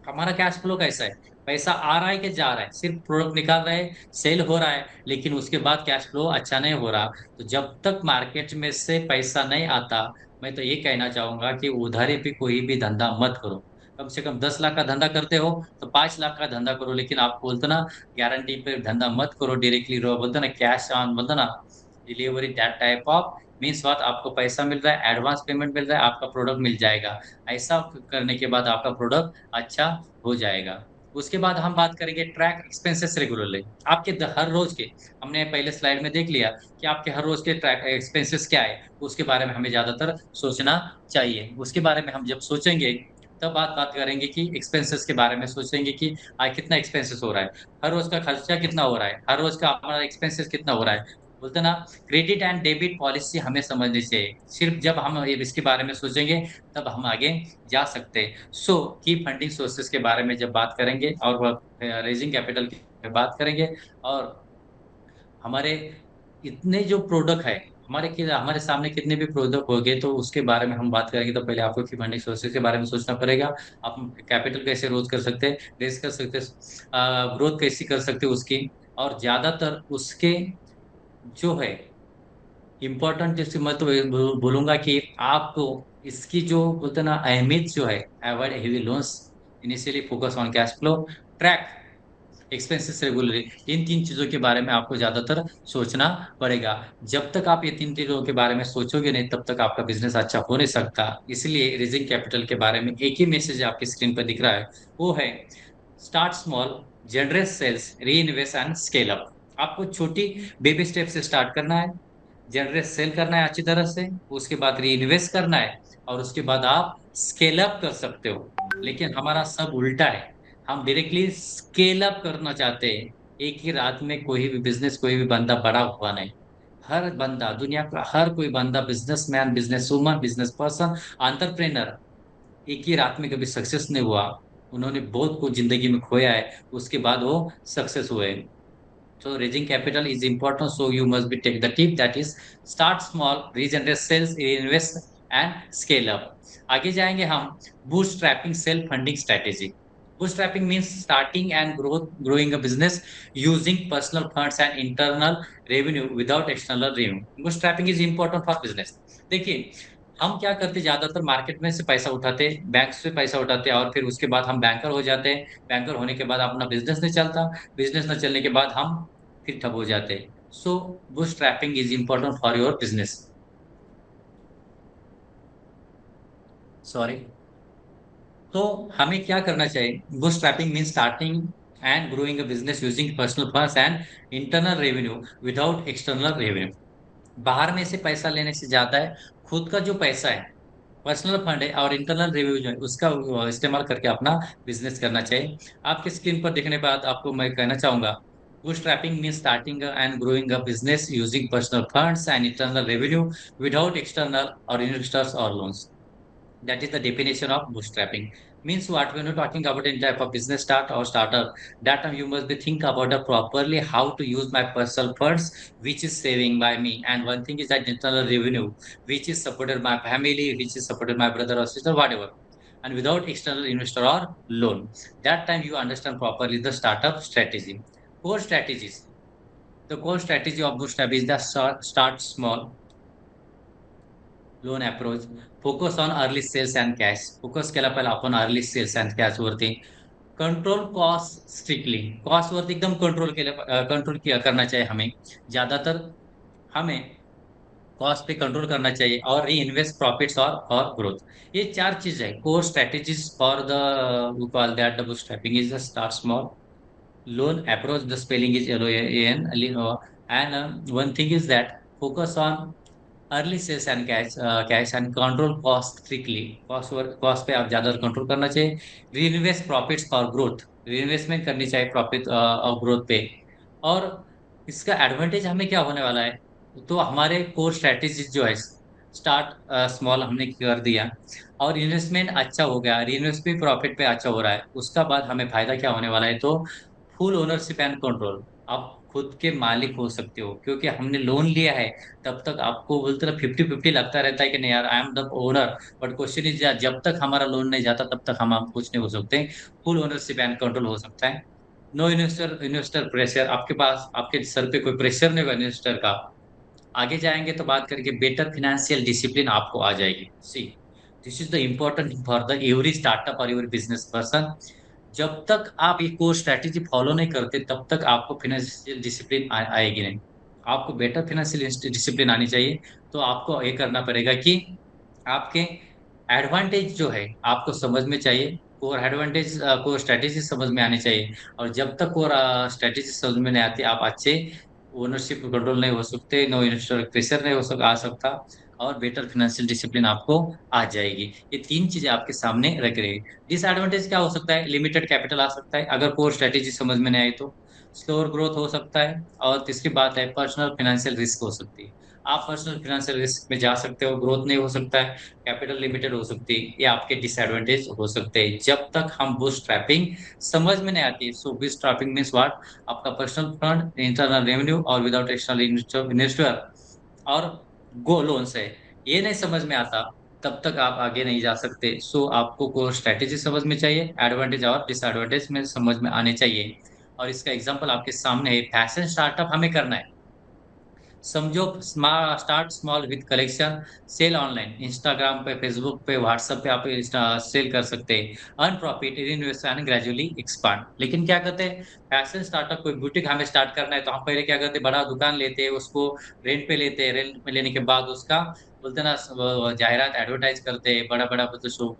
हमारा कैश फ्लो कैसा है, पैसा आ रहा है कि जा रहा है, सिर्फ प्रोडक्ट निकाल रहे हैं, सेल हो रहा है, लेकिन उसके बाद कैश फ्लो अच्छा नहीं हो रहा। तो जब तक मार्केट में से पैसा नहीं आता, मैं तो ये कहना चाहूंगा कि उधारी पे कोई भी धंधा मत करो। कम से कम 10 लाख का धंधा करते हो तो 5 लाख का धंधा करो, लेकिन आप बोलते ना गारंटी पे धंधा मत करो, डायरेक्टली रहो, बोलते ना कैश ऑन, बोलते ना delivery, that type of means what, आपको पैसा मिल रहा है, एडवांस पेमेंट मिल रहा है, आपका प्रोडक्ट मिल जाएगा। ऐसा करने के बाद आपका प्रोडक्ट अच्छा हो जाएगा। उसके बाद हम बात करेंगे ट्रैक एक्सपेंसेस रेगुलरली। आपके हर रोज के, हमने पहले स्लाइड में देख लिया कि आपके हर रोज के ट्रैक एक्सपेंसेस क्या है, उसके बारे में हमें ज्यादातर सोचना चाहिए। उसके बारे में हम जब सोचेंगे तब बात बात करेंगे कि एक्सपेंसेस के बारे में सोचेंगे कि कितना एक्सपेंसेस हो रहा है, हर रोज का खर्चा कितना हो रहा है, हर रोज का हमारा एक्सपेंसेस कितना हो रहा है। बोलते ना क्रेडिट एंड डेबिट पॉलिसी हमें समझनी चाहिए। सिर्फ जब हम ये इसके बारे में सोचेंगे तब हम आगे जा सकते हैं। सो की फंडिंग सोर्सेस के बारे में जब बात करेंगे और रेजिंग कैपिटल की बात करेंगे, और हमारे इतने जो प्रोडक्ट है, हमारे सामने कितने भी प्रोडक्ट हो गए तो उसके बारे में हम बात करेंगे, तो पहले आपको की फंडिंग सोर्सेज के बारे में सोचना पड़ेगा। आप कैपिटल कैसे रोज कर सकते हैं, रेज कर सकते हैं, ग्रोथ कैसी कर सकते हैं उसकी, और ज्यादातर उसके जो है इम्पोर्टेंट, जैसे मैं तो बोलूंगा कि आपको इसकी जो बोलते हैं ना अहमियत जो है, avoid heavy loans, initially focus on cash flow, track expenses regularly, इन तीन चीजों के बारे में आपको ज्यादातर सोचना पड़ेगा। जब तक आप ये तीन चीजों के बारे में सोचोगे नहीं तब तक आपका बिजनेस अच्छा हो नहीं सकता। इसलिए रेजिंग कैपिटल के बारे में एक ही मैसेज आपकी स्क्रीन पर दिख रहा है, वो है स्टार्ट स्मॉल, जनरेट सेल्स, री इन्वेस्ट एंड स्केल अप। आपको छोटी बेबी स्टेप से स्टार्ट करना है, जनरेट सेल करना है अच्छी तरह से, उसके बाद री इन्वेस्ट करना है, और उसके बाद आप स्केल अप कर सकते हो। लेकिन हमारा सब उल्टा है, हम डायरेक्टली स्केल अप करना चाहते हैं। एक ही रात में कोई भी बिजनेस, कोई भी बंदा बड़ा हुआ नहीं। हर बंदा, दुनिया का हर कोई बंदा, businessman, business woman, business person, entrepreneur, एक ही रात में कभी सक्सेस नहीं हुआ। उन्होंने बहुत कुछ जिंदगी में खोया है, उसके बाद वो सक्सेस हुए। So raising capital is important. So you must be take the tip, that is start small, regenerate sales, invest and scale up. आगे जाएंगे हम bootstrapping self funding strategy. Bootstrapping means starting and growing a business using personal funds and internal revenue without external revenue. Bootstrapping is important for business. देखिए, हम क्या करते, ज्यादातर market में से पैसा उठाते, बैंक से पैसा उठाते, और फिर उसके बाद हम बैंकर हो जाते हैं। बैंकर होने के बाद अपना बिजनेस नहीं चलता, बिजनेस न चलने के बाद हम फिर ठप हो जाते हैं। So bootstrapping is important for your business. Sorry. तो हमें क्या करना चाहिए, bootstrapping mean starting and growing a business using personal funds and internal revenue without external revenue. बाहर में से पैसा लेने से ज्यादा है खुद का जो पैसा है, पर्सनल फंड है और इंटरनल रेवेन्यू जो है, उसका इस्तेमाल करके अपना बिजनेस करना चाहिए। आपकी स्क्रीन पर देखने के बाद आपको मैं कहना चाहूंगा, bootstrapping means starting and growing a business using personal funds and internal revenue without external or investors or loans. That is the definition of bootstrapping. Means what, when you're talking about any type of business start or startup, that time you must be think about the properly how to use my personal funds, which is saving by me. And one thing is that internal revenue, which is supported my family, which is supported my brother or sister, whatever. And without external investor or loan. That time you understand properly the startup strategy. Core strategies. The core strategy of Bootstrap is the start small, loan approach, focus on early sales and cash. Focus केला पाहिजे आपण early sales and cash वरती. Control cost strictly, cost वरती एकदम control करना चाहिए हमें। ज्यादातर हमें कॉस्ट पे कंट्रोल करना चाहिए, और री इन्वेस्ट प्रॉफिट्स और ग्रोथ। ये चार चीज है core strategies for the, we call that the bootstrapping is the start small, loan approach, the spelling is LOAN, and one thing is that focus on early sales and cash and control cost strictly, cost पे आप ज्यादा control करना चाहिए। Reinvest profits for growth, reinvestment करनी चाहिए profit और growth पे। और इसका एडवांटेज हमें क्या होने वाला है, तो हमारे कोर स्ट्रेटेजी जो है, स्टार्ट स्मॉल हमने कर दिया, और इन्वेस्टमेंट अच्छा हो गया, रीइन्वेस्ट भी प्रॉफिट पे अच्छा हो रहा है, उसका बाद हमें फायदा क्या होने वाला है, तो फुल ओनरशिप एंड कंट्रोल। आप खुद के मालिक हो सकते हो, क्योंकि हमने लोन लिया है। तब तक आपको बोलते ना 50-50 लगता रहता है कि नहीं यार I am the owner, but question is, जब तक हमारा लोन नहीं जाता तब तक हम कुछ नहीं हो सकते। फुल ओनरशिप एंड कंट्रोल हो सकता है। नो इन्वेस्टर इन्वेस्टर प्रेशर, आपके पास आपके सर पे कोई प्रेशर नहीं होगा इन्वेस्टर का। आगे जाएंगे तो बात करेंगे बेटर फिनेंशियल डिसिप्लिन आपको आ जाएगी। See, this is the important for the every startup और एवरी बिजनेस पर्सन। जब तक आप ये कोर स्ट्रेटेजी फॉलो नहीं करते तब तक आपको फाइनेंशियल डिसिप्लिन आएगी नहीं। आपको बेटर फाइनेंशियल डिसिप्लिन आनी चाहिए। तो आपको ये करना पड़ेगा कि आपके एडवांटेज जो है आपको समझ में चाहिए। कोर एडवांटेज कोर स्ट्रेटेजी समझ में आनी चाहिए। और जब तक कोर स्ट्रेटेजी समझ में नहीं आती आप अच्छे ओनरशिप कंट्रोल नहीं हो सकते, नो इन्वेस्टर प्रेशर नहीं आ सकता, और बेटर फाइनेंशियल डिसिप्लिन आपको आ जाएगी। ये तीन चीजें आपके सामने रख रही है। डिसएडवांटेज क्या हो सकता है? लिमिटेड कैपिटल आ सकता है अगर कोर स्ट्रेटेजी समझ में नहीं आई तो। स्लोअर ग्रोथ हो सकता है। और तीसरी बात है पर्सनल फाइनेंशियल रिस्क हो सकती है। आप पर्सनल फाइनेंशियल रिस्क में जा सकते हो, ग्रोथ नहीं हो सकता है, कैपिटल लिमिटेड हो सकती है। ये आपके डिसएडवांटेज हो सकते हैं जब तक हम बूटस्ट्रैपिंग समझ में नहीं आती। सो बूटस्ट्रैपिंग मींस व्हाट? आपका पर्सनल फंड, इंटरनल रेवेन्यू और विदाउट एक्सटर्नल इन्वेस्टर और गो लोन्स है, ये नहीं समझ में आता तब तक आप आगे नहीं जा सकते। सो आपको को स्ट्रेटेजी समझ में चाहिए, एडवांटेज और डिसएडवांटेज में समझ में आने चाहिए। और इसका एग्जांपल आपके सामने है। फैशन स्टार्टअप हमें करना है, समझो। Start small with collection, sell online, Instagram पे, फेसबुक पे, व्हाट्सएप पे आप सेल कर सकते हैं। Earn profit, invest and gradually expand. लेकिन क्या करते हैं? फैशन स्टार्टअप कोई बुटीक हमें स्टार्ट करना है तो हम पहले क्या करते हैं? बड़ा दुकान लेते हैं, उसको रेंट पे लेते हैं। रेंट पे लेने के बाद उसका बोलते हैं ना जाहिरात एडवर्टाइज करते हैं, बड़ा बड़ा मतलब शो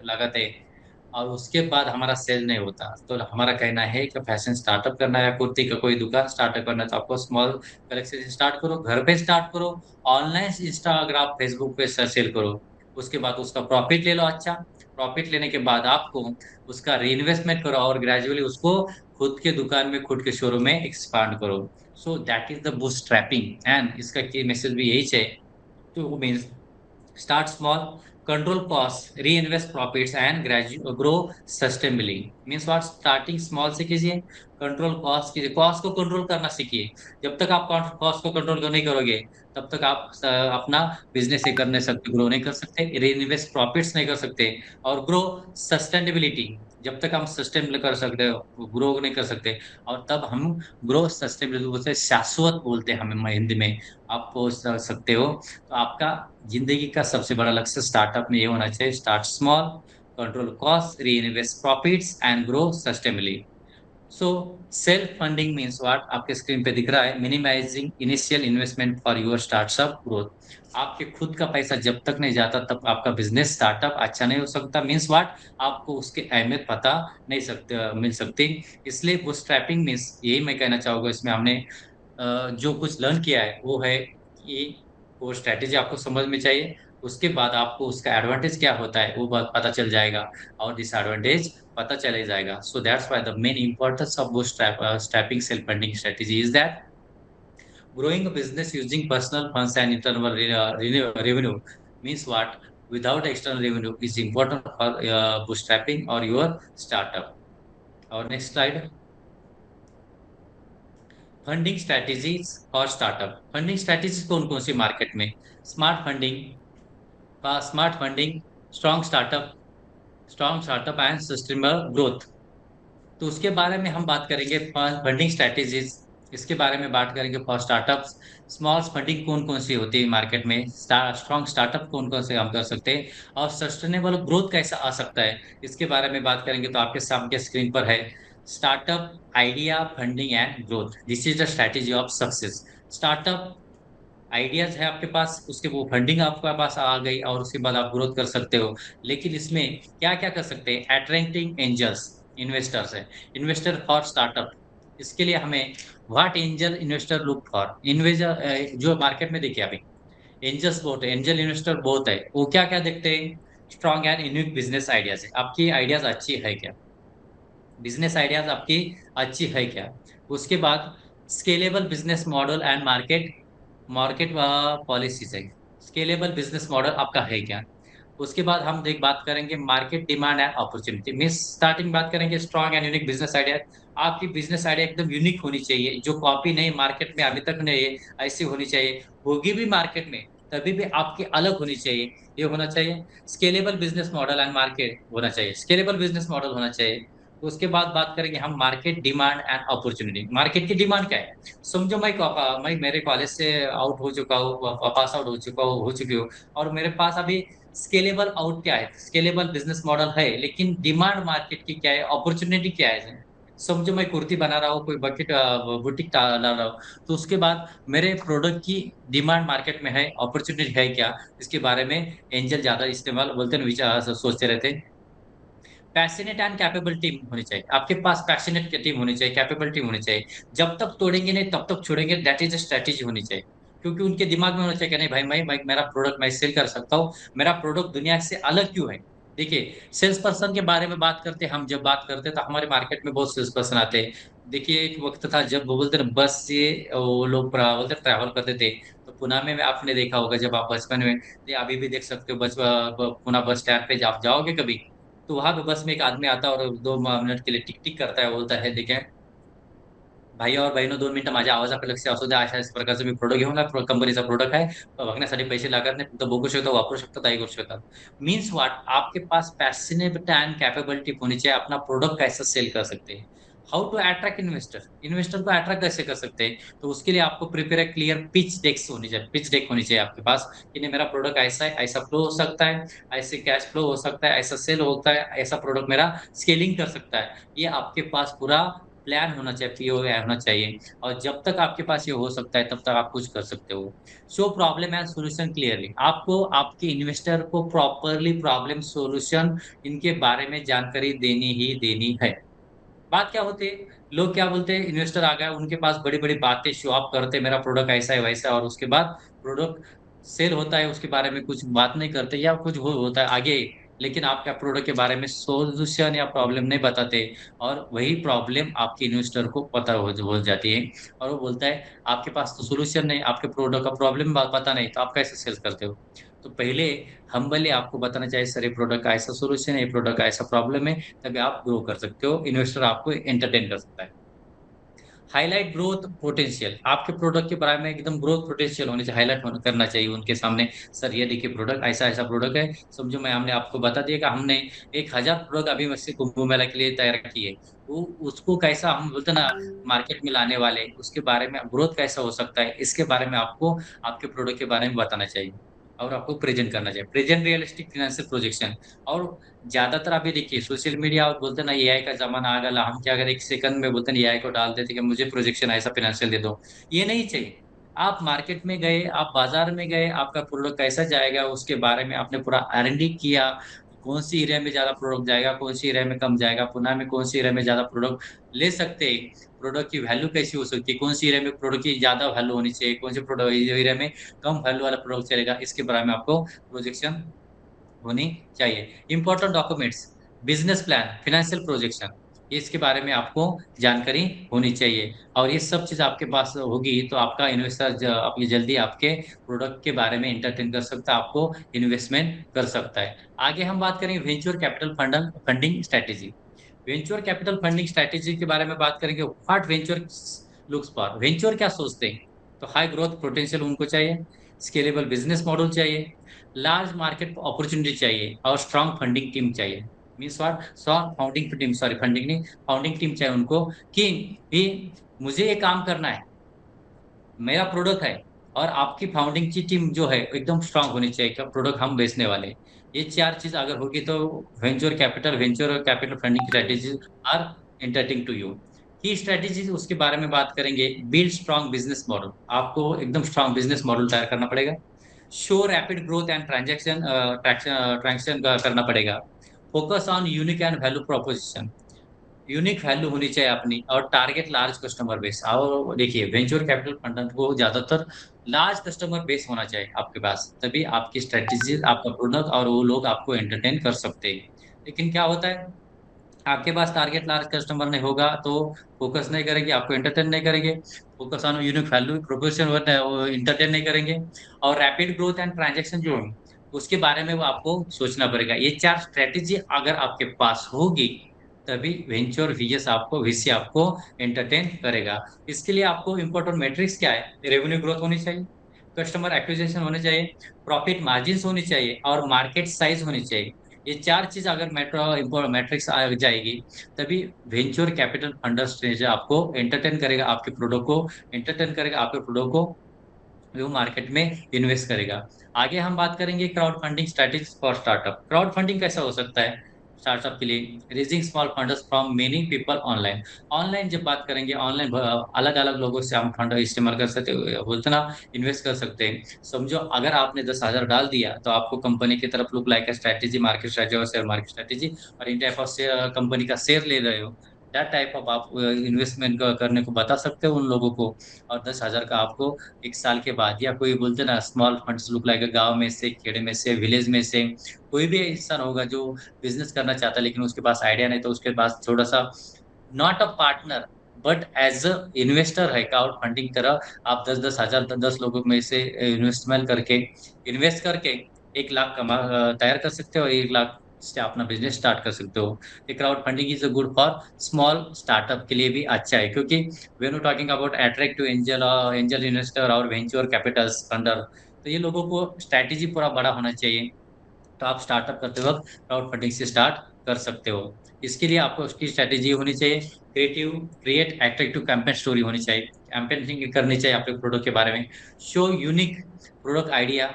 लगाते हैं। और उसके बाद हमारा सेल नहीं होता। तो हमारा कहना है कि फैशन स्टार्टअप करना है, कुर्ती का कोई दुकान स्टार्टअप करना है तो आपको स्मॉल कलेक्शन स्टार्ट करो, घर पे स्टार्ट करो, ऑनलाइन इंस्टाग्राम फेसबुक पे सेल करो। उसके बाद उसका प्रॉफिट ले लो। अच्छा, प्रॉफिट लेने के बाद आपको उसका री इन्वेस्टमेंट करो और ग्रेजुअली उसको खुद के दुकान में, खुद के शोरूम में एक्सपांड करो। So that is the bootstrapping. And इसका की मैसेज भी यही है। तो means start small, control costs, reinvest profits, and gradually grow sustainably. Means what? Starting small से कीजिए, कंट्रोल कॉस्ट कीजिए, कॉस्ट को कंट्रोल करना सीखिए। जब तक आप कॉस्ट को कंट्रोल नहीं करोगे तब तक आप अपना बिजनेस ही कर नहीं सकते, ग्रो नहीं कर सकते, रीइन्वेस्ट प्रॉफिट्स नहीं कर सकते, और ग्रो सस्टेनेबिलिटी। जब तक हम सस्टेनेबल कर सकते हो, ग्रो नहीं कर सकते। और तब हम ग्रो सस्टेनेबिलिटी बोलते हैं, शाश्वत बोलते हैं हमें हिंदी में। आप पहुंच सकते हो। तो आपका जिंदगी का सबसे बड़ा लक्ष्य स्टार्टअप में ये होना चाहिए। Start small, control cost, reinvest profits and grow sustainably. So self funding means what? आपके स्क्रीन पे दिख रहा है, minimizing initial investment for your startup growth. आपके खुद का पैसा जब तक नहीं जाता तब आपका बिजनेस स्टार्टअप अच्छा नहीं हो सकता। Means what? आपको उसकी अहमियत पता नहीं सकते मिल सकती। इसलिए बूटस्ट्रैपिंग मीन्स, यही मैं कहना चाहूंगा इसमें हमने जो कुछ लर्न किया है वो है कि वो स्ट्रैटेजी आपको समझ में चाहिए। उसके बाद आपको उसका एडवांटेज क्या होता है वो बात पता चल जाएगा, और डिसएडवांटेज पता चले जाएगा। सो that's why the main importance of strapping self funding strategy is that growing a business using personal funds and internal revenue means what? Without external revenue is important for bootstrapping or your startup. Our next slide, funding strategies for startup. Funding strategies कौन कौन सी market में? Smart funding, smart funding, strong startup, strong startup and sustainable growth. तो उसके बारे में हम बात करेंगे, फंडिंग स्ट्रेटेजीज। इसके बारे में बात करेंगे फॉर स्टार्टअप्स। स्मॉल फंडिंग कौन कौन सी होती है मार्केट में, स्ट्रॉन्ग स्टार्टअप कौन कौन से हम कर सकते हैं, और सस्टेनेबल ग्रोथ कैसा आ सकता है, इसके बारे में बात करेंगे। तो आपके सामने स्क्रीन पर है startup idea, funding and growth. This is the strategy of success. Startup ideas है आपके पास, उसके वो फंडिंग आपके पास आ गई और उसके बाद आप ग्रोथ कर सकते हो। लेकिन इसमें क्या क्या कर सकते हैं? अट्रैक्टिंग एंजल्स, इन्वेस्टर्स है, इन्वेस्टर फॉर स्टार्टअप। इसके लिए हमें what angel investor look for, investor जो मार्केट में देखिए अभी एंजल्स बहुत है, एंजल इन्वेस्टर बहुत है, वो क्या क्या देखते हैं? Strong and unique business ideas है, आपकी आइडियाज अच्छी है क्या, बिजनेस आइडियाज आपकी अच्छी है क्या। उसके बाद scalable business model and market market policies है, स्केलेबल बिजनेस मॉडल आपका है क्या। उसके बाद हम देख बात करेंगे market demand and opportunity. Mean starting बात करेंगे strong and unique business idea. आपकी बिजनेस आइडिया एकदम यूनिक होनी चाहिए, जो कॉपी नहीं मार्केट में अभी तक नहीं है, ऐसी होनी चाहिए। होगी भी मार्केट में तभी भी आपकी अलग होनी चाहिए, ये होना चाहिए। Scalable business model and market होना चाहिए, स्केलेबल बिजनेस मॉडल होना चाहिए। उसके बाद बात करेंगे हम market demand and opportunity. Market की डिमांड क्या है? समझो मैं मेरे कॉलेज से आउट हो चुका हूँ, पास आउट हो चुकी हूँ, और मेरे पास अभी स्केलेबल आउट क्या है, स्केलेबल बिजनेस मॉडल है, लेकिन डिमांड मार्केट की क्या है, अपॉर्चुनिटी क्या है। समझो मैं कुर्ती बना रहा हूँ, कोई बकेट बुटीक डाल रहा हूँ, तो उसके बाद मेरे प्रोडक्ट की डिमांड मार्केट में है, अपॉर्चुनिटी है क्या, इसके बारे में एंजल ज्यादा इस्तेमाल बोलते हैं, विचार सोचते रहते हैं। पैशनेट एंड कैपेबल टीम होनी चाहिए आपके पास, पैशनेट टीम होनी चाहिए, कैपेबल टीम होनी चाहिए। जब तक तोड़ेंगे नहीं तब तक छोड़ेंगे, दैट इज अ स्ट्रेटेजी होनी चाहिए। क्योंकि उनके दिमाग में होना चाहिए कि नहीं भाई, मैं मेरा प्रोडक्ट मैं सेल कर सकता हूँ, मेरा प्रोडक्ट दुनिया से अलग क्यों है। देखिए, सेल्स पर्सन के बारे में बात करते हैं, हम जब बात करते हैं तो हमारे मार्केट में बहुत सेल्स पर्सन आते हैं। देखिए, एक वक्त था जब वो बोलते ना बस से वो लोग बोलते ट्रैवल करते थे, तो पुणे में आपने देखा होगा जब आप बचपन में, ये अभी भी देख सकते हो, पुणे बस स्टैंड पे आप जाओगे कभी, तो वहां पे बस में एक आदमी आता है और 2 मिनट के लिए टिक टिक करता है, बोलता है देखें भाई और बहिणो 2 मिनिट माझ्या आवाजाकडे लक्ष असू द्या, अशा प्रकारचं मी प्रोडक्ट घेऊन कंपनीचा प्रोडक्ट आहे, बघण्यासाठी पैसे लागत नाही, फक्त बघू शकता, वापरू शकता, काही करू शकता। मीन्स व्हाट, आपके पास पैशनेट एंड कैपेबिलिटी होनी चाहिए, अपना प्रोडक्ट कैसे सेल कर सकते हैं। How to attract investor, investor को अट्रैक्ट कैसे कर सकते हैं, तो उसके लिए आपको प्रिपेयर क्लियर पिच डेक्स होनी चाहिए, पिच डेक होनी चाहिए आपके पास, कि नहीं मेरा प्रोडक्ट ऐसा है, ऐसा फ्लो हो सकता है, ऐसे कैश फ्लो हो सकता है, ऐसा सेल होता है, ऐसा प्रोडक्ट मेरा स्केलिंग कर सकता है। ये आपके पास पूरा प्लान होना चाहिए, पीओए होना चाहिए। और जब तक आपके पास ये हो सकता है तब तक आप कुछ कर सकते हो। Show problem and solution clearly, आपको आपके इन्वेस्टर को प्रॉपरली प्रॉब्लम सॉल्यूशन इनके बारे में जानकारी देनी ही देनी है। बात क्या होती है, लोग क्या बोलते हैं, इन्वेस्टर आ गया उनके पास बड़ी बड़ी बातें शो ऑफ करते हैं, मेरा प्रोडक्ट ऐसा है वैसा है, और उसके बाद प्रोडक्ट सेल होता है, उसके बारे में कुछ बात नहीं करते, या कुछ होता है आगे, लेकिन आपका प्रोडक्ट के बारे में सोल्यूशन या प्रॉब्लम नहीं बताते। और वही प्रॉब्लम आपके इन्वेस्टर को पता हो जाती है, और वो बोलता है आपके पास तो सोल्यूशन नहीं, आपके प्रोडक्ट का प्रॉब्लम पता नहीं, तो आप कैसे सेल करते हो। तो पहले हम्बली आपको बताना चाहिए सर, ये प्रोडक्ट का ऐसा सोल्यूशन है, ये प्रोडक्ट का ऐसा प्रॉब्लम है, तभी आप ग्रो कर सकते हो, इन्वेस्टर आपको एंटरटेन कर सकता है। हाईलाइट ग्रोथ पोटेंशियल, आपके प्रोडक्ट के बारे में एकदम ग्रोथ पोटेंशियल होने से हाईलाइट करना चाहिए उनके सामने। सर ये देखिए प्रोडक्ट ऐसा ऐसा प्रोडक्ट है, समझो मैं हमने आपको बता दिया कि हमने 1,000 प्रोडक्ट अभी वैसे कुंभ मेला के लिए तैयार किए, वो उसको कैसा हम बोलते हैं ना मार्केट में लाने वाले, उसके बारे में ग्रोथ कैसा हो सकता है, इसके बारे में आपको आपके प्रोडक्ट के बारे में बताना चाहिए, और आपको प्रेजेंट करना चाहिए, प्रेजेंट रियलिस्टिक फाइनेंशियल प्रोजेक्शन। और ज्यादातर अभी देखिए सोशल मीडिया और बोलते हैं ना एआई का जमाना आ गया, हम क्या अगर एक सेकंड में बोलते हैं एआई को डाल देते कि मुझे प्रोजेक्शन ऐसा फाइनेंशियल दे दो, ये नहीं चाहिए। आप मार्केट में गए, आप बाजार में गए, आपका प्रोडक्ट कैसा जाएगा उसके बारे में आपने पूरा आरएनडी किया, कौन सी एरिया में ज्यादा प्रोडक्ट जाएगा, कौन सी एरिया में कम जाएगा, पुणे में कौन सी एरिया में ज्यादा प्रोडक्ट ले सकते हैं, प्रोडक्ट की वैल्यू कैसी हो सकती है, कौन सी एरिया में प्रोडक्ट की ज्यादा वैल्यू होनी चाहिए, कौन से प्रोडक्ट एरिया में कम वैल्यू वाला प्रोडक्ट चलेगा, इसके बारे में आपको प्रोजेक्शन होनी चाहिए। Important documents, business plan, financial projection, इसके बारे में आपको जानकारी होनी चाहिए। और ये सब चीज आपके पास होगी तो आपका इन्वेस्टर अपनी जल्दी आपके प्रोडक्ट के बारे में एंटरटेन कर सकता है, आपको इन्वेस्टमेंट कर सकता है। आगे हम बात करेंगे venture capital funding strategy. Venture capital funding strategy के बारे में बात करेंगे, what venture looks for, venture क्या सोचते हैं। तो हाई ग्रोथ पोटेंशियल उनको चाहिए, स्केलेबल बिजनेस मॉडल चाहिए, लार्ज मार्केट अपॉर्चुनिटी चाहिए, और स्ट्रांग फंडिंग टीम चाहिए। Means what, strong founding team, sorry funding नहीं, फाउंडिंग टीम चाहिए उनको, कि भी मुझे ये काम करना है, मेरा प्रोडक्ट है, और आपकी फाउंडिंग की टीम जो है एकदम स्ट्रांग होनी चाहिए कि प्रोडक्ट हम बेचने वाले हैं। ये चार चीज अगर होगी तो venture capital funding strategy are interesting to you. Key strategy उसके बारे में बात करेंगे, बिल्ड स्ट्रांग बिजनेस मॉडल, आपको एकदम स्ट्रांग बिजनेस मॉडल तैयार करना पड़ेगा। Show rapid growth and transaction करना पड़ेगा। Focus on unique and value proposition, unique value होनी चाहिए अपनी, और टारगेट लार्ज कस्टमर बेस। और देखिए वेंचर कैपिटल फंड को ज्यादातर लार्ज कस्टमर बेस होना चाहिए आपके पास, तभी आपकी स्ट्रेटेजी, आपका प्रोडक्ट और वो लोग आपको एंटरटेन कर सकते हैं। लेकिन क्या होता है, आपके पास टारगेट लार्ज कस्टमर नहीं होगा तो फोकस नहीं करेंगे, आपको एंटरटेन नहीं करेंगे, focus on unique value proposition होता है वो एंटरटेन नहीं करेंगे। और रैपिड ग्रोथ एंड ट्रांजेक्शन जो है उसके बारे में वो आपको सोचना पड़ेगा। ये चार स्ट्रेटेजी अगर आपके पास होगी तभी वेंचर वीएस आपको वीसी आपको एंटरटेन करेगा। इसके लिए आपको इंपॉर्टेंट मैट्रिक्स क्या है, रेवेन्यू ग्रोथ होनी चाहिए, कस्टमर एक्विजिशन होने चाहिए, प्रॉफिट मार्जिन होनी चाहिए, और मार्केट साइज होनी चाहिए। ये 4 चीज़ अगर मैट्रिक्स आ जाएगी, तभी वेंचर कैपिटल फंडर्स जो आपको एंटरटेन करेगा आपके प्रोडक्ट को, एंटरटेन करेगा आपके प्रोडक्ट को, वो मार्केट में इन्वेस्ट करेगा। आगे हम बात करेंगे crowd funding strategies for startup. Crowd funding कैसा हो सकता है स्टार्टअप के लिए? Raising small funds from many people online. Online जब बात करेंगे, ऑनलाइन अलग अलग लोगों से हम फंड इस्तेमाल कर सकते बोलते ना, इन्वेस्ट कर सकते हैं। समझो अगर आपने 10,000 डाल दिया तो आपको कंपनी की तरफ look like strategy, market strategy और शेयर मार्केट स्ट्रैटेजी और इन टाइप ऑफ कंपनी का शेयर ले रहे हो, दैट टाइप ऑफ आप इन्वेस्टमेंट करने को बता सकते हो उन लोगों को। और 10,000 का आपको 1 साल के बाद, या कोई बोलते हैं ना स्मॉल फंड्स लुक लाइक गाँव में से, खेड़े में से, विलेज में से, कोई भी इंसान होगा जो बिज़नेस करना चाहता है लेकिन उसके पास आइडिया नहीं, तो उसके पास थोड़ा-सा not a partner but as a investor है, क्राउड फंडिंग तरह आप 10-10 हज़ार 10 लोगों में से इन्वेस्ट करके 1 लाख तैयार कर सकते हो और 1 लाख से अपना बिज़नेस स्टार्ट कर सकते हो। ये crowd funding is good for small startup के लिए भी अच्छा है, क्योंकि when you talking about attractive angel investor और वेंचर कैपिटल्स फंडर, तो ये लोगों को स्ट्रैटेजी पूरा बड़ा होना चाहिए। तो आप स्टार्टअप करते वक़्त क्राउड फंडिंग से स्टार्ट कर सकते हो। इसके लिए आपको उसकी स्ट्रैटेजी होनी चाहिए, क्रिएट अट्रैक्टिव कैंपेन स्टोरी होनी चाहिए। कैंपेनिंग करनी चाहिए अपने प्रोडक्ट के बारे में। शो यूनिक प्रोडक्ट आइडिया,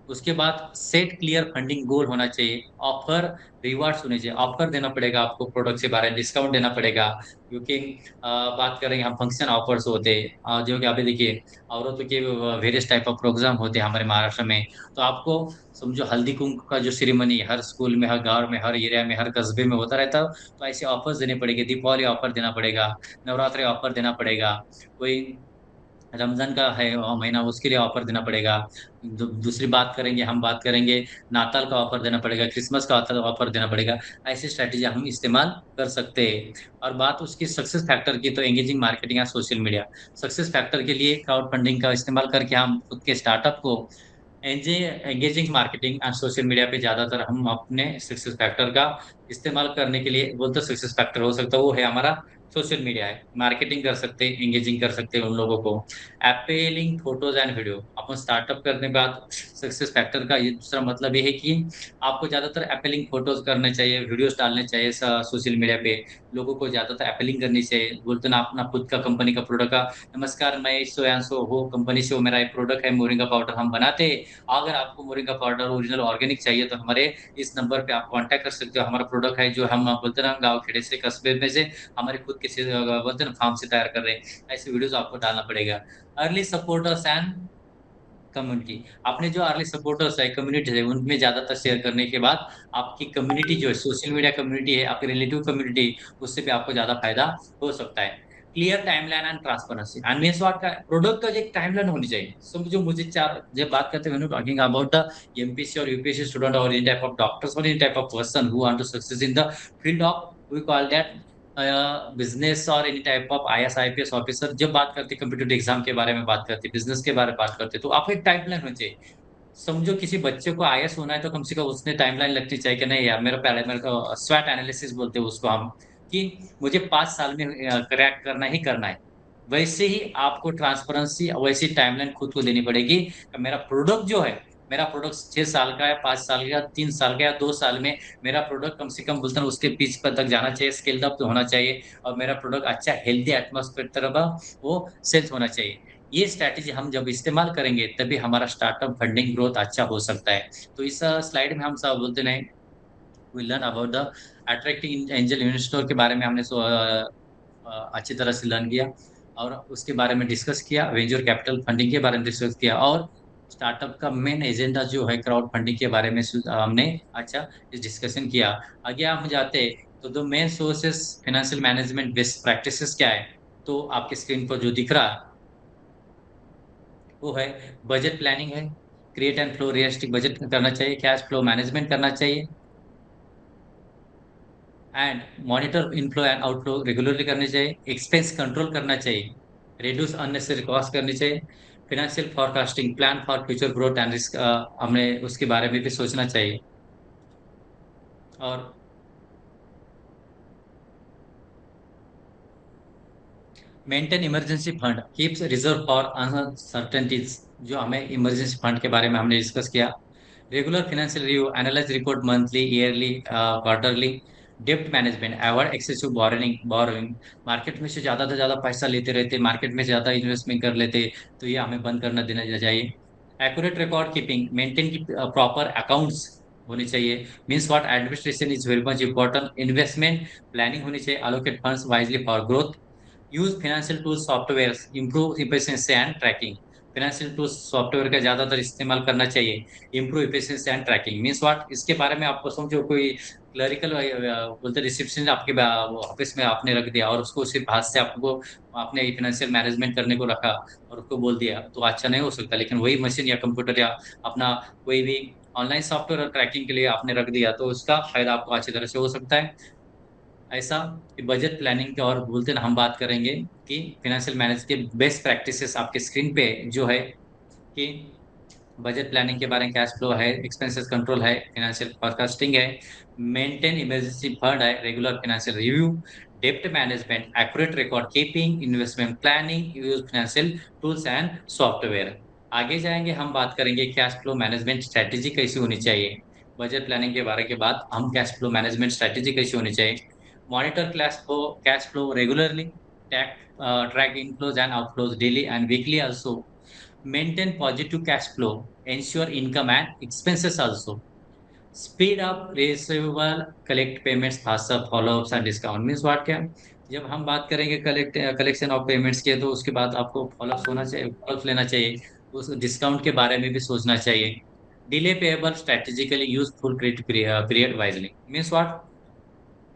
उसके बाद सेट क्लियर फंडिंग गोल होना चाहिए। ऑफर रिवार्ड्स होने चाहिए। ऑफर देना पड़ेगा आपको प्रोडक्ट के बारे में, डिस्काउंट देना पड़ेगा, क्योंकि बात करेंगे हम फंक्शन ऑफर्स होते हैं, जो कि अभी देखिए औरतों के वेरियस टाइप ऑफ प्रोग्राम होते हैं हमारे महाराष्ट्र में। तो आपको समझो हल्दी कुंकू का जो सेरेमनी हर स्कूल में, हर गाँव में, हर एरिया में, हर कस्बे में होता रहता है, तो ऐसे ऑफर्स देने पड़ेंगे। दीपावली ऑफर देना पड़ेगा, नवरात्रि ऑफर देना पड़ेगा, कोई रमज़ान का है महीना, उसके लिए ऑफर देना पड़ेगा। दूसरी बात करेंगे नाताल का ऑफर देना पड़ेगा, क्रिसमस का ऑफर देना पड़ेगा। ऐसी स्ट्रैटेजी हम इस्तेमाल कर सकते हैं। और बात उसकी सक्सेस फैक्टर की, तो एंगेजिंग मार्केटिंग या सोशल मीडिया। सक्सेस फैक्टर के लिए क्राउड फंडिंग का इस्तेमाल करके हम खुद के स्टार्टअप को एंजे एंगेजिंग मार्केटिंग और सोशल मीडिया पे ज़्यादातर हम अपने सक्सेस फैक्टर का इस्तेमाल करने के लिए बोलते सक्सेस फैक्टर हो सकता है, वो है हमारा सोशल मीडिया है। मार्केटिंग कर सकते हैं, एंगेजिंग कर सकते हैं उन लोगों को। Appealing photos and video. Upon startup करने के बाद सक्सेस फैक्टर का ये दूसरा मतलब ये है कि आपको ज़्यादातर अपीलिंग फोटोज़ करने चाहिए, वीडियोज़ डालने चाहिए सोशल मीडिया पे। लोगों को ज़्यादातर अपीलिंग करनी चाहिए। बोलते ना अपना खुद का कंपनी का प्रोडक्ट का, नमस्कार मैं सो एंड सो हूँ कंपनी से हूँ, मेरा एक प्रोडक्ट है मोरिंगा पाउडर हम बनाते हैं। अगर आपको मोरिंगा पाउडर ओरिजिनल ऑर्गेनिक चाहिए तो हमारे इस नंबर पे आप कॉन्टैक्ट कर सकते हो। हमारा प्रोडक्ट है जो हम बोलते हैं ना गाँव खेड़े से कस्बे में से हमारे खुद के बोलते हैं ना फार्म से तैयार कर रहे हैं। ऐसे वीडियोज़ आपको डालना पड़ेगा। Early supporters and community. आपने जो अर्ली सपोर्टर्स है, कम्युनिटी है, उनमें ज़्यादातर शेयर करने के बाद आपकी कम्युनिटी जो है, सोशल मीडिया कम्युनिटी है, आपकी रिलेटिव कम्युनिटी, उससे भी आपको ज़्यादा फ़ायदा हो सकता है। Clear timeline and transparency. And means what का प्रोडक्ट का जो एक टाइमलाइन होनी चाहिए। समझो मुझे 4 जब बात करते हैं when you talking about the MPC और यूपीएससी स्टूडेंट और इन टाइप ऑफ डॉक्टर्स और in type of person who want to success in the field of, we call that business और any type of IAS, IPS officer. जब बात करते हैं competitive exam के बारे में बात करते हैं, बिज़नेस के बारे में बात करते हैं, तो आपको एक टाइमलाइन होनी चाहिए। समझो किसी बच्चे को आईएएस होना है तो कम से कम उसने टाइमलाइन लगनी चाहिए कि नहीं यार मेरा पहले मेरे को स्वॉट एनालिसिस बोलते हैं उसको हम, कि मुझे 5 साल में क्रैक करना ही करना है। वैसे ही आपको ट्रांसपेरेंसी वैसी टाइमलाइन खुद को देनी पड़ेगी कि मेरा प्रोडक्ट जो है, मेरा प्रोडक्ट 6 साल का है, 5 साल का, 3 साल का या 2 साल में मेरा प्रोडक्ट कम से कम बोलते हैं उसके पिच पर तक जाना चाहिए, स्केल्ड अप तो होना चाहिए और मेरा प्रोडक्ट अच्छा हेल्दी एटमॉस्फेयर तरह वो सेल्स होना चाहिए। ये स्ट्रैटेजी हम जब इस्तेमाल करेंगे तभी हमारा स्टार्टअप फंडिंग ग्रोथ अच्छा हो सकता है। तो इस स्लाइड में हम सब बोलते हैं we learn about the attracting angel investor के बारे में हमने अच्छी तरह से लर्न किया और उसके बारे में डिस्कस किया, वेंचर कैपिटल फंडिंग के बारे में डिस्कस किया और स्टार्टअप का मेन एजेंडा जो है क्राउड फंडिंग के बारे में हमने अच्छा इस डिस्कशन किया। आगे हम जाते हैं तो the main sources financial management best practices क्या है? तो आपके स्क्रीन पर जो दिख रहा है वो है बजट प्लानिंग है, create and flow realistic budget करना चाहिए, कैश फ्लो मैनेजमेंट करना चाहिए and monitor inflow and outflow regularly करनी चाहिए, एक्सपेंस कंट्रोल करना चाहिए, रिड्यूस अननेसेसरी कॉस्ट करनी चाहिए, financial forecasting plan for future growth and risk, हमें उसके बारे में भी सोचना चाहिए और maintain emergency fund keeps reserve for uncertainties. जो हमें इमरजेंसी फंड के बारे में हमने डिस्कस किया। Regular financial review, analyze report monthly, yearly, quarterly. डेप्ट management, avoid excessive borrowing. Market में से ज्यादा से ज्यादा पैसा लेते रहते, मार्केट में ज्यादा इन्वेस्टमेंट कर लेते, तो ये हमें बंद करना देना चाहिए। एक्यूरेट रिकॉर्ड कीपिंग, मेंटेन की प्रॉपर अकाउंट्स होनी चाहिए। Means what, administration is very much important. Investment planning होनी चाहिए। Allocate funds wisely for growth. Use financial tools software, improve efficiency and tracking. Financial tools software का ज्यादातर इस्तेमाल करना चाहिए। Improve efficiency and tracking means what, इसके बारे में आपको समझो कोई क्लरिकल बोलते रिसेप्शन आपके ऑफिस में आपने रख दिया और उसको सिर्फ हाथ से आपको आपने फाइनेंशियल मैनेजमेंट करने को रखा और उसको बोल दिया, तो अच्छा नहीं हो सकता। लेकिन वही मशीन या कंप्यूटर या अपना कोई भी ऑनलाइन सॉफ्टवेयर ट्रैकिंग के लिए आपने रख दिया, तो उसका फायदा आपको अच्छी तरह से हो सकता है। ऐसा कि बजट प्लानिंग के और बोलते हैं ना, हम बात करेंगे कि फाइनेंशियल मैनेज के बेस्ट प्रैक्टिसेस आपके स्क्रीन पे जो है कि बजट प्लानिंग के बारे में, कैश फ्लो है, एक्सपेंसेस कंट्रोल है, फाइनेंशियल फोरकास्टिंग है, मेंटेन इमरजेंसी फंड है, रेगुलर फाइनेंशियल रिव्यू, डेप्ट management, accurate record keeping, investment planning, use financial tools and software. आगे जाएंगे, हम बात करेंगे कैश फ्लो मैनेजमेंट स्ट्रेटेजी कैसी होनी चाहिए। बजट प्लानिंग के बारे के बाद हम कैश फ्लो मैनेजमेंट स्ट्रेटेजी कैसी होनी चाहिए। Monitor cash flow regularly, track inflows and outflows daily and weekly also, maintain positive cash flow, ensure income and expenses also, speed up receivable, collect payments faster, follow-ups and discount। Means what क्या, जब हम बात करेंगे collection of payments के, तो उसके बाद आपको फॉलोअप्स होना चाहिए, फॉलोअप्स लेना चाहिए, उस डिस्काउंट के बारे में भी सोचना चाहिए। Delay payable strategically, use full credit period wisely. Means what,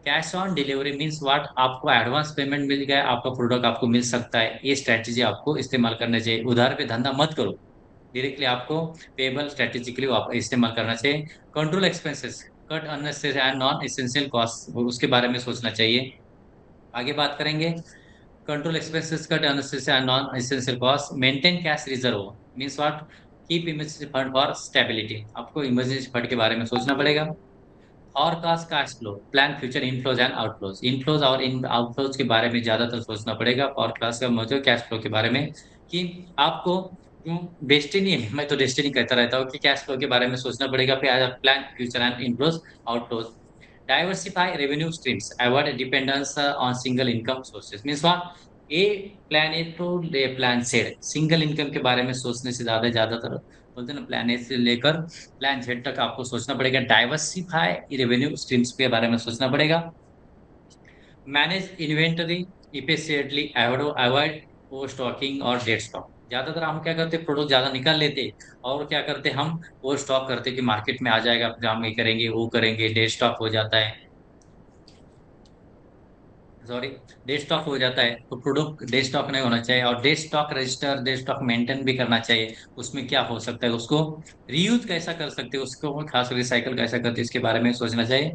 cash on delivery means what, आपको एडवांस पेमेंट मिल गया, आपका प्रोडक्ट आपको मिल सकता है, ये स्ट्रेटेजी आपको इस्तेमाल करना चाहिए। उधार पे धंधा मत करो, डायरेक्टली आपको पेबल स्ट्रेटेजिकली इस्तेमाल करना चाहिए। Control expenses, cut unnecessary and non essential cost, उसके बारे में सोचना चाहिए। आगे बात करेंगे, control expenses, cut unnecessary and non essential cost, maintain cash reserve means what, keep emergency fund for stability, आपको इमरजेंसी फंड के बारे में सोचना पड़ेगा। Forecast cash flow, plan future inflows and outflows, inflows और इन आउटफ्लोज के बारे में ज्यादातर सोचना पड़ेगा। फोरकास्ट का मतलब कैश फ्लो के बारे में, कि आपको डेस्टिनी है, मैं तो डेस्टिनी कहता रहता हूँ कि कैश फ्लो के बारे में सोचना पड़ेगा। फिर plan future and inflows outflows. Diversify revenue streams, avoid dependence on single income sources means what, a plan A to ले प्लान सेड, सिंगल इनकम के बारे में सोचने से ज्यादातर बोलते हैं ना, प्लान ए से लेकर प्लान जेड तक आपको सोचना पड़ेगा। डाइवर्सिफाई रेवेन्यू स्ट्रीम्स के बारे में सोचना पड़ेगा। Manage inventory efficiently, avoid over stocking और डेड स्टॉक। ज्यादातर हम क्या करते, प्रोडक्ट ज्यादा निकाल लेते और क्या करते हम, ओवर स्टॉक करते कि मार्केट में आ जाएगा, फिर हम ये करेंगे वो करेंगे, डेड स्टॉक हो जाता है, सॉरी, डेड स्टॉक हो जाता है। तो प्रोडक्ट डेड स्टॉक नहीं होना चाहिए, और dead stock register, dead stock maintain भी करना चाहिए। उसमें क्या हो सकता है, उसको रीयूज कैसा कर सकते हैं, उसको खास रिसाइकल कैसा करते हैं, इसके बारे में सोचना चाहिए।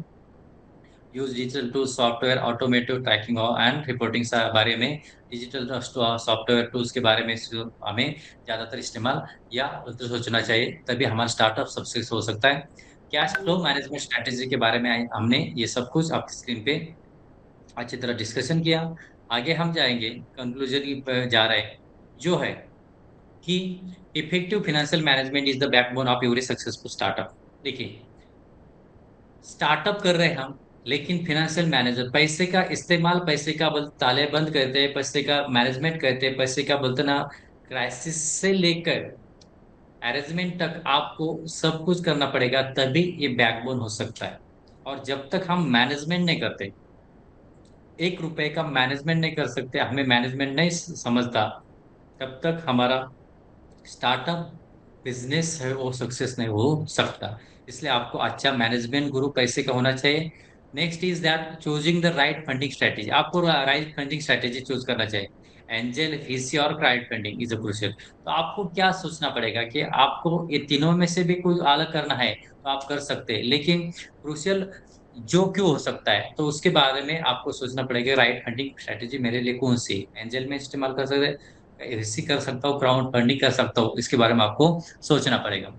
Use digital tool software, automotive tracking and reporting के बारे में, डिजिटल सॉफ्टवेयर टूल्स के बारे में हमें ज्यादातर इस्तेमाल या सोचना चाहिए, तभी हमारा स्टार्टअप सक्सेस हो सकता है। कैश फ्लो मैनेजमेंट स्ट्रेटेजी के बारे में हमने ये सब कुछ आपकी स्क्रीन पे अच्छी तरह डिस्कशन किया। आगे हम जाएंगे, कंक्लूजन की जा रहे हैं, जो है कि effective financial management is the backbone of every successful startup. देखिए, स्टार्टअप कर रहे हैं हम, लेकिन फाइनेंशियल मैनेजर, पैसे का इस्तेमाल, पैसे का बल ताले बंद करते हैं, पैसे का मैनेजमेंट करते हैं, पैसे का बोलते ना, क्राइसिस से लेकर अरेंजमेंट तक आपको सब कुछ करना पड़ेगा, तभी ये बैकबोन हो सकता है। और जब तक हम मैनेजमेंट नहीं करते, 1 रुपए का मैनेजमेंट नहीं कर सकते, हमें मैनेजमेंट नहीं समझता, तब तक हमारा स्टार्टअप बिजनेस है वो सक्सेस नहीं हो सकता। इसलिए आपको अच्छा मैनेजमेंट गुरु पैसे का होना चाहिए। Next is that choosing the right funding strategy, आपको राइट फंडिंग स्ट्रेटेजी चूज करना चाहिए। एंजल, वीसी और crowd funding is a crucial. तो आपको क्या सोचना पड़ेगा कि आपको ये तीनों में से भी कोई अलग करना है तो आप कर सकते हैं, लेकिन क्रूशियल जो क्यों हो सकता है, तो उसके बारे में आपको सोचना पड़ेगा राइट फंडिंग स्ट्रेटेजी मेरे लिए कौन सी, एंजल में इस्तेमाल कर सकते हैं, वीसी कर सकता हूँ, क्राउड फंडिंग कर सकता हूँ, इसके बारे में आपको सोचना पड़ेगा।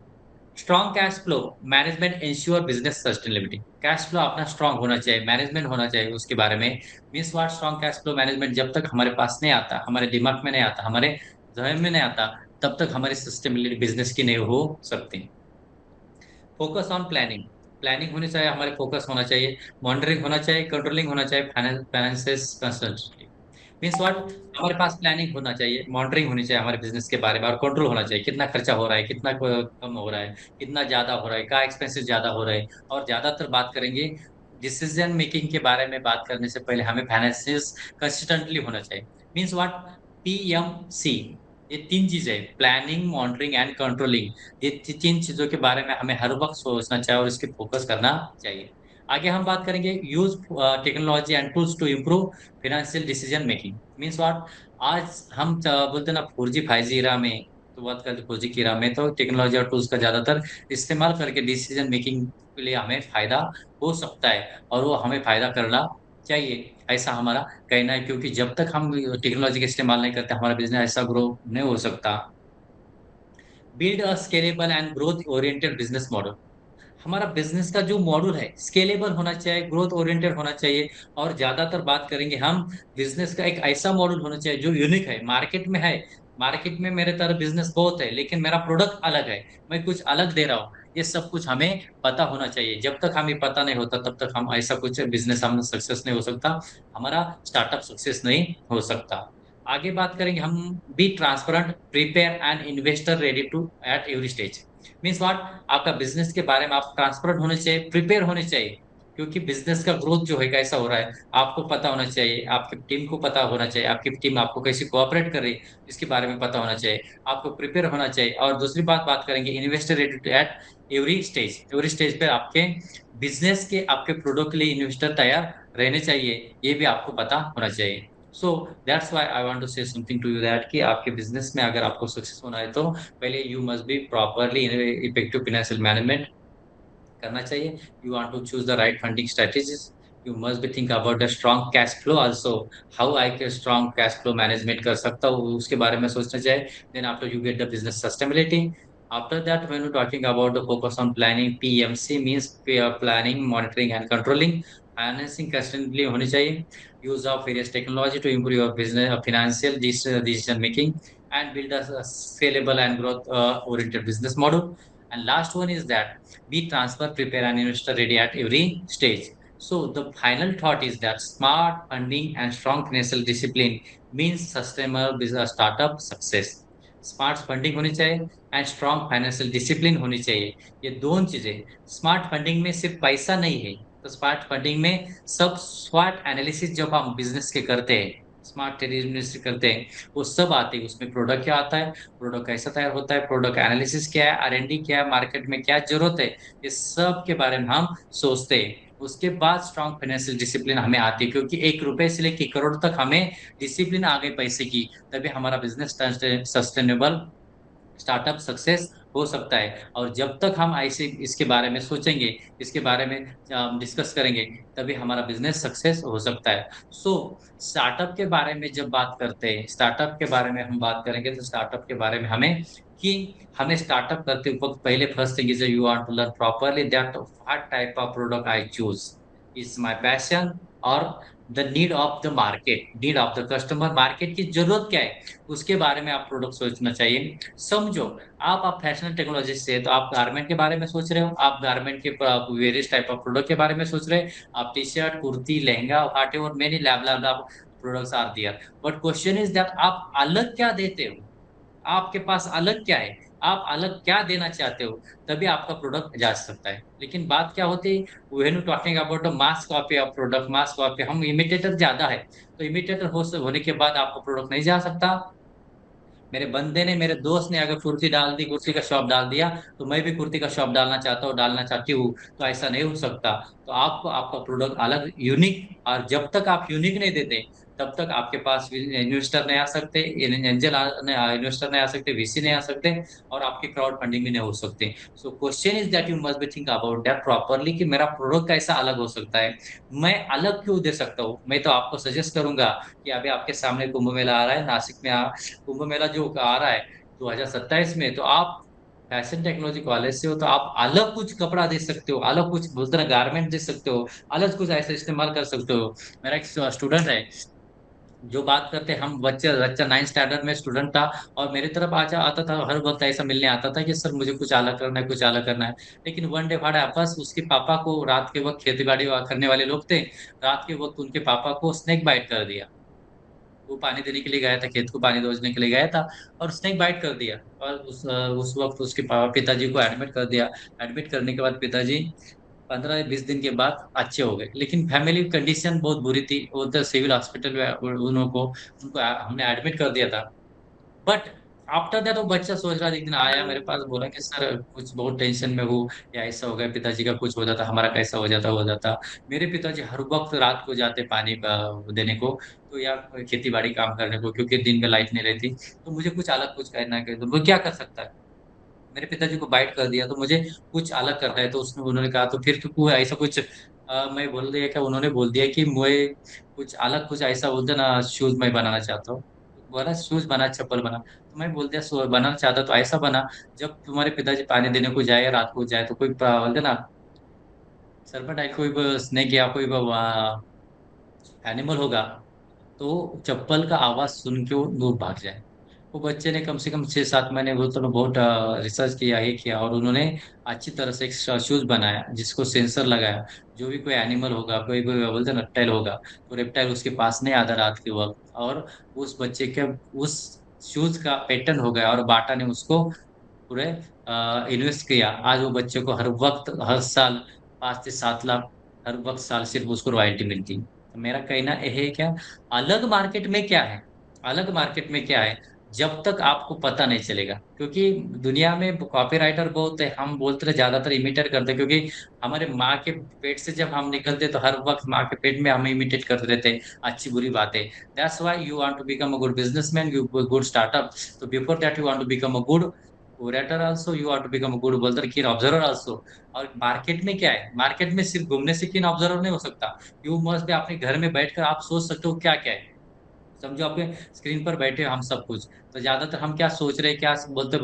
Strong cash flow management ensure business sustainability, cash flow अपना स्ट्रॉन्ग होना चाहिए, मैनेजमेंट होना चाहिए उसके बारे में। Means what, strong cash flow management जब तक हमारे पास नहीं आता, हमारे दिमाग में नहीं आता, हमारे जहन में नहीं आता, तब तक हमारी सस्टेनेबिलिटी बिजनेस की नहीं हो सकती। फोकस ऑन प्लानिंग, प्लानिंग होनी चाहिए, हमारे फोकस होना चाहिए, मॉनिटरिंग होना चाहिए, कंट्रोलिंग होना चाहिए, फाइनेंसेस कंसिस्टेंटली। मीन्स व्हाट, हमारे पास प्लानिंग होना चाहिए, मॉनिटरिंग होनी चाहिए हमारे बिजनेस के बारे में, और कंट्रोल होना चाहिए, कितना खर्चा हो रहा है, कितना कम हो रहा है, कितना ज्यादा हो रहा है, क्या एक्सपेंसेस ज्यादा हो रहा है। और ज्यादातर बात करेंगे डिसीजन मेकिंग के बारे में, बात करने से पहले हमें फाइनेंसिस कंसिस्टेंटली होना चाहिए। मीन्स व्हाट, PMC, ये तीन चीजें, प्लानिंग, मॉनिटरिंग एंड कंट्रोलिंग, ये तीन चीजों के बारे में हमें हर वक्त सोचना चाहिए और इस पे फोकस करना चाहिए। आगे हम बात करेंगे use technology and tools to improve financial decision making. Means what, आज हम बोलते हैं ना 4G 5G इरा में, तो बात करते 4G की इरा में तो टेक्नोलॉजी और टूल्स का ज्यादातर इस्तेमाल करके डिसीजन मेकिंग के लिए हमें फायदा हो सकता है, और वो हमें फायदा करना चाहिए, ऐसा हमारा कहना है। क्योंकि जब तक हम टेक्नोलॉजी का इस्तेमाल नहीं करते, हमारा बिजनेस ऐसा ग्रो नहीं हो सकता। Build a scalable and growth oriented business model, हमारा बिजनेस का जो मॉडल है स्केलेबल होना चाहिए, ग्रोथ ओरिएंटेड होना चाहिए। और ज्यादातर बात करेंगे हम, बिजनेस का एक ऐसा मॉडल होना चाहिए जो यूनिक है, मार्केट में है। मार्केट में मेरे तरह बिजनेस बहुत है, लेकिन मेरा प्रोडक्ट अलग है, मैं कुछ अलग दे रहा हूँ। ये सब कुछ हमें पता होना चाहिए। जब तक हमें पता नहीं होता, तब तक हम ऐसा कुछ बिजनेस हम सक्सेस नहीं हो सकता, हमारा स्टार्टअप सक्सेस नहीं हो सकता। आगे बात करेंगे हम, be transparent, prepare and investor ready to at every stage. Means what, आपका बिजनेस के बारे में आप ट्रांसपेरेंट होने चाहिए, प्रिपेयर होने चाहिए। क्योंकि बिजनेस का ग्रोथ जो है कैसा हो रहा है, आपको पता होना चाहिए, आपकी टीम को पता होना चाहिए, आपकी टीम आपको कैसे कोऑपरेट कर रही है, इसके बारे में पता होना चाहिए, आपको प्रिपेयर होना चाहिए। और दूसरी बात करेंगे investor ready eight every stage. Every stage पे आपके बिजनेस के, आपके प्रोडक्ट के लिए इन्वेस्टर तैयार रहने चाहिए, ये भी आपको पता होना चाहिए। So that's why I want to say something to you, that कि आपके बिजनेस में अगर आपको सक्सेस होना है, तो पहले you must be properly effective financial management करना चाहिए। You want to choose the right funding strategies, you must be think about the strong cash flow also, how I के स्ट्रॉन्ग कैश फ्लो मैनेजमेंट कर सकता हूँ, उसके बारे में सोचना चाहिए। Then after you get the business sustainability, after that when you talking about the focus on planning, PMC means planning, monitoring and controlling, financing consistently होनी चाहिए, use of various technology to improve your business financial decision making, and build a scalable and growth oriented business model. And last one is that be transfer, prepare, and investor ready at every stage. So the final thought is that smart funding and strong financial discipline means sustainable business startup success. Smart funding होनी चाहिए and strong financial discipline होनी चाहिए। ये दोनों चीजें, smart funding में सिर्फ पैसा नहीं है, तो स्मार्ट फंडिंग में सब स्वॉट एनालिसिस जब हम बिजनेस के करते हैं, स्मार्ट बिजनेस करते हैं, वो सब आते हैं। उसमें प्रोडक्ट क्या आता है, प्रोडक्ट कैसा तैयार होता है, प्रोडक्ट एनालिसिस क्या है, R&D क्या है, मार्केट में क्या जरूरत है, ये सब के बारे में हम सोचते हैं। उसके बाद स्ट्रॉन्ग फाइनेंशियल डिसिप्लिन हमें आती है, क्योंकि 1 रुपए से लेकर करोड़ तक हमें डिसिप्लिन आ गई पैसे की, तभी हमारा बिजनेस सस्टेनेबल स्टार्टअप सक्सेस हो सकता है। और जब तक हम ऐसे इसके बारे में सोचेंगे, इसके बारे में डिस्कस करेंगे, तभी हमारा बिजनेस सक्सेस हो सकता है। सो स्टार्टअप के बारे में जब बात करते हैं, स्टार्टअप के बारे में हम बात करेंगे, तो स्टार्टअप के बारे में हमें स्टार्टअप करते वक्त पहले first thing is you want to learn properly that what type of product I choose, is my passion और the need of the market, need of the customer, market की जरूरत क्या है, उसके बारे में आप प्रोडक्ट सोचना चाहिए। समझो, आप फैशन टेक्नोलॉजी से, तो आप गारमेंट के बारे में सोच रहे हो, आप गारमेंट के वेरियस टाइप ऑफ प्रोडक्ट के बारे में सोच रहे हैं, आप T shirt, kurti, lehenga, whatever many lab lab products are there. But question is that आप अलग क्या देते हो, आपके पास अलग क्या है, आप अलग क्या देना चाहते हो, तभी आपका प्रोडक्ट जा सकता है। लेकिन बात क्या होती है, when you talking about mass copy of product, mass copy, हम इमिटेटर ज्यादा है, तो इमिटेटर होने के बाद आपका प्रोडक्ट नहीं जा सकता। मेरे बंदे ने, मेरे दोस्त ने अगर कुर्ती डाल दी, कुर्ती का शॉप डाल दिया, तो मैं भी कुर्ती का शॉप डालना चाहता हूँ, डालना चाहती हूँ, तो ऐसा नहीं हो सकता। तो आपको आपका प्रोडक्ट अलग, यूनिक, और जब तक आप यूनिक नहीं देते, तब तक आपके पास इन्वेस्टर नहीं आ सकते, एंजल इन्वेस्टर नहीं आ सकते, VC नहीं आ सकते, और आपकी क्राउड फंडिंग भी नहीं हो सकती। So question is that you must be think about that properly, कि मेरा प्रोडक्ट कैसा अलग हो सकता है, मैं अलग क्यों दे सकता हूँ। मैं तो आपको सजेस्ट करूंगा कि अभी आपके सामने कुंभ मेला आ रहा है नासिक में, कुंभ मेला जो आ रहा है 2027 में, तो आप फैशन टेक्नोलॉजी कॉलेज से हो, तो आप अलग कुछ कपड़ा दे सकते हो, अलग कुछ बोलते ना गारमेंट दे सकते हो, अलग कुछ ऐसा इस्तेमाल कर सकते हो। मेरा एक स्टूडेंट है, जो बात करते हम बच्चे बच्चा 9th स्टैंडर्ड में स्टूडेंट था, और मेरे तरफ आता था, हर वक्त ऐसा मिलने आता था कि सर मुझे कुछ अलग करना है, कुछ अलग करना है। लेकिन वन डे व्हाट हैपेंस, उसके पापा को रात के वक्त, खेती बाड़ी करने वाले लोग थे, रात के वक्त उनके पापा को स्नेक बाइट कर दिया। वो पानी देने के लिए गया था, खेत को पानी दोजने के लिए गया था, और स्नेक बाइट कर दिया। और उस वक्त उसके पिताजी को एडमिट कर दिया। एडमिट करने के बाद पिताजी 15-20 दिन के बाद अच्छे हो गए, लेकिन फैमिली कंडीशन बहुत बुरी थी। वो तो सिविल हॉस्पिटल में उनको हमने एडमिट कर दिया था। बट आफ्टर दैट वो बच्चा सोच रहा था, एक दिन आया मेरे पास, बोला कि सर कुछ बहुत टेंशन में हूँ, या ऐसा हो गया, पिताजी का कुछ हो जाता, हमारा कैसा हो जाता। मेरे पिताजी हर वक्त रात को जाते पानी देने को, तो या खेती बाड़ी काम करने को, क्योंकि दिन में लाइट नहीं रहती। तो मुझे कुछ अलग कुछ करना है, तो वो क्या कर सकता है। मेरे पिताजी को बाइट कर दिया, तो मुझे कुछ अलग करना है। तो उसने उन्होंने कहा, तो फिर क्यों ऐसा कुछ मैं बोल दिया क्या, उन्होंने बोल दिया कि मुझे कुछ अलग, कुछ ऐसा बोलते ना, शूज मैं बनाना चाहता हूँ। बोला शूज बना, चप्पल बना। तो मैं बोल दिया बनाना चाहता तो ऐसा बना, जब तुम्हारे पिताजी पानी देने को जाए, रात को जाए, तो कोई बोलते ना सरपट है, कोई स्नेक या कोई एनिमल होगा, तो चप्पल का आवाज सुन के वो दूर भाग जाए। वो बच्चे ने कम से कम 6-7 महीने वो तो बहुत रिसर्च किया ही किया, और उन्होंने अच्छी तरह से एक शूज बनाया जिसको सेंसर लगाया। जो भी कोई एनिमल होगा, कोई कोई बोलते हैं रेप्टाइल होगा, तो रेप्टाइल उसके पास नहीं आता रात के वक्त। और उस बच्चे के उस शूज का पैटर्न हो गया, और बाटा ने उसको पूरे इन्वेस्ट किया। आज वो बच्चे को हर वक्त, हर साल 5 से 7 लाख हर वक्त साल सिर्फ उसको रॉयल्टी मिलती है। तो मेरा कहना यह है क्या, अलग मार्केट में क्या है, अलग मार्केट में क्या है, जब तक आपको पता नहीं चलेगा। क्योंकि दुनिया में कॉपीराइटर बहुत है, हम बोलते रहे, ज्यादातर इमिटेट करते हैं, क्योंकि हमारे माँ के पेट से जब हम निकलते तो हर वक्त माँ के पेट में हम इमिटेट करते रहते हैं अच्छी बुरी बातें। That's why you want to become a good businessman, you good startup. तो before that you want to become a good orator also, you want to become a good बोलते हैं, keen observer also। और market में क्या है, market में सिर्फ घूमने से keen observer नहीं हो सकता। यू मस्ट भी अपने घर में बैठकर आप सोच सकते हो क्या क्या है। समझो आपके स्क्रीन पर बैठे हम सब कुछ, तो ज्यादातर हम क्या सोच रहे हैं, क्या बोलते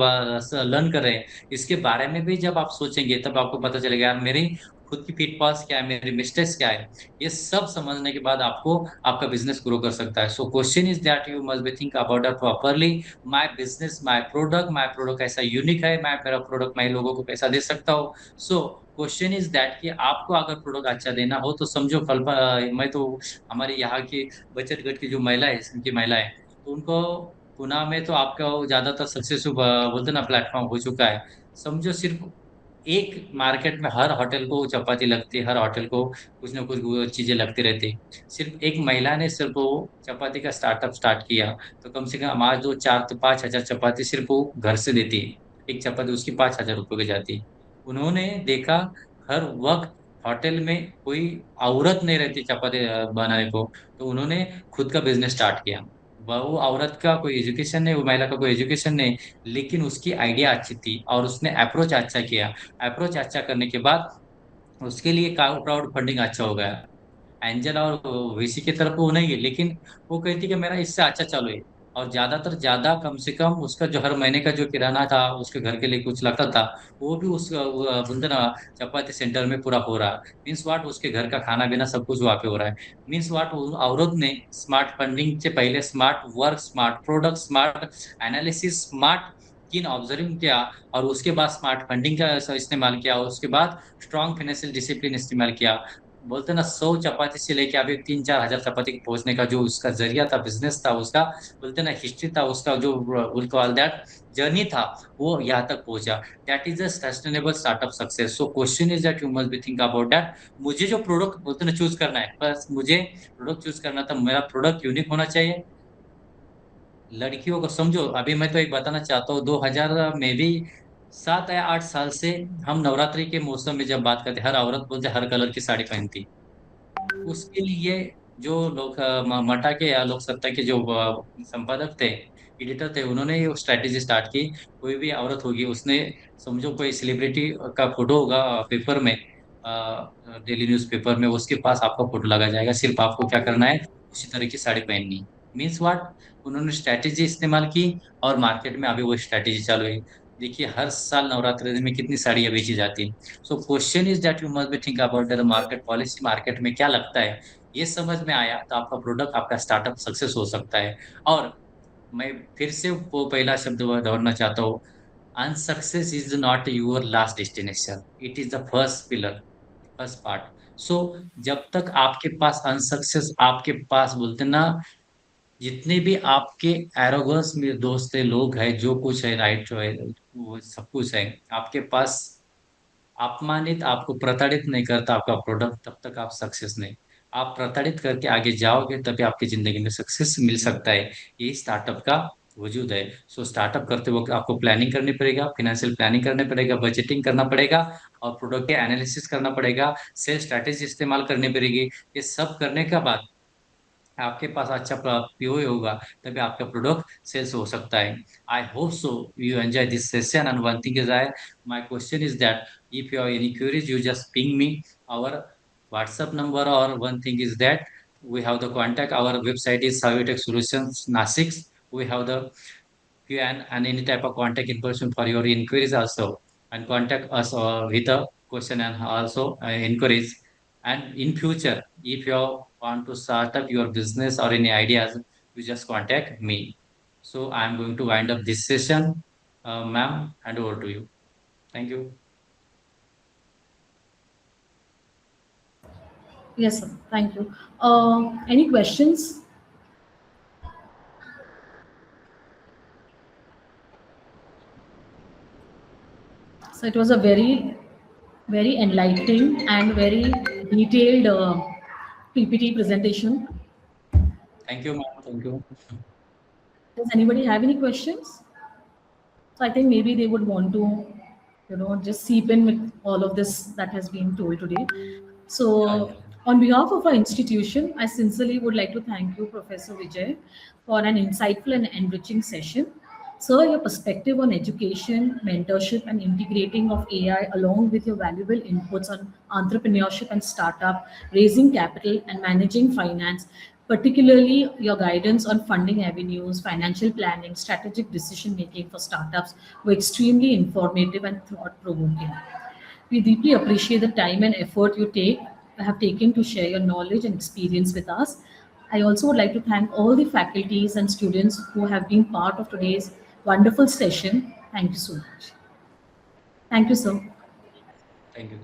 लर्न कर रहे हैं, इसके बारे में भी जब आप सोचेंगे तब आपको पता चलेगा यार मेरी खुद की पिटफॉल्स क्या है, मेरी मिस्टेक्स क्या है। ये सब समझने के बाद आपको आपका बिजनेस ग्रो कर सकता है। So question is that you must be think about that properly. My business, my product ऐसा यूनिक है, मैं मेरा प्रोडक्ट मैं लोगों को पैसा दे सकता हूँ। सो क्वेश्चन इज दैट कि आपको अगर प्रोडक्ट अच्छा देना हो, तो समझो कल मैं तो हमारे यहाँ की बचत गट की जो महिलाएं, उनकी महिलाएं, तो उनको पुणे में तो आपका वो ज्यादातर सक्सेसफुल बोलते ना प्लेटफॉर्म हो चुका है। समझो सिर्फ एक मार्केट में हर होटल को चपाती लगती है, हर होटल को कुछ ना कुछ वो चीजें लगती रहती है। सिर्फ एक महिला ने सिर्फ वो चपाती का स्टार्टअप स्टार्ट किया, तो कम से कम आज वो 4 से 5 हजार चपाती सिर्फ वो घर से देती है। एक चपाती उसकी 5 हजार रुपये की जाती है। उन्होंने देखा हर वक्त होटल में कोई औरत नहीं रहती चपाती बनाने को, तो उन्होंने खुद का बिजनेस स्टार्ट किया। वो औरत का कोई एजुकेशन नहीं, वो महिला का कोई एजुकेशन नहीं, लेकिन उसकी आइडिया अच्छी थी और उसने अप्रोच अच्छा किया। अप्रोच अच्छा करने के बाद उसके लिए क्राउड फंडिंग अच्छा हो गया। एंजल और वीसी की तरफ वो नहीं है, लेकिन वो कहती कि मेरा इससे अच्छा चालू है। और ज्यादातर ज्यादा कम से कम उसका जो हर महीने का जो किराना था, उसके घर के लिए कुछ लगता था, वो भी उस बोलते ना चपाती सेंटर में पूरा हो रहा है। मीन्स वाट उसके घर का खाना पीना सब कुछ वहाँ पे हो रहा है। मीन्स वाट औरत ने स्मार्ट फंडिंग से पहले smart work, smart product, smart analysis, smart किन ऑब्जर्विंग किया, और उसके बाद स्मार्ट फंडिंग का इस्तेमाल किया, और उसके बाद स्ट्रॉन्ग फाइनेंशियल डिसिप्लिन इस्तेमाल किया। बोलते ना 100 चपाती से लेके अभी 3-4 हजार चपाती के पहुंचने का जो उसका जरिया था, बिजनेस था उसका, बोलते ना हिस्ट्री था उसका, जो कॉल दैट जर्नी था, वो यहाँ तक पहुंचा। That is a sustainable startup success. So question is that you must be think about that. मुझे जो प्रोडक्ट बोलते ना चूज करना है, बस मुझे प्रोडक्ट चूज करना था, मेरा प्रोडक्ट यूनिक होना चाहिए। लड़कियों को समझो, अभी मैं तो एक बताना चाहता हूँ, 2000 में भी 7 या 8 साल से हम नवरात्रि के मौसम में जब बात करते, हर औरत बोलते हर कलर की साड़ी पहनती। उसके लिए जो लोग मटा के या लोक सत्ता के जो संपादक थे, एडिटर थे, उन्होंने ये स्ट्रैटेजी स्टार्ट की। कोई भी औरत होगी, उसने समझो कोई सेलिब्रिटी का फोटो होगा पेपर में, डेली न्यूज पेपर में, उसके पास आपका फोटो लगा जाएगा, सिर्फ आपको क्या करना है, उसी तरह की साड़ी पहननी है। मीन्स व्हाट, उन्होंने स्ट्रैटेजी इस्तेमाल की, और मार्केट में अभी वो स्ट्रैटेजी चालू है। देखिए हर साल नवरात्रि में कितनी साड़ियाँ बेची जाती हैं। So question is that you must be think about the market policy, market में क्या लगता है। ये समझ में आया तो आपका प्रोडक्ट, आपका स्टार्टअप सक्सेस हो सकता है। और मैं फिर से वो पहला शब्द दोहराना चाहता हूँ, unsuccess is not your last destination, it is the first pillar, first part. So जब तक आपके पास अनसक्सेस, आपके पास बोलते ना, जितने भी आपके एरोगन्स में दोस्त है, लोग हैं, जो कुछ है, राइट जो है, वो सब कुछ है आपके पास, अपमानित, आपको प्रताड़ित नहीं करता आपका प्रोडक्ट, तब तक आप सक्सेस नहीं। आप प्रताड़ित करके आगे जाओगे तभी आपकी जिंदगी में सक्सेस मिल सकता है। ये स्टार्टअप का वजूद है। सो स्टार्टअप करते वक्त आपको प्लानिंग करनी पड़ेगा, फाइनेंशियल प्लानिंग करना पड़ेगा, बजटिंग करना पड़ेगा, और प्रोडक्ट के एनालिसिस करना पड़ेगा, सेल स्ट्रैटेजी इस्तेमाल करनी पड़ेगी। ये सब करने के बाद आपके पास अच्छा पीओए होगा, तभी आपका प्रोडक्ट सेल्स हो सकता है। I hope so you enjoy this session, and one thing is I, my question is that if you are any queries you just ping me our WhatsApp number, or one thing is that we have the contact, our website is Savitech Solutions Nasik. We have the Q and any type of contact information for your inquiries also, and contact us with a question and also inquiries. And in future, if you want to start up your business or any ideas, you just contact me. So I'm going to wind up this session. Ma'am, hand over to you. Thank you. Yes, sir. Thank you. Any questions? So it was a very enlightening and very detailed PPT presentation. Thank you, ma'am. Thank you. Does anybody have any questions? So I think maybe they would want to, just seep in with all of this that has been told today. Yeah, So yeah. on behalf of our institution, I sincerely would like to thank you, Professor Vijay, for an insightful and enriching session. Sir, your perspective on education, mentorship, and integrating of AI, along with your valuable inputs on entrepreneurship and startup, raising capital, and managing finance, particularly your guidance on funding avenues, financial planning, strategic decision making for startups, were extremely informative and thought provoking. We deeply appreciate the time and effort you have taken to share your knowledge and experience with us. I also would like to thank all the faculties and students who have been part of today's wonderful session. Thank you so much. Thank you, sir. Thank you.